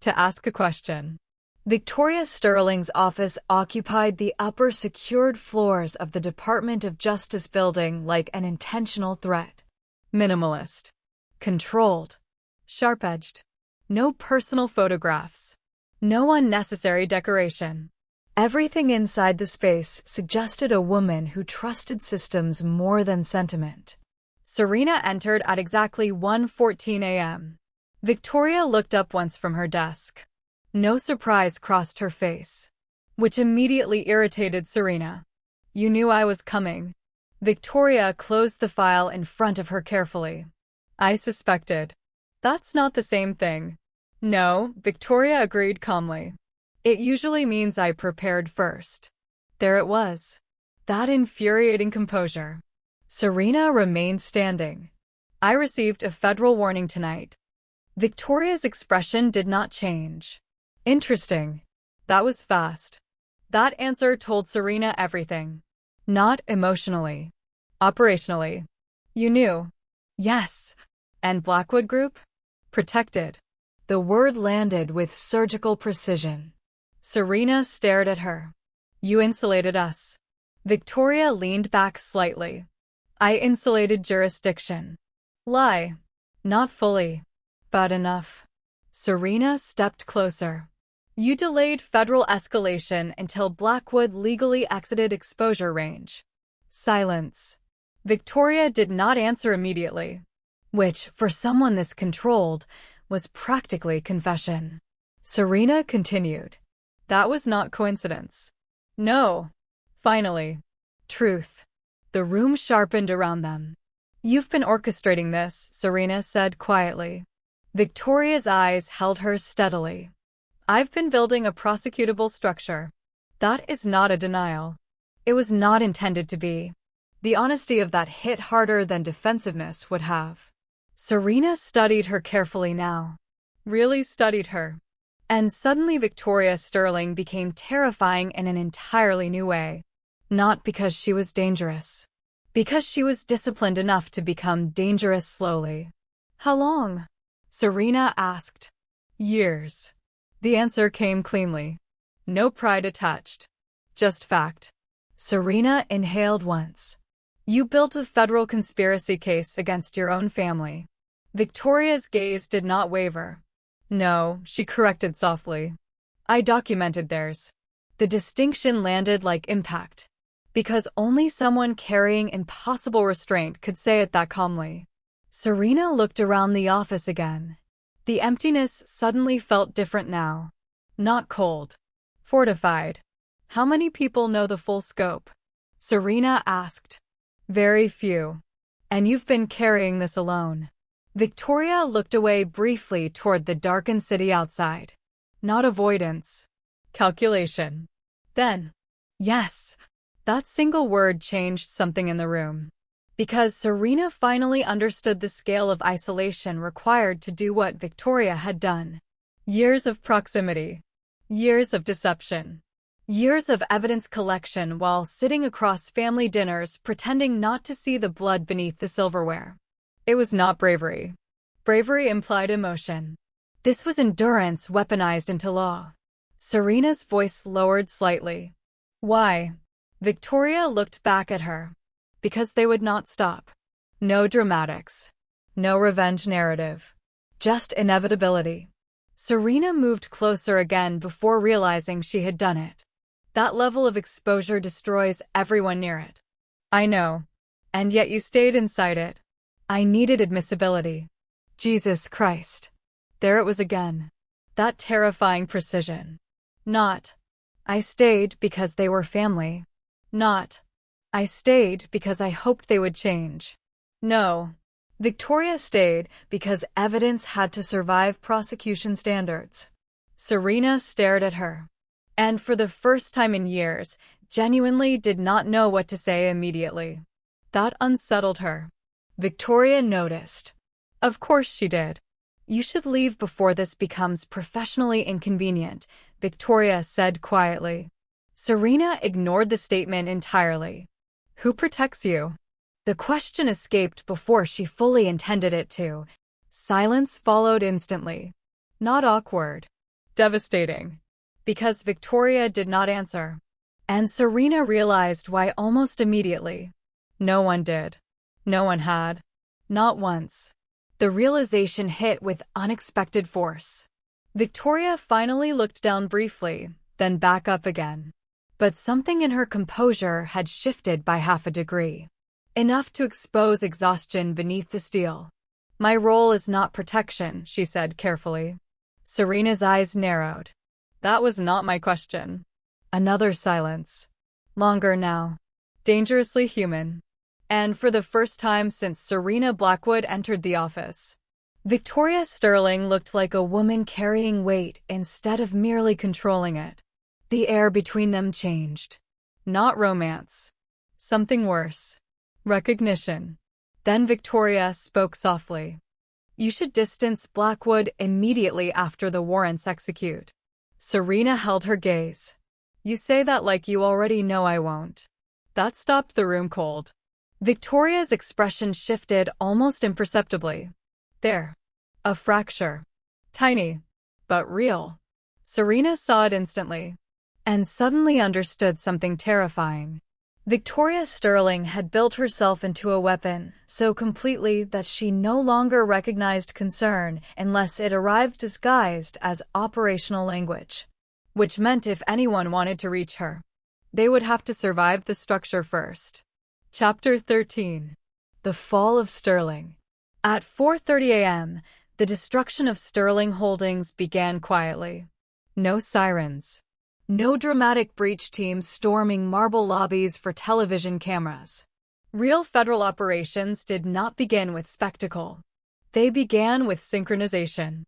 To ask a question. Victoria Sterling's office occupied the upper secured floors of the Department of Justice building like an intentional threat. Minimalist. Controlled. Sharp-edged. No personal photographs. No unnecessary decoration. Everything inside the space suggested a woman who trusted systems more than sentiment. Serena entered at exactly 1:14 a.m. Victoria looked up once from her desk. No surprise crossed her face, which immediately irritated Serena. You knew I was coming. Victoria closed the file in front of her carefully. I suspected. That's not the same thing. No, Victoria agreed calmly. It usually means I prepared first. There it was. That infuriating composure. Serena remained standing. I received a federal warning tonight. Victoria's expression did not change. Interesting. That was fast. That answer told Serena everything. Not emotionally. Operationally. You knew. Yes. And Blackwood Group? Protected. The word landed with surgical precision. Serena stared at her. You insulated us. Victoria leaned back slightly. I insulated jurisdiction. Lie. Not fully. But enough. Serena stepped closer. You delayed federal escalation until Blackwood legally exited exposure range. Silence. Victoria did not answer immediately, which, for someone this controlled, was practically confession. Serena continued. That was not coincidence. No. Finally. Truth. The room sharpened around them. You've been orchestrating this, Serena said quietly. Victoria's eyes held her steadily. I've been building a prosecutable structure. That is not a denial. It was not intended to be. The honesty of that hit harder than defensiveness would have. Serena studied her carefully now. Really studied her. And suddenly Victoria Sterling became terrifying in an entirely new way. Not because she was dangerous. Because she was disciplined enough to become dangerous slowly. How long? Serena asked. Years. The answer came cleanly. No pride attached. Just fact. Serena inhaled once. You built a federal conspiracy case against your own family. Victoria's gaze did not waver. No, she corrected softly. I documented theirs. The distinction landed like impact. Because only someone carrying impossible restraint could say it that calmly. Serena looked around the office again. The emptiness suddenly felt different now. Not cold. Fortified. How many people know the full scope? Serena asked. Very few. And you've been carrying this alone. Victoria looked away briefly toward the darkened city outside. Not avoidance. Calculation. Then. Yes. That single word changed something in the room. Because Serena finally understood the scale of isolation required to do what Victoria had done. Years of proximity. Years of deception. Years of evidence collection while sitting across family dinners pretending not to see the blood beneath the silverware. It was not bravery. Bravery implied emotion. This was endurance weaponized into law. Serena's voice lowered slightly. Why? Victoria looked back at her. Because they would not stop. No dramatics. No revenge narrative. Just inevitability. Serena moved closer again before realizing she had done it. That level of exposure destroys everyone near it. I know. And yet you stayed inside it. I needed admissibility. Jesus Christ. There it was again. That terrifying precision. Not. I stayed because they were family. Not. I stayed because I hoped they would change. No. Victoria stayed because evidence had to survive prosecution standards. Serena stared at her. And for the first time in years, genuinely did not know what to say immediately. That unsettled her. Victoria noticed. Of course she did. You should leave before this becomes professionally inconvenient, Victoria said quietly. Serena ignored the statement entirely. Who protects you? The question escaped before she fully intended it to. Silence followed instantly. Not awkward. Devastating. Because Victoria did not answer. And Serena realized why almost immediately. No one did. No one had. Not once. The realization hit with unexpected force. Victoria finally looked down briefly, then back up again. But something in her composure had shifted by half a degree. Enough to expose exhaustion beneath the steel. My role is not protection, she said carefully. Serena's eyes narrowed. That was not my question. Another silence. Longer now. Dangerously human. And for the first time since Serena Blackwood entered the office, Victoria Sterling looked like a woman carrying weight instead of merely controlling it. The air between them changed. Not romance. Something worse. Recognition. Then Victoria spoke softly. You should distance Blackwood immediately after the warrants execute. Serena held her gaze. You say that like you already know I won't. That stopped the room cold. Victoria's expression shifted almost imperceptibly. There. A fracture. Tiny. But real. Serena saw it instantly. And suddenly understood something terrifying. Victoria Sterling had built herself into a weapon so completely that she no longer recognized concern unless it arrived disguised as operational language. Which meant if anyone wanted to reach her, they would have to survive the structure first. Chapter 13. The Fall of Sterling. At 4:30 a.m., the destruction of Sterling Holdings began quietly. No sirens. No dramatic breach teams storming marble lobbies for television cameras. Real federal operations did not begin with spectacle. They began with synchronization.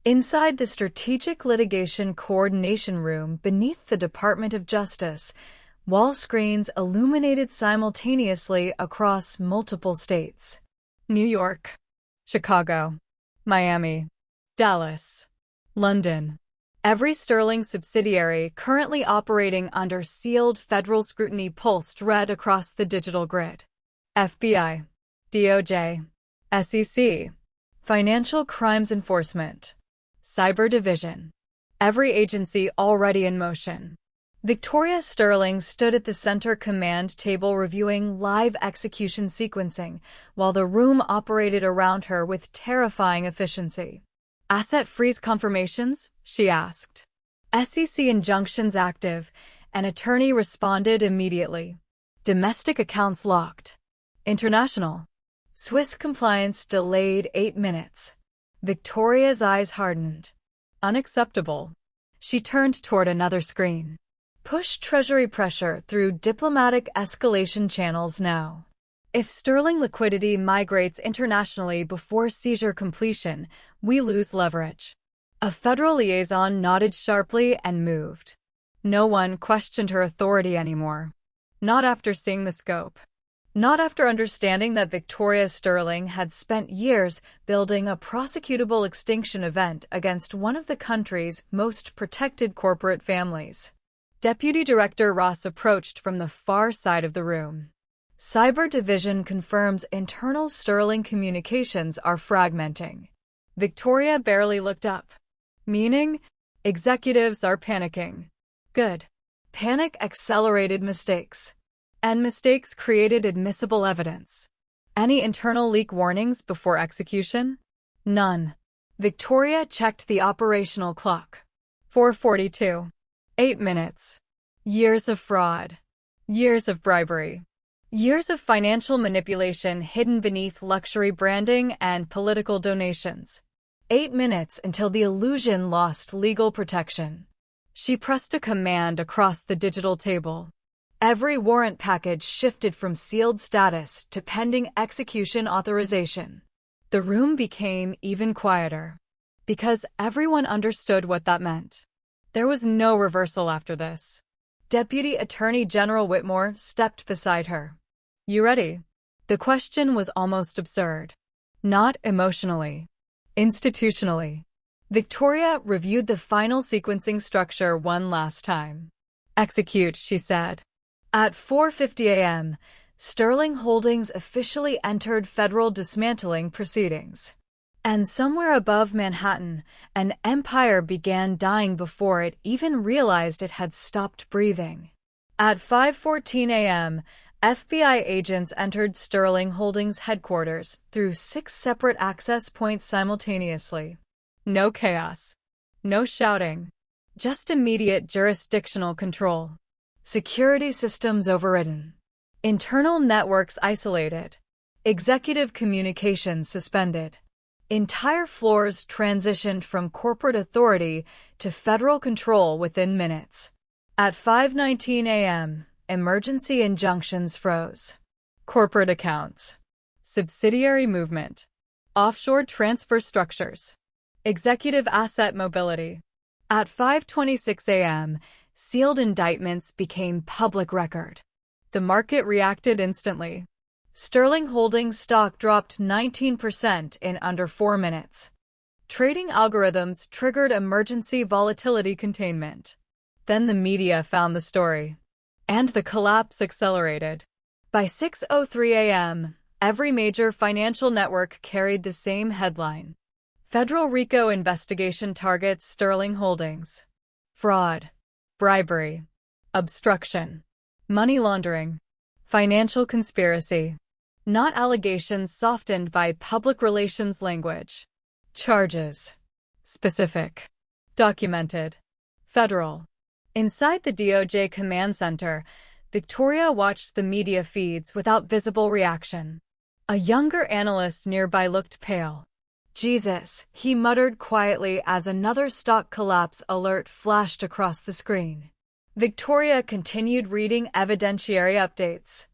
Inside the Strategic Litigation Coordination Room beneath the Department of Justice, wall screens illuminated simultaneously across multiple states. New York, Chicago, Miami, Dallas, London. Every Sterling subsidiary currently operating under sealed federal scrutiny pulsed red across the digital grid. FBI, DOJ, SEC, Financial Crimes Enforcement, Cyber Division. Every agency already in motion. Victoria Sterling stood at the center command table reviewing live execution sequencing, while the room operated around her with terrifying efficiency. Asset freeze confirmations? She asked. SEC injunctions active. An attorney responded immediately. Domestic accounts locked. International. Swiss compliance delayed 8 minutes. Victoria's eyes hardened. Unacceptable. She turned toward another screen. Push Treasury pressure through diplomatic escalation channels now. If Sterling liquidity migrates internationally before seizure completion, we lose leverage. A federal liaison nodded sharply and moved. No one questioned her authority anymore. Not after seeing the scope. Not after understanding that Victoria Sterling had spent years building a prosecutable extinction event against one of the country's most protected corporate families. Deputy Director Ross approached from the far side of the room. Cyber Division confirms internal Sterling communications are fragmenting. Victoria barely looked up. Meaning, executives are panicking. Good. Panic accelerated mistakes. And mistakes created admissible evidence. Any internal leak warnings before execution? None. Victoria checked the operational clock. 4:42. 8 minutes. Years of fraud. Years of bribery. Years of financial manipulation hidden beneath luxury branding and political donations. 8 minutes until the illusion lost legal protection. She pressed a command across the digital table. Every warrant package shifted from sealed status to pending execution authorization. The room became even quieter. Because everyone understood what that meant. There was no reversal after this. Deputy Attorney General Whitmore stepped beside her. You ready? The question was almost absurd. Not emotionally. Institutionally. Victoria reviewed the final sequencing structure one last time. Execute, she said. At 4:50 a.m., Sterling Holdings officially entered federal dismantling proceedings. And somewhere above Manhattan, an empire began dying before it even realized it had stopped breathing. At 5:14 a.m., FBI agents entered Sterling Holdings headquarters through 6 separate access points simultaneously. No chaos. No shouting. Just immediate jurisdictional control. Security systems overridden. Internal networks isolated. Executive communications suspended. Entire floors transitioned from corporate authority to federal control within minutes. At 5:19 a.m., emergency injunctions froze. Corporate accounts. Subsidiary movement. Offshore transfer structures. Executive asset mobility. At 5:26 a.m., sealed indictments became public record. The market reacted instantly. Sterling Holdings stock dropped 19% in under 4 minutes. Trading algorithms triggered emergency volatility containment. Then the media found the story. And the collapse accelerated. By 6:03 a.m., every major financial network carried the same headline. Federal RICO investigation targets Sterling Holdings. Fraud, bribery, obstruction, money laundering, financial conspiracy. Not allegations softened by public relations language. Charges. Specific. Documented. Federal. Inside the DOJ command center, Victoria watched the media feeds without visible reaction. A younger analyst nearby looked pale. Jesus, he muttered quietly as another stock collapse alert flashed across the screen. Victoria continued reading evidentiary updates.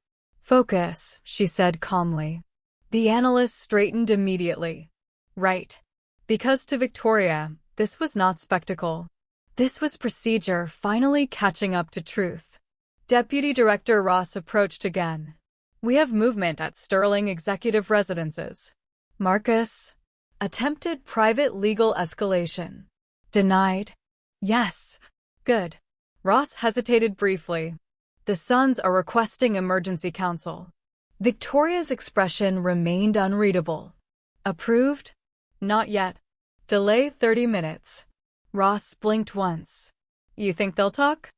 Focus, she said calmly. The analyst straightened immediately. Right. Because to Victoria, this was not spectacle. This was procedure finally catching up to truth. Deputy Director Ross approached again. We have movement at Sterling Executive Residences. Marcus. Attempted private legal escalation. Denied. Yes. Good. Ross hesitated briefly. The Sons are requesting emergency counsel. Victoria's expression remained unreadable. Approved? Not yet. Delay 30 minutes. Ross blinked once. You think they'll talk?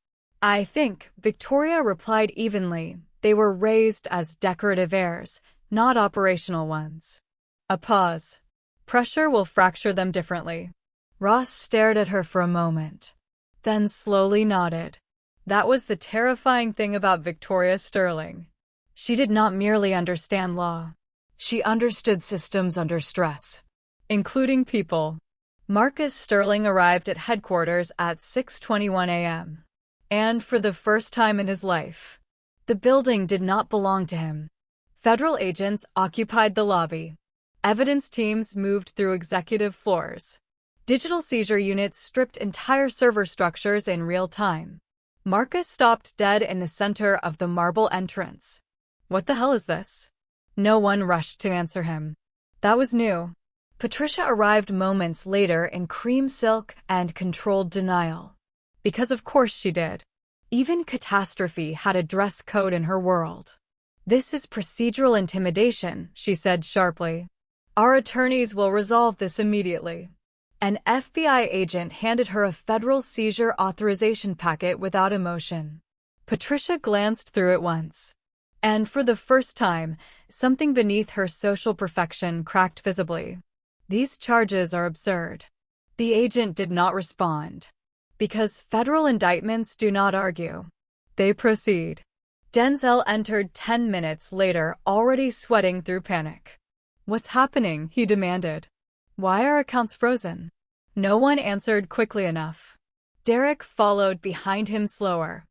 I think, Victoria replied evenly. They were raised as decorative heirs, not operational ones. A pause. Pressure will fracture them differently. Ross stared at her for a moment, then slowly nodded. That was the terrifying thing about Victoria Sterling. She did not merely understand law. She understood systems under stress, including people. Marcus Sterling arrived at headquarters at 6:21 a.m. And for the first time in his life, the building did not belong to him. Federal agents occupied the lobby. Evidence teams moved through executive floors. Digital seizure units stripped entire server structures in real time. Marcus stopped dead in the center of the marble entrance. What the hell is this? No one rushed to answer him. That was new. Patricia arrived moments later in cream silk and controlled denial. Because of course she did. Even catastrophe had a dress code in her world. This is procedural intimidation, she said sharply. Our attorneys will resolve this immediately. An FBI agent handed her a federal seizure authorization packet without emotion. Patricia glanced through it once. And for the first time, something beneath her social perfection cracked visibly. These charges are absurd. The agent did not respond. Because federal indictments do not argue. They proceed. Denzel entered 10 minutes later, already sweating through panic. What's happening? He demanded. Why are accounts frozen? No one answered quickly enough. Derek followed behind him slower,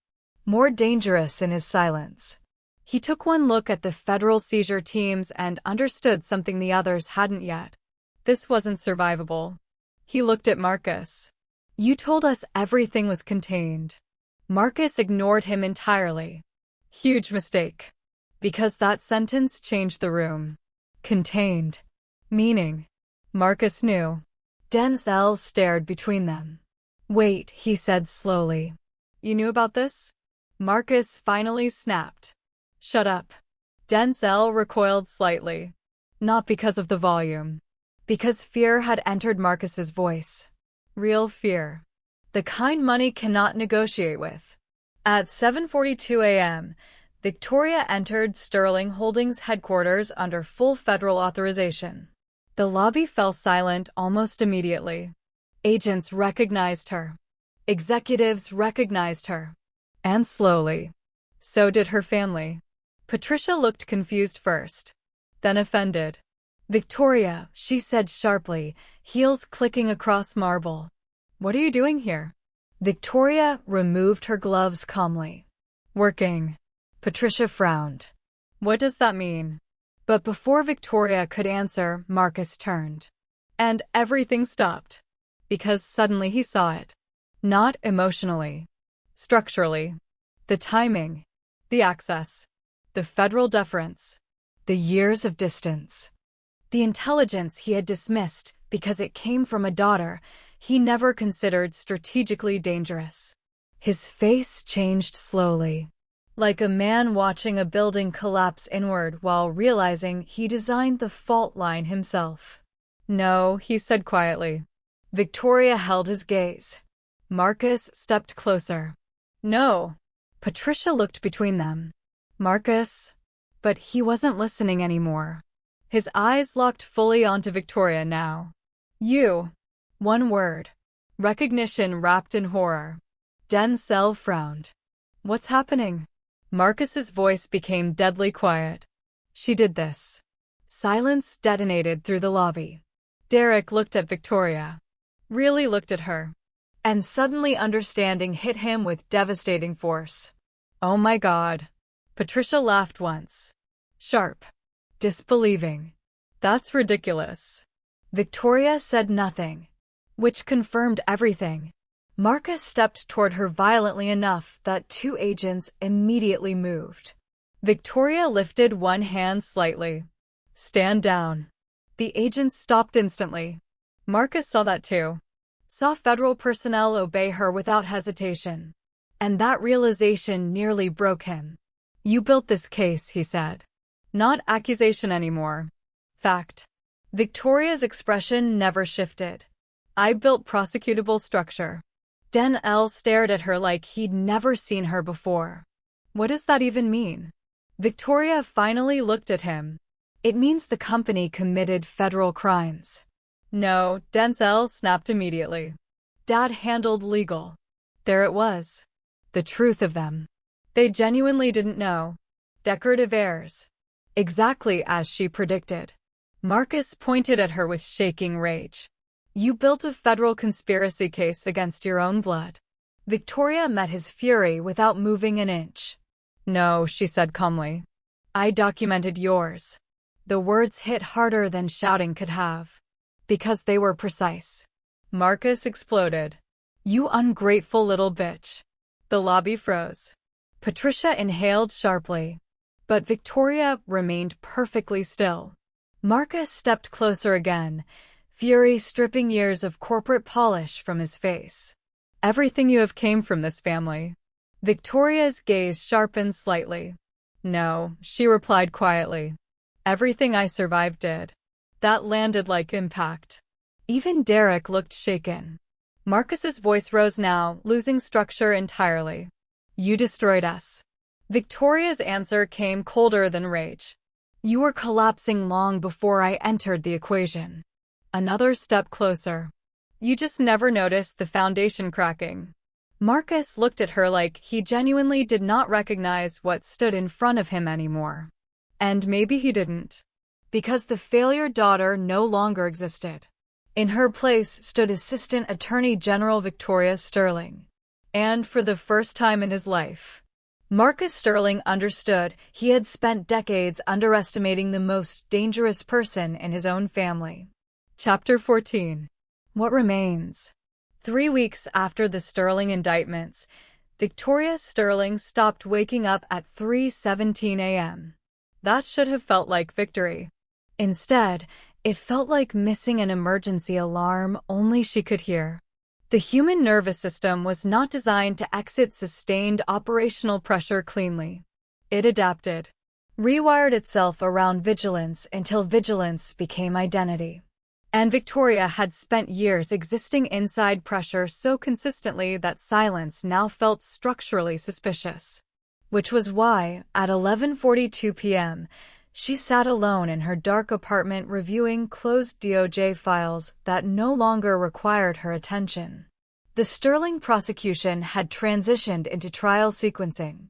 more dangerous in his silence. He took one look at the federal seizure teams and understood something the others hadn't yet. This wasn't survivable. He looked at Marcus. You told us everything was contained. Marcus ignored him entirely. Huge mistake. Because that sentence changed the room. Contained. Meaning. Marcus knew. Denzel stared between them. Wait, he said slowly. You knew about this? Marcus finally snapped. Shut up. Denzel recoiled slightly. Not because of the volume. Because fear had entered Marcus's voice. Real fear. The kind money cannot negotiate with. At 7:42 a.m., Victoria entered Sterling Holdings headquarters under full federal authorization. The lobby fell silent almost immediately. Agents recognized her. Executives recognized her. And slowly. So did her family. Patricia looked confused first. Then offended. Victoria, she said sharply, heels clicking across marble. What are you doing here? Victoria removed her gloves calmly. Working. Patricia frowned. What does that mean? But before Victoria could answer, Marcus turned. And everything stopped. Because suddenly he saw it. Not emotionally. Structurally. The timing. The access. The federal deference. The years of distance. The intelligence he had dismissed because it came from a daughter he never considered strategically dangerous. His face changed slowly, like a man watching a building collapse inward while realizing he designed the fault line himself. "No," he said quietly. Victoria held his gaze. Marcus stepped closer. "No." Patricia looked between them. "Marcus." But he wasn't listening anymore. His eyes locked fully onto Victoria now. "You." One word. Recognition wrapped in horror. Denzel frowned. "What's happening?" Marcus's voice became deadly quiet. "She did this." Silence detonated through the lobby. Derek looked at Victoria. Really looked at her. And suddenly understanding hit him with devastating force. "Oh my God." Patricia laughed once. Sharp. Disbelieving. "That's ridiculous." Victoria said nothing, which confirmed everything. Marcus stepped toward her violently enough that two agents immediately moved. Victoria lifted one hand slightly. "Stand down." The agents stopped instantly. Marcus saw that too. Saw federal personnel obey her without hesitation. And that realization nearly broke him. "You built this case," he said. "Not accusation anymore. Fact." Victoria's expression never shifted. "I built prosecutable structure." Denzel stared at her like he'd never seen her before. "What does that even mean?" Victoria finally looked at him. "It means the company committed federal crimes." "No," Denzel snapped immediately. "Dad handled legal." There it was. The truth of them. They genuinely didn't know. Decorative heirs. Exactly as she predicted. Marcus pointed at her with shaking rage. "You built a federal conspiracy case against your own blood." Victoria met his fury without moving an inch. "No," she said calmly. "I documented yours." The words hit harder than shouting could have. Because they were precise. Marcus exploded. "You ungrateful little bitch." The lobby froze. Patricia inhaled sharply. But Victoria remained perfectly still. Marcus stepped closer again, fury stripping years of corporate polish from his face. "Everything you have came from this family." Victoria's gaze sharpened slightly. "No," she replied quietly. "Everything I survived did." That landed like impact. Even Derek looked shaken. Marcus's voice rose now, losing structure entirely. "You destroyed us." Victoria's answer came colder than rage. "You were collapsing long before I entered the equation." Another step closer. "You just never noticed the foundation cracking." Marcus looked at her like he genuinely did not recognize what stood in front of him anymore. And maybe he didn't. Because the failure daughter no longer existed. In her place stood Assistant Attorney General Victoria Sterling. And for the first time in his life, Marcus Sterling understood he had spent decades underestimating the most dangerous person in his own family. Chapter 14. What Remains. 3 weeks after the Sterling indictments, Victoria Sterling stopped waking up at 3:17 a.m. That should have felt like victory. Instead, it felt like missing an emergency alarm only she could hear. The human nervous system was not designed to exit sustained operational pressure cleanly. It adapted, rewired itself around vigilance until vigilance became identity. And Victoria had spent years existing inside pressure so consistently that silence now felt structurally suspicious. Which was why, at 11:42 p.m., she sat alone in her dark apartment reviewing closed DOJ files that no longer required her attention. The Sterling prosecution had transitioned into trial sequencing.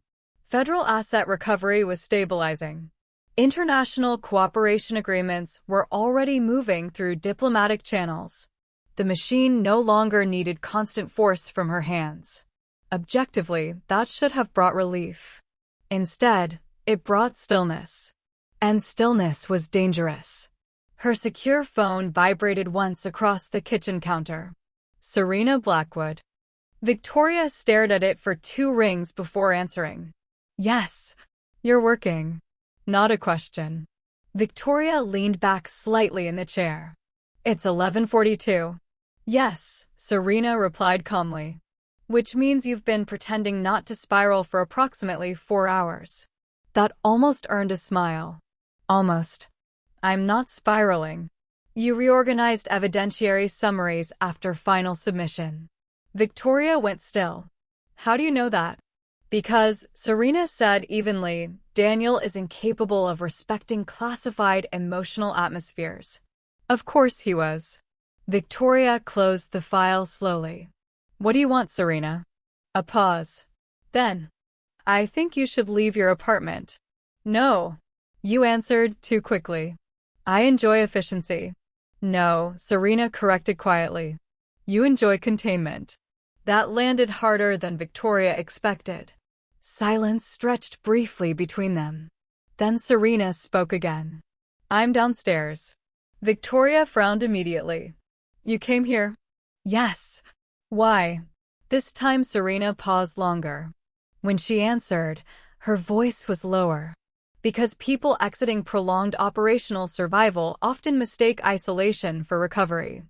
Federal asset recovery was stabilizing. International cooperation agreements were already moving through diplomatic channels. The machine no longer needed constant force from her hands. Objectively, that should have brought relief. Instead, it brought stillness. And stillness was dangerous. Her secure phone vibrated once across the kitchen counter. Serena Blackwood. Victoria stared at it for 2 rings before answering. "Yes, you're working." Not a question. Victoria leaned back slightly in the chair. It's 11:42. Yes, Serena replied calmly. Which means you've been pretending not to spiral for approximately 4 hours. That almost earned a smile. Almost. I'm not spiraling. You reorganized evidentiary summaries after final submission. Victoria went still. How do you know that? Because, Serena said evenly, Daniel is incapable of respecting classified emotional atmospheres. Of course he was. Victoria closed the file slowly. What do you want, Serena? A pause. Then, I think you should leave your apartment. No. You answered too quickly. I enjoy efficiency. No, Serena corrected quietly. You enjoy containment. That landed harder than Victoria expected. Silence stretched briefly between them. Then Serena spoke again. I'm downstairs. Victoria frowned immediately. You came here? Yes. Why? This time Serena paused longer. When she answered, her voice was lower. Because people exiting prolonged operational survival often mistake isolation for recovery.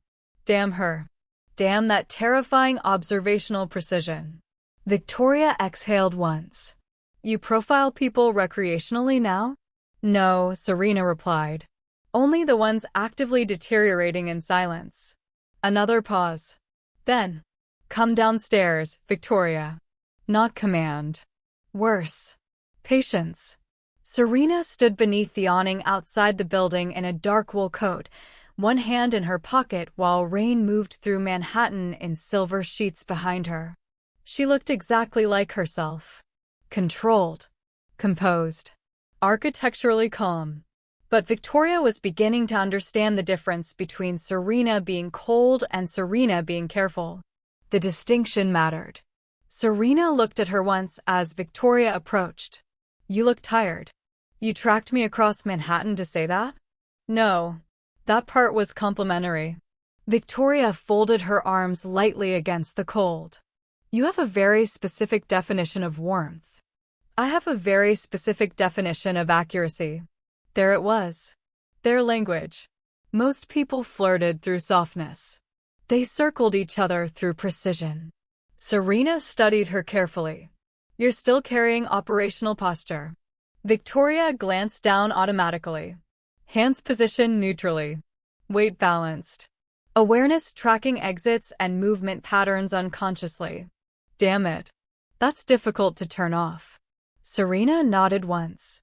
Damn her. Damn that terrifying observational precision. Victoria exhaled once. You profile people recreationally now? No, Serena replied. Only the ones actively deteriorating in silence. Another pause. Then, come downstairs, Victoria. Not command. Worse. Patience. Serena stood beneath the awning outside the building in a dark wool coat, one hand in her pocket while rain moved through Manhattan in silver sheets behind her. She looked exactly like herself. Controlled. Composed. Architecturally calm. But Victoria was beginning to understand the difference between Serena being cold and Serena being careful. The distinction mattered. Serena looked at her once as Victoria approached. You look tired. You tracked me across Manhattan to say that? No. That part was complimentary. Victoria folded her arms lightly against the cold. You have a very specific definition of warmth. I have a very specific definition of accuracy. There it was. Their language. Most people flirted through softness. They circled each other through precision. Serena studied her carefully. You're still carrying operational posture. Victoria glanced down automatically. Hands positioned neutrally. Weight balanced. Awareness tracking exits and movement patterns unconsciously. Damn it. That's difficult to turn off. Serena nodded once.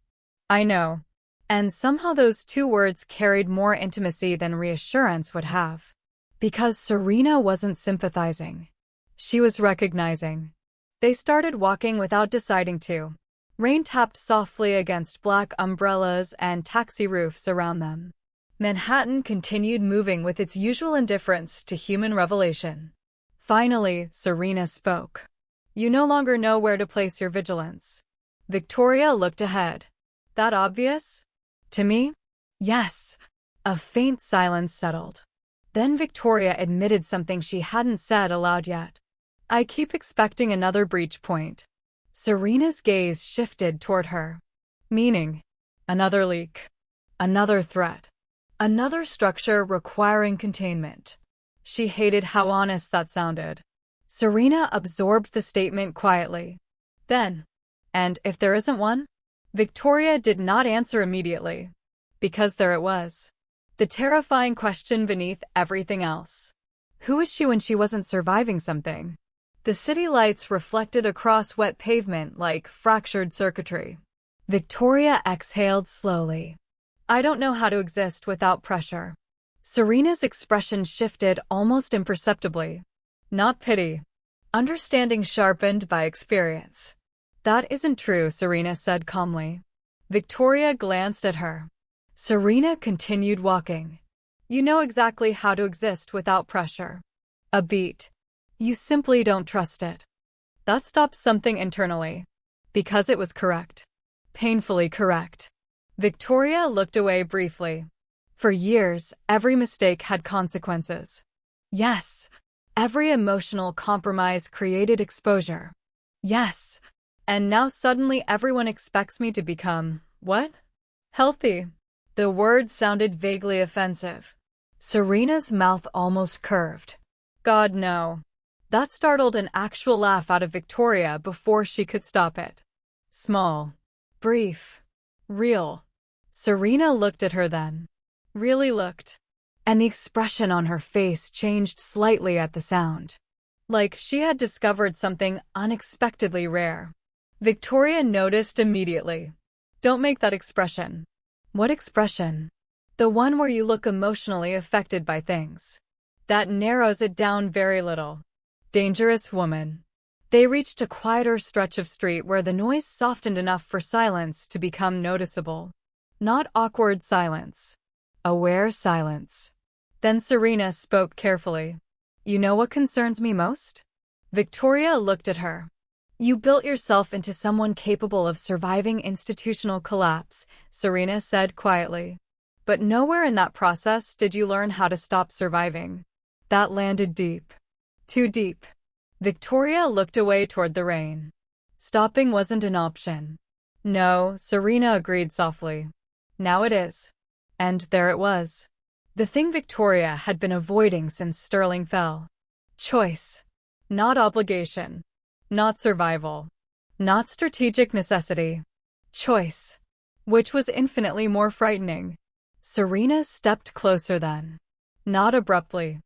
I know. And somehow those two words carried more intimacy than reassurance would have. Because Serena wasn't sympathizing. She was recognizing. They started walking without deciding to. Rain tapped softly against black umbrellas and taxi roofs around them. Manhattan continued moving with its usual indifference to human revelation. Finally, Serena spoke. You no longer know where to place your vigilance. Victoria looked ahead. That obvious? To me? Yes. A faint silence settled. Then Victoria admitted something she hadn't said aloud yet. I keep expecting another breach point. Serena's gaze shifted toward her. Meaning? Another leak. Another threat. Another structure requiring containment. She hated how honest that sounded. Serena absorbed the statement quietly. Then, and if there isn't one? Victoria did not answer immediately. Because there it was. The terrifying question beneath everything else. Who is she when she wasn't surviving something? The city lights reflected across wet pavement like fractured circuitry. Victoria exhaled slowly. I don't know how to exist without pressure. Serena's expression shifted almost imperceptibly. Not pity. Understanding sharpened by experience. That isn't true, Serena said calmly. Victoria glanced at her. Serena continued walking. You know exactly how to exist without pressure. A beat. You simply don't trust it. That stopped something internally. Because it was correct. Painfully correct. Victoria looked away briefly. For years, every mistake had consequences. Yes. Every emotional compromise created exposure. Yes. And now suddenly everyone expects me to become, what? Healthy. The word sounded vaguely offensive. Serena's mouth almost curved. God, no. That startled an actual laugh out of Victoria before she could stop it. Small. Brief. Real. Serena looked at her then. Really looked. And the expression on her face changed slightly at the sound. Like she had discovered something unexpectedly rare. Victoria noticed immediately. Don't make that expression. What expression? The one where you look emotionally affected by things. That narrows it down very little. Dangerous woman. They reached a quieter stretch of street where the noise softened enough for silence to become noticeable. Not awkward silence. Aware silence. Then Serena spoke carefully. You know what concerns me most? Victoria looked at her. You built yourself into someone capable of surviving institutional collapse, Serena said quietly. But nowhere in that process did you learn how to stop surviving. That landed deep. Too deep. Victoria looked away toward the rain. Stopping wasn't an option. No, Serena agreed softly. Now it is. And there it was. The thing Victoria had been avoiding since Sterling fell. Choice. Not obligation. Not survival. Not strategic necessity. Choice. Which was infinitely more frightening. Serena stepped closer then. Not abruptly.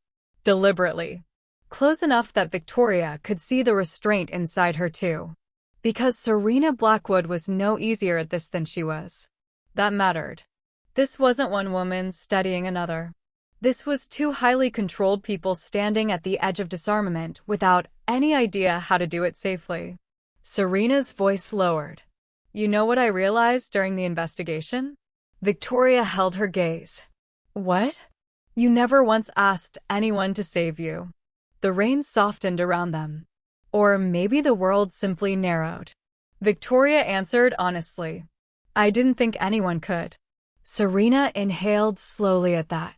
Deliberately. Close enough that Victoria could see the restraint inside her too. Because Serena Blackwood was no easier at this than she was. That mattered. This wasn't one woman steadying another. This was two highly controlled people standing at the edge of disarmament without any idea how to do it safely. Serena's voice lowered. You know what I realized during the investigation? Victoria held her gaze. What? You never once asked anyone to save you. The rain softened around them. Or maybe the world simply narrowed. Victoria answered honestly. I didn't think anyone could. Serena inhaled slowly at that.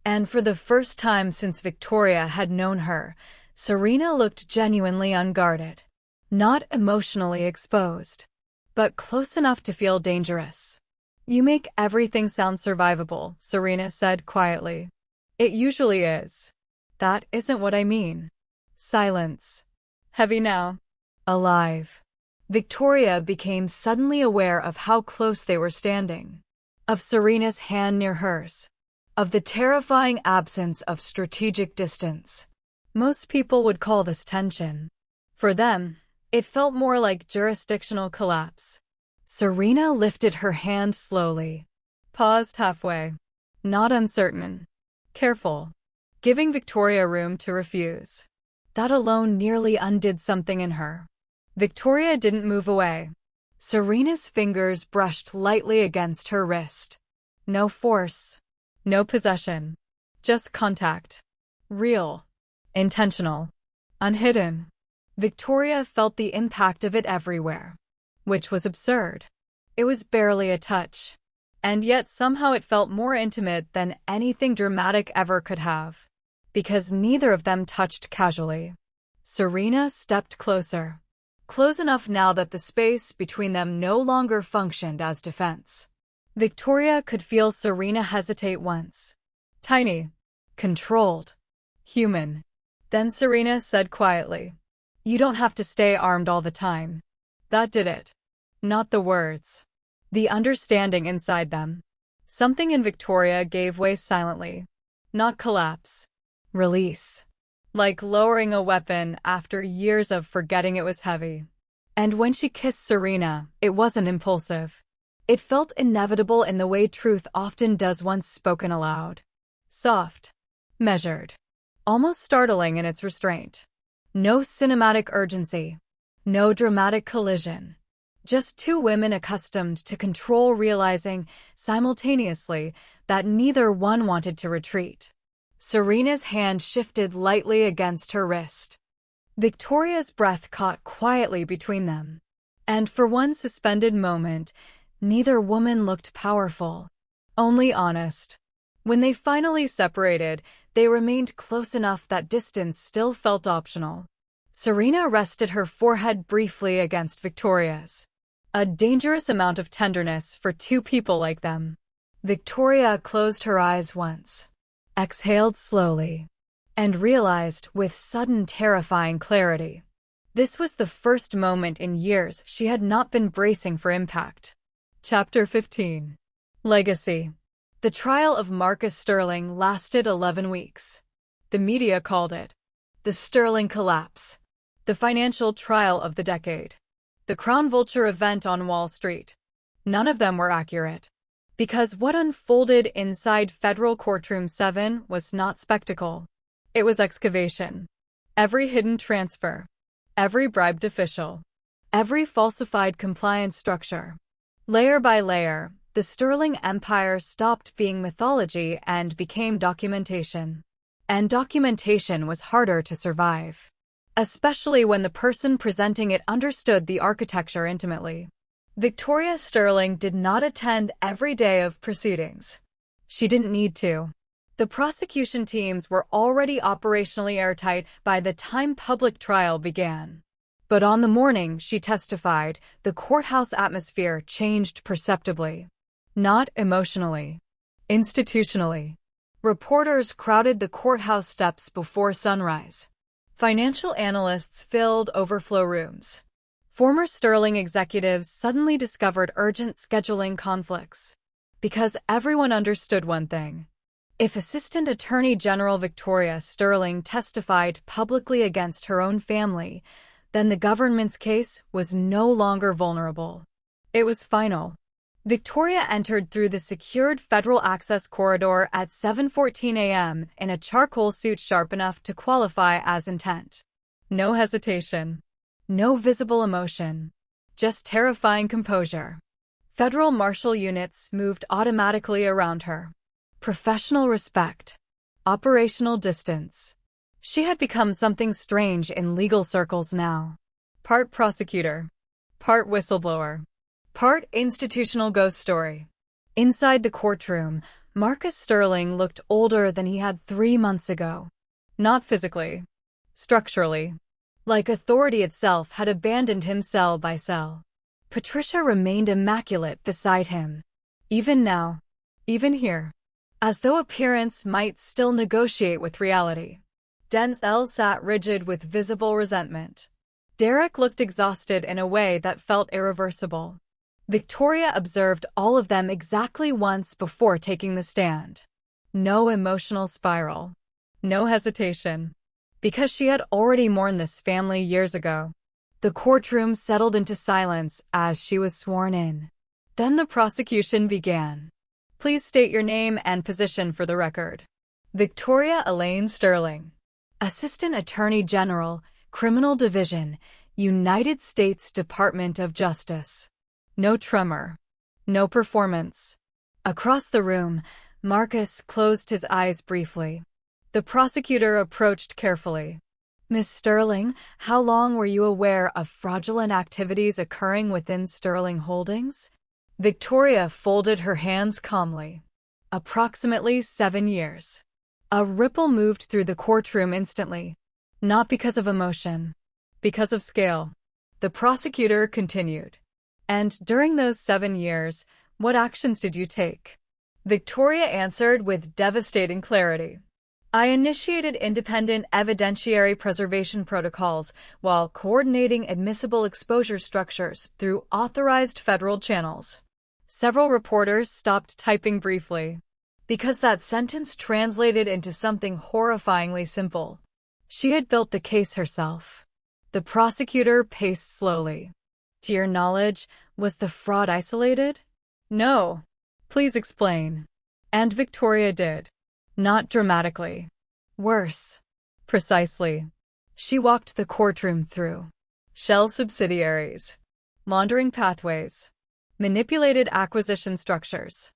And for the first time since Victoria had known her, Serena looked genuinely unguarded. Not emotionally exposed, but close enough to feel dangerous. You make everything sound survivable, Serena said quietly. It usually is. That isn't what I mean. Silence. Heavy now. Alive. Victoria became suddenly aware of how close they were standing. Of Serena's hand near hers. Of the terrifying absence of strategic distance. Most people would call this tension. For them, it felt more like jurisdictional collapse. Serena lifted her hand slowly. Paused halfway. Not uncertain. Careful. Giving Victoria room to refuse. That alone nearly undid something in her. Victoria didn't move away. Serena's fingers brushed lightly against her wrist. No force. No possession. Just contact. Real. Intentional. Unhidden. Victoria felt the impact of it everywhere. Which was absurd. It was barely a touch. And yet somehow it felt more intimate than anything dramatic ever could have. Because neither of them touched casually. Serena stepped closer. Close enough now that the space between them no longer functioned as defense. Victoria could feel Serena hesitate once. Tiny. Controlled. Human. Then Serena said quietly, You don't have to stay armed all the time. That did it. Not the words. The understanding inside them. Something in Victoria gave way silently. Not collapse. Release. Like lowering a weapon after years of forgetting it was heavy. And when she kissed Serena, it wasn't impulsive. It felt inevitable in the way truth often does once spoken aloud. Soft. Measured. Almost startling in its restraint. No cinematic urgency. No dramatic collision. Just two women accustomed to control realizing, simultaneously, that neither one wanted to retreat. Serena's hand shifted lightly against her wrist. Victoria's breath caught quietly between them. And for one suspended moment, neither woman looked powerful. Only honest. When they finally separated, they remained close enough that distance still felt optional. Serena rested her forehead briefly against Victoria's. A dangerous amount of tenderness for two people like them. Victoria closed her eyes once, exhaled slowly, and realized with sudden terrifying clarity. This was the first moment in years she had not been bracing for impact. Chapter 15. Legacy. The trial of Marcus Sterling lasted 11 weeks. The media called it the Sterling collapse, the financial trial of the decade, the crown vulture event on Wall Street. None of them were accurate, because what unfolded inside Federal Courtroom 7 was not spectacle. It was excavation. Every hidden transfer, every bribed official, every falsified compliance structure. Layer by layer, the Sterling Empire stopped being mythology and became documentation. And documentation was harder to survive, especially when the person presenting it understood the architecture intimately. Victoria Sterling did not attend every day of proceedings. She didn't need to. The prosecution teams were already operationally airtight by the time public trial began. But on the morning she testified, the courthouse atmosphere changed perceptibly. Not emotionally. Institutionally. Reporters crowded the courthouse steps before sunrise. Financial analysts filled overflow rooms. Former Sterling executives suddenly discovered urgent scheduling conflicts. Because everyone understood one thing. If Assistant Attorney General Victoria Sterling testified publicly against her own family, then the government's case was no longer vulnerable. It was final. Victoria entered through the secured federal access corridor at 7:14 a.m. in a charcoal suit sharp enough to qualify as intent. No hesitation. No visible emotion. Just terrifying composure. Federal marshal units moved automatically around her. Professional respect. Operational distance. She had become something strange in legal circles now. Part prosecutor. Part whistleblower. Part institutional ghost story. Inside the courtroom, Marcus Sterling looked older than he had 3 months ago. Not physically. Structurally. Like authority itself had abandoned him cell by cell. Patricia remained immaculate beside him. Even now. Even here. As though appearance might still negotiate with reality. Denzel sat rigid with visible resentment. Derek looked exhausted in a way that felt irreversible. Victoria observed all of them exactly once before taking the stand. No emotional spiral. No hesitation. Because she had already mourned this family years ago. The courtroom settled into silence as she was sworn in. Then the prosecution began. Please state your name and position for the record. Victoria Elaine Sterling. Assistant Attorney General, Criminal Division, United States Department of Justice. No tremor. No performance. Across the room, Marcus closed his eyes briefly. The prosecutor approached carefully. Miss Sterling, how long were you aware of fraudulent activities occurring within Sterling Holdings? Victoria folded her hands calmly. Approximately 7 years. A ripple moved through the courtroom instantly. Not because of emotion. Because of scale. The prosecutor continued. And during those 7 years, what actions did you take? Victoria answered with devastating clarity. I initiated independent evidentiary preservation protocols while coordinating admissible exposure structures through authorized federal channels. Several reporters stopped typing briefly. Because that sentence translated into something horrifyingly simple. She had built the case herself. The prosecutor paced slowly. To your knowledge, was the fraud isolated? No. Please explain. And Victoria did. Not dramatically. Worse. Precisely. She walked the courtroom through. Shell subsidiaries. Laundering pathways. Manipulated acquisition structures.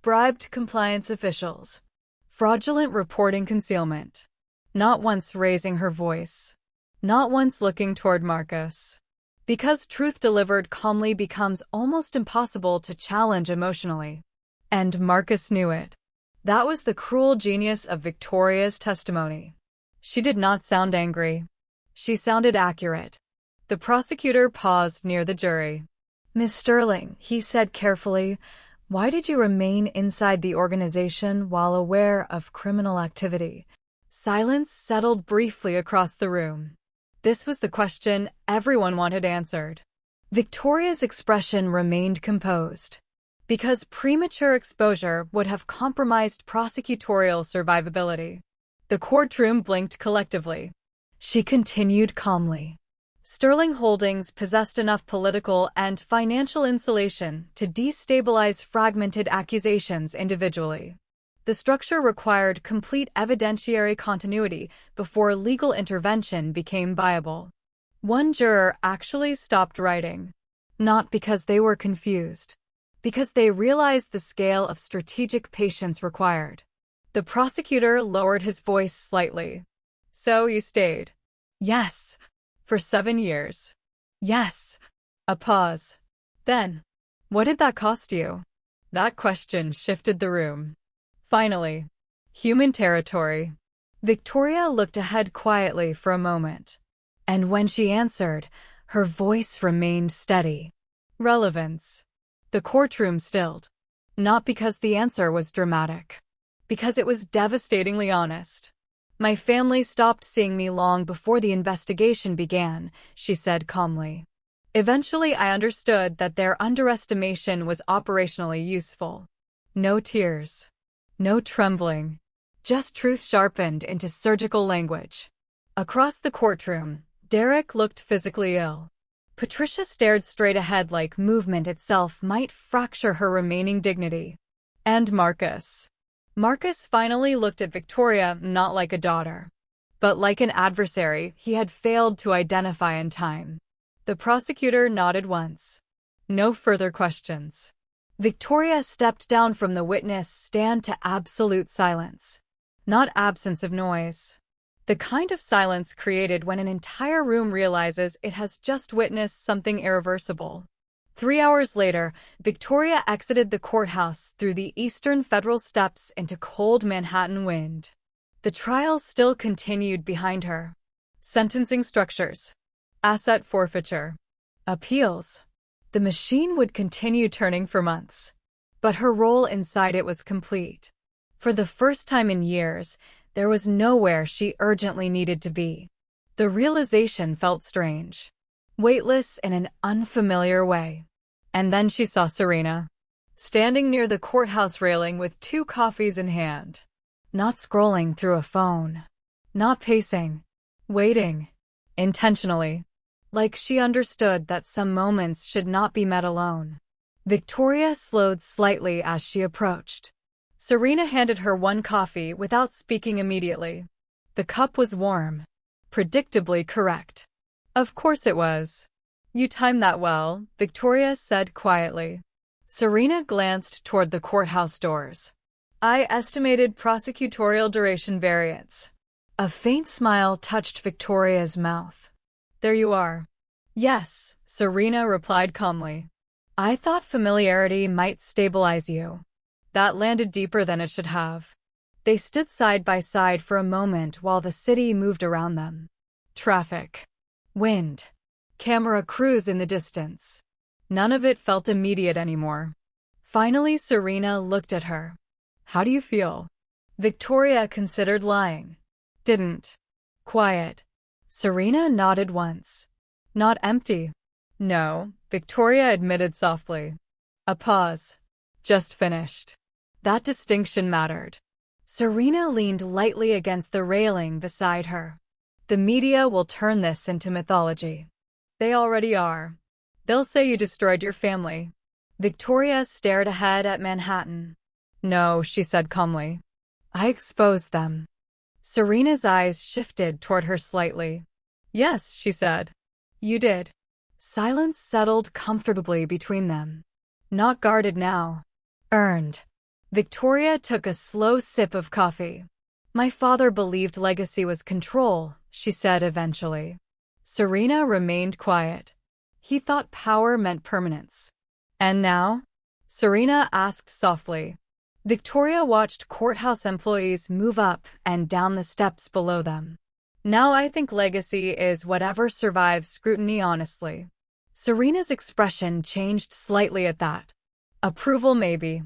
Bribed compliance officials. Fraudulent reporting concealment. Not once raising her voice. Not once looking toward Marcus. Because truth delivered calmly becomes almost impossible to challenge emotionally. And Marcus knew it. That was the cruel genius of Victoria's testimony. She did not sound angry. She sounded accurate. The prosecutor paused near the jury. Miss Sterling, he said carefully, Why did you remain inside the organization while aware of criminal activity? Silence settled briefly across the room. This was the question everyone wanted answered. Victoria's expression remained composed. Because premature exposure would have compromised prosecutorial survivability. The courtroom blinked collectively. She continued calmly. Sterling Holdings possessed enough political and financial insulation to destabilize fragmented accusations individually. The structure required complete evidentiary continuity before legal intervention became viable. One juror actually stopped writing. Not because they were confused. Because they realized the scale of strategic patience required. The prosecutor lowered his voice slightly. So you stayed? Yes. For 7 years. Yes. A pause. Then, what did that cost you? That question shifted the room. Finally, human territory. Victoria looked ahead quietly for a moment. And when she answered, her voice remained steady. Relevance. The courtroom stilled. Not because the answer was dramatic. Because it was devastatingly honest. My family stopped seeing me long before the investigation began, she said calmly. Eventually I understood that their underestimation was operationally useful. No tears. No trembling. Just truth sharpened into surgical language. Across the courtroom, Derek looked physically ill. Patricia stared straight ahead like movement itself might fracture her remaining dignity. And Marcus. Marcus finally looked at Victoria not like a daughter, but like an adversary he had failed to identify in time. The prosecutor nodded once. No further questions. Victoria stepped down from the witness stand to absolute silence. Not absence of noise. The kind of silence created when an entire room realizes it has just witnessed something irreversible. 3 hours later, Victoria exited the courthouse through the Eastern Federal Steps into cold Manhattan wind. The trial still continued behind her. Sentencing structures. Asset forfeiture. Appeals. The machine would continue turning for months. But her role inside it was complete. For the first time in years, there was nowhere she urgently needed to be. The realization felt strange. Weightless in an unfamiliar way. And then she saw Serena. Standing near the courthouse railing with 2 coffees in hand. Not scrolling through a phone. Not pacing. Waiting. Intentionally. Like she understood that some moments should not be met alone. Victoria slowed slightly as she approached. Serena handed her 1 coffee without speaking immediately. The cup was warm. Predictably correct. Of course it was. You timed that well, Victoria said quietly. Serena glanced toward the courthouse doors. I estimated prosecutorial duration variance. A faint smile touched Victoria's mouth. There you are. Yes, Serena replied calmly. I thought familiarity might stabilize you. That landed deeper than it should have. They stood side by side for a moment while the city moved around them. Traffic. Wind. Camera crews in the distance. None of it felt immediate anymore. Finally, Serena looked at her. How do you feel? Victoria considered lying. Didn't. Quiet. Serena nodded once. Not empty. No, Victoria admitted softly. A pause. Just finished. That distinction mattered. Serena leaned lightly against the railing beside her. The media will turn this into mythology. They already are. They'll say you destroyed your family. Victoria stared ahead at Manhattan. No, she said calmly. I exposed them. Serena's eyes shifted toward her slightly. Yes, she said. You did. Silence settled comfortably between them. Not guarded now. Earned. Victoria took a slow sip of coffee. My father believed legacy was control, she said eventually. Serena remained quiet. He thought power meant permanence. And now? Serena asked softly. Victoria watched courthouse employees move up and down the steps below them. Now I think legacy is whatever survives scrutiny honestly. Serena's expression changed slightly at that. Approval maybe.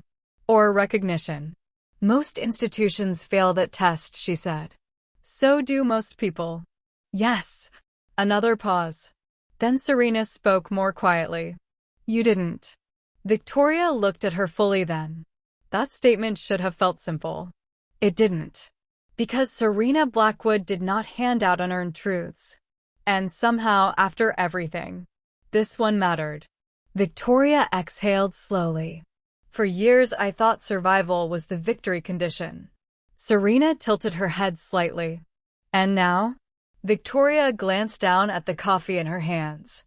Or recognition. Most institutions fail that test, she said. So do most people. Yes. Another pause. Then Serena spoke more quietly. You didn't. Victoria looked at her fully then. That statement should have felt simple. It didn't. Because Serena Blackwood did not hand out unearned truths. And somehow, after everything, this one mattered. Victoria exhaled slowly. For years I thought survival was the victory condition. Serena tilted her head slightly. And now? Victoria glanced down at the coffee in her hands.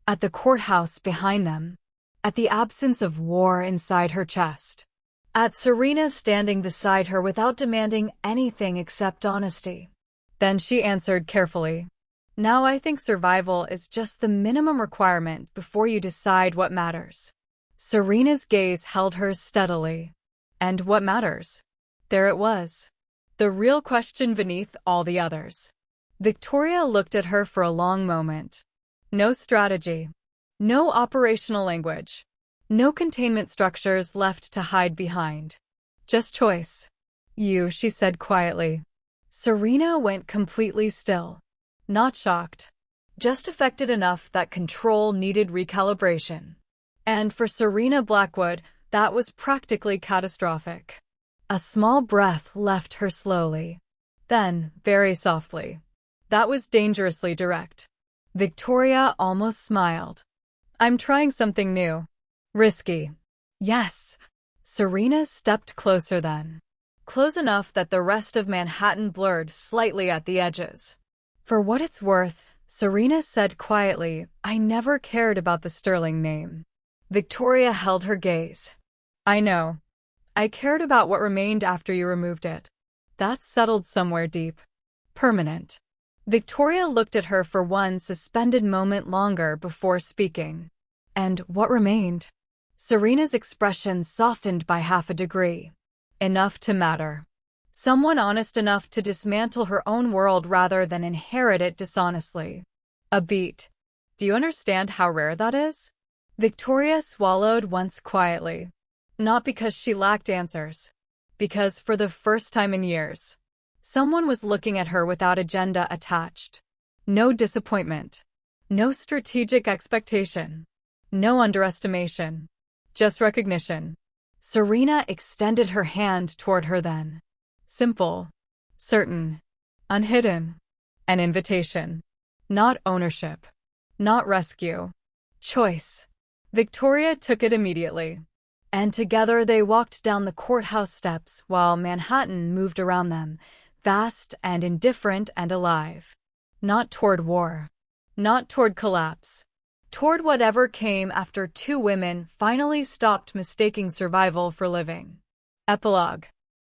At the courthouse behind them. At the absence of war inside her chest. At Serena standing beside her without demanding anything except honesty. Then she answered carefully. Now I think survival is just the minimum requirement before you decide what matters. Serena's gaze held hers steadily. And what matters? There it was. The real question beneath all the others. Victoria looked at her for a long moment. No strategy. No operational language. No containment structures left to hide behind. Just choice. You, she said quietly. Serena went completely still. Not shocked. Just affected enough that control needed recalibration. And for Serena Blackwood, that was practically catastrophic. A small breath left her slowly. Then, very softly. That was dangerously direct. Victoria almost smiled. I'm trying something new. Risky. Yes. Serena stepped closer then. Close enough that the rest of Manhattan blurred slightly at the edges. For what it's worth, Serena said quietly, I never cared about the Sterling name. Victoria held her gaze. I know. I cared about what remained after you removed it. That's settled somewhere deep. Permanent. Victoria looked at her for one suspended moment longer before speaking. And what remained? Serena's expression softened by half a degree. Enough to matter. Someone honest enough to dismantle her own world rather than inherit it dishonestly. A beat. Do you understand how rare that is? Victoria swallowed once quietly. Not because she lacked answers. Because for the first time in years, someone was looking at her without agenda attached. No disappointment. No strategic expectation. No underestimation. Just recognition. Serena extended her hand toward her then. Simple. Certain. Unhidden. An invitation. Not ownership. Not rescue. Choice. Victoria took it immediately. And together they walked down the courthouse steps while Manhattan moved around them, vast and indifferent and alive. Not toward war. Not toward collapse. Toward whatever came after two women finally stopped mistaking survival for living. Epilogue.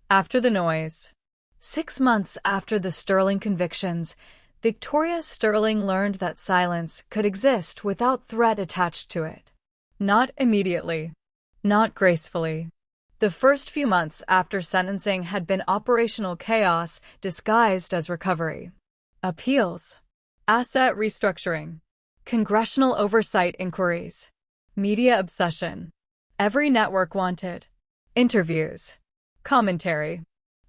After the noise. 6 months after the Sterling convictions, Victoria Sterling learned that silence could exist without threat attached to it. Not immediately. Not gracefully. The first few months after sentencing had been operational chaos disguised as recovery. Appeals. Asset restructuring. Congressional oversight inquiries. Media obsession. Every network wanted. Interviews. Commentary.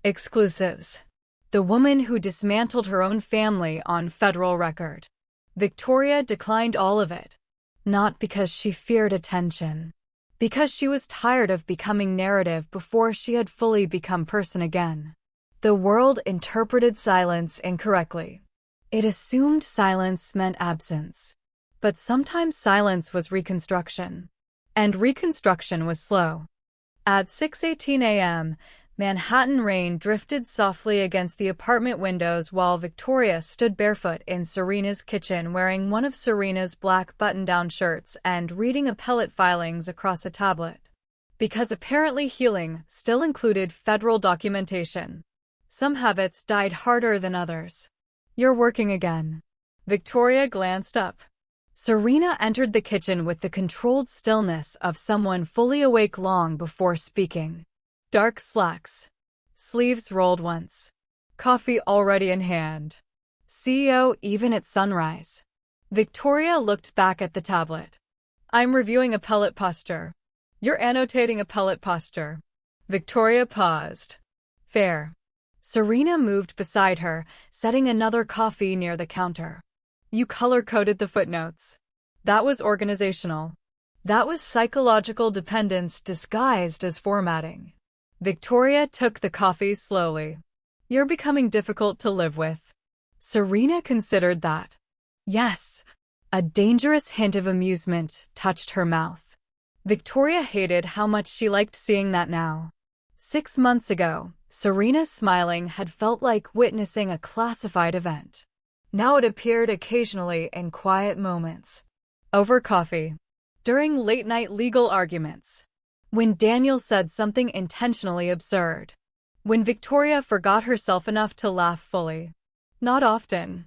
Exclusives. The woman who dismantled her own family on federal record. Victoria declined all of it. Not because she feared attention. Because she was tired of becoming narrative before she had fully become person again. The world interpreted silence incorrectly. It assumed silence meant absence. But sometimes silence was reconstruction. And reconstruction was slow. At 6:18 a.m., Manhattan rain drifted softly against the apartment windows while Victoria stood barefoot in Serena's kitchen wearing one of Serena's black button-down shirts and reading appellate filings across a tablet. Because apparently healing still included federal documentation. Some habits died harder than others. You're working again. Victoria glanced up. Serena entered the kitchen with the controlled stillness of someone fully awake long before speaking. Dark slacks. Sleeves rolled once. Coffee already in hand. CEO even at sunrise. Victoria looked back at the tablet. I'm reviewing appellate posture. You're annotating appellate posture. Victoria paused. Fair. Serena moved beside her, setting another coffee near the counter. You color-coded the footnotes. That was organizational. That was psychological dependence disguised as formatting. Victoria took the coffee slowly. You're becoming difficult to live with. Serena considered that. Yes. A dangerous hint of amusement touched her mouth. Victoria hated how much she liked seeing that now. 6 months ago, Serena's smiling had felt like witnessing a classified event. Now it appeared occasionally in quiet moments. Over coffee. During late-night legal arguments. When Daniel said something intentionally absurd. When Victoria forgot herself enough to laugh fully. Not often.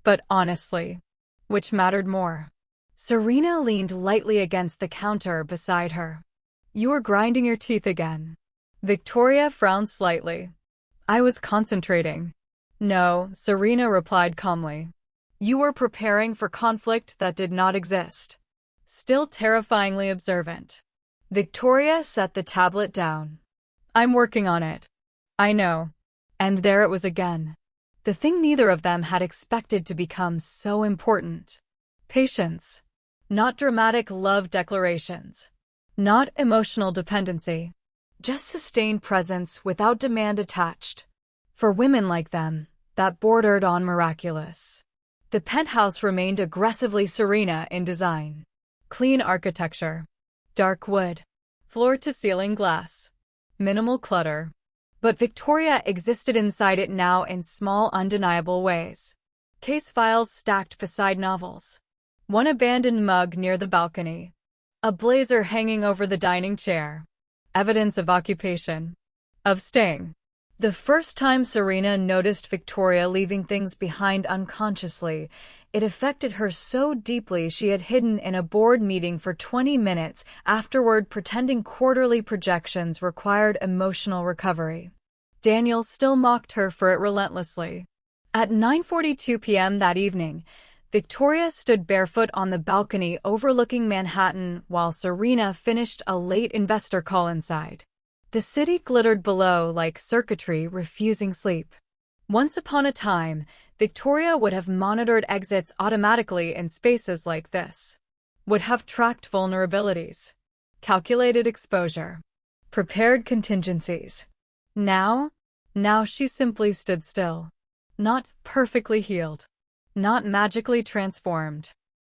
But honestly. Which mattered more? Serena leaned lightly against the counter beside her. You were grinding your teeth again. Victoria frowned slightly. I was concentrating. No, Serena replied calmly. You were preparing for conflict that did not exist. Still terrifyingly observant. Victoria set the tablet down. I'm working on it. I know. And there it was again. The thing neither of them had expected to become so important. Patience. Not dramatic love declarations. Not emotional dependency. Just sustained presence without demand attached. For women like them, that bordered on miraculous. The penthouse remained aggressively Serena in design. Clean architecture. Dark wood. Floor-to-ceiling glass. Minimal clutter. But Victoria existed inside it now in small, undeniable ways. Case files stacked beside novels. One abandoned mug near the balcony. A blazer hanging over the dining chair. Evidence of occupation. Of staying. The first time Serena noticed Victoria leaving things behind unconsciously, it affected her so deeply she had hidden in a board meeting for 20 minutes, afterward pretending quarterly projections required emotional recovery. Daniel still mocked her for it relentlessly. At 9:42 p.m. that evening, Victoria stood barefoot on the balcony overlooking Manhattan while Serena finished a late investor call inside. The city glittered below like circuitry refusing sleep. Once upon a time, Victoria would have monitored exits automatically in spaces like this. Would have tracked vulnerabilities. Calculated exposure. Prepared contingencies. Now she simply stood still. Not perfectly healed. Not magically transformed.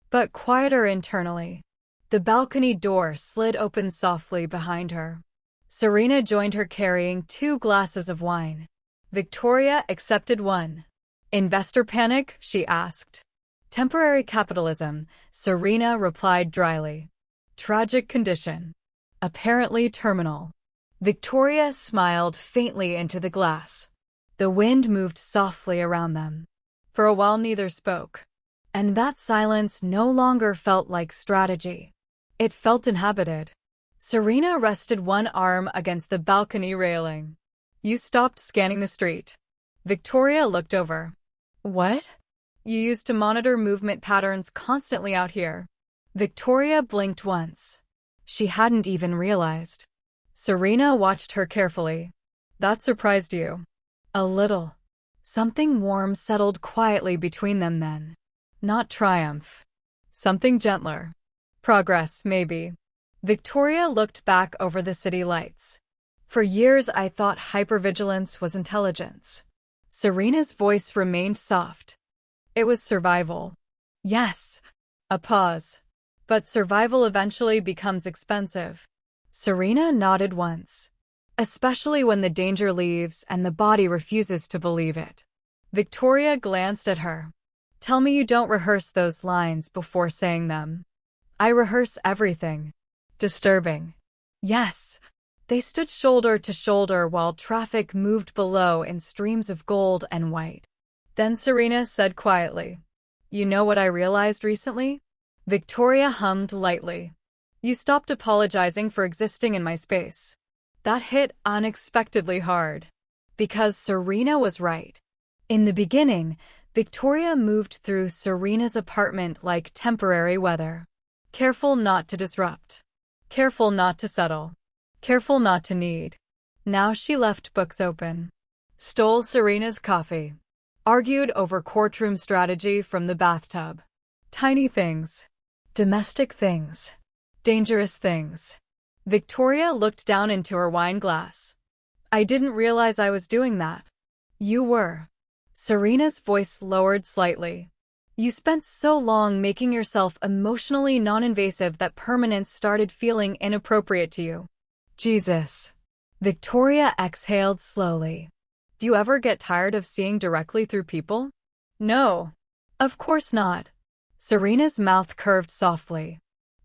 But quieter internally. The balcony door slid open softly behind her. Serena joined her carrying 2 glasses of wine. Victoria accepted one. Investor panic? She asked. Temporary capitalism, Serena replied dryly. Tragic condition. Apparently terminal. Victoria smiled faintly into the glass. The wind moved softly around them. For a while neither spoke. And that silence no longer felt like strategy. It felt inhabited. Serena rested one arm against the balcony railing. You stopped scanning the street. Victoria looked over. What? You used to monitor movement patterns constantly out here. Victoria blinked once. She hadn't even realized. Serena watched her carefully. That surprised you. A little. Something warm settled quietly between them then. Not triumph. Something gentler. Progress, maybe. Victoria looked back over the city lights. For years I thought hypervigilance was intelligence. Serena's voice remained soft. It was survival. Yes. A pause. But survival eventually becomes expensive. Serena nodded once. Especially when the danger leaves and the body refuses to believe it. Victoria glanced at her. Tell me you don't rehearse those lines before saying them. I rehearse everything. Disturbing. Yes. They stood shoulder to shoulder while traffic moved below in streams of gold and white. Then Serena said quietly, You know what I realized recently? Victoria hummed lightly. You stopped apologizing for existing in my space. That hit unexpectedly hard. Because Serena was right. In the beginning, Victoria moved through Serena's apartment like temporary weather. Careful not to disrupt. Careful not to settle. Careful not to need. Now she left books open. Stole Serena's coffee. Argued over courtroom strategy from the bathtub. Tiny things. Domestic things. Dangerous things. Victoria looked down into her wine glass. I didn't realize I was doing that. You were. Serena's voice lowered slightly. You spent so long making yourself emotionally non-invasive that permanence started feeling inappropriate to you. Jesus. Victoria exhaled slowly. Do you ever get tired of seeing directly through people? No. Of course not. Serena's mouth curved softly.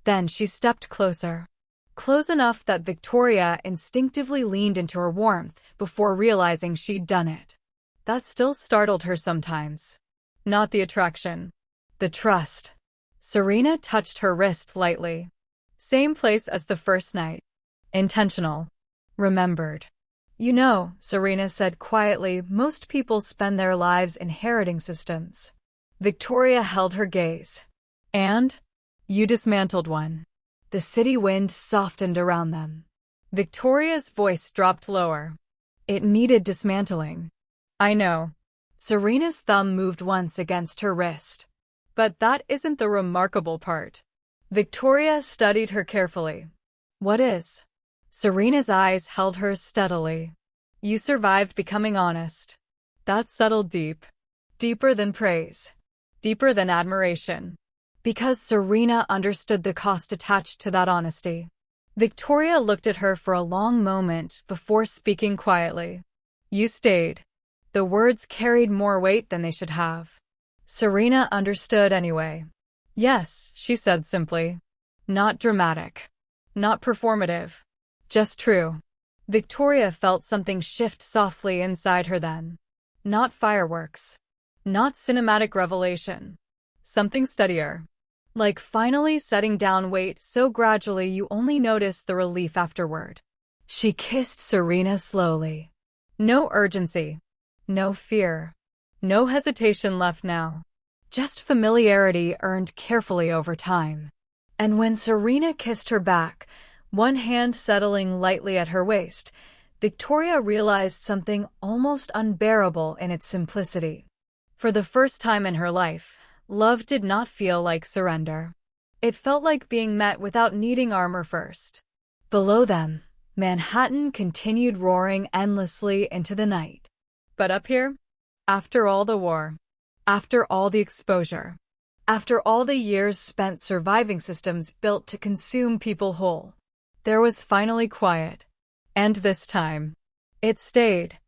Then she stepped closer. Close enough that Victoria instinctively leaned into her warmth before realizing she'd done it. That still startled her sometimes. Not the attraction. The trust. Serena touched her wrist lightly. Same place as the first night. Intentional. Remembered. You know, Serena said quietly, most people spend their lives inheriting systems. Victoria held her gaze. And? You dismantled one. The city wind softened around them. Victoria's voice dropped lower. It needed dismantling. I know. Serena's thumb moved once against her wrist. But that isn't the remarkable part. Victoria studied her carefully. What is? Serena's eyes held hers steadily. You survived becoming honest. That settled deep. Deeper than praise. Deeper than admiration. Because Serena understood the cost attached to that honesty. Victoria looked at her for a long moment before speaking quietly. You stayed. The words carried more weight than they should have. Serena understood anyway. Yes, she said simply. Not dramatic. Not performative. Just true. Victoria felt something shift softly inside her then. Not fireworks. Not cinematic revelation. Something steadier. Like finally setting down weight so gradually you only notice the relief afterward. She kissed Serena slowly. No urgency. No fear. No hesitation left now. Just familiarity earned carefully over time. And when Serena kissed her back, one hand settling lightly at her waist, Victoria realized something almost unbearable in its simplicity. For the first time in her life, love did not feel like surrender. It felt like being met without needing armor first. Below them, Manhattan continued roaring endlessly into the night. But up here, after all the war, after all the exposure, after all the years spent surviving systems built to consume people whole, there was finally quiet. And this time, it stayed.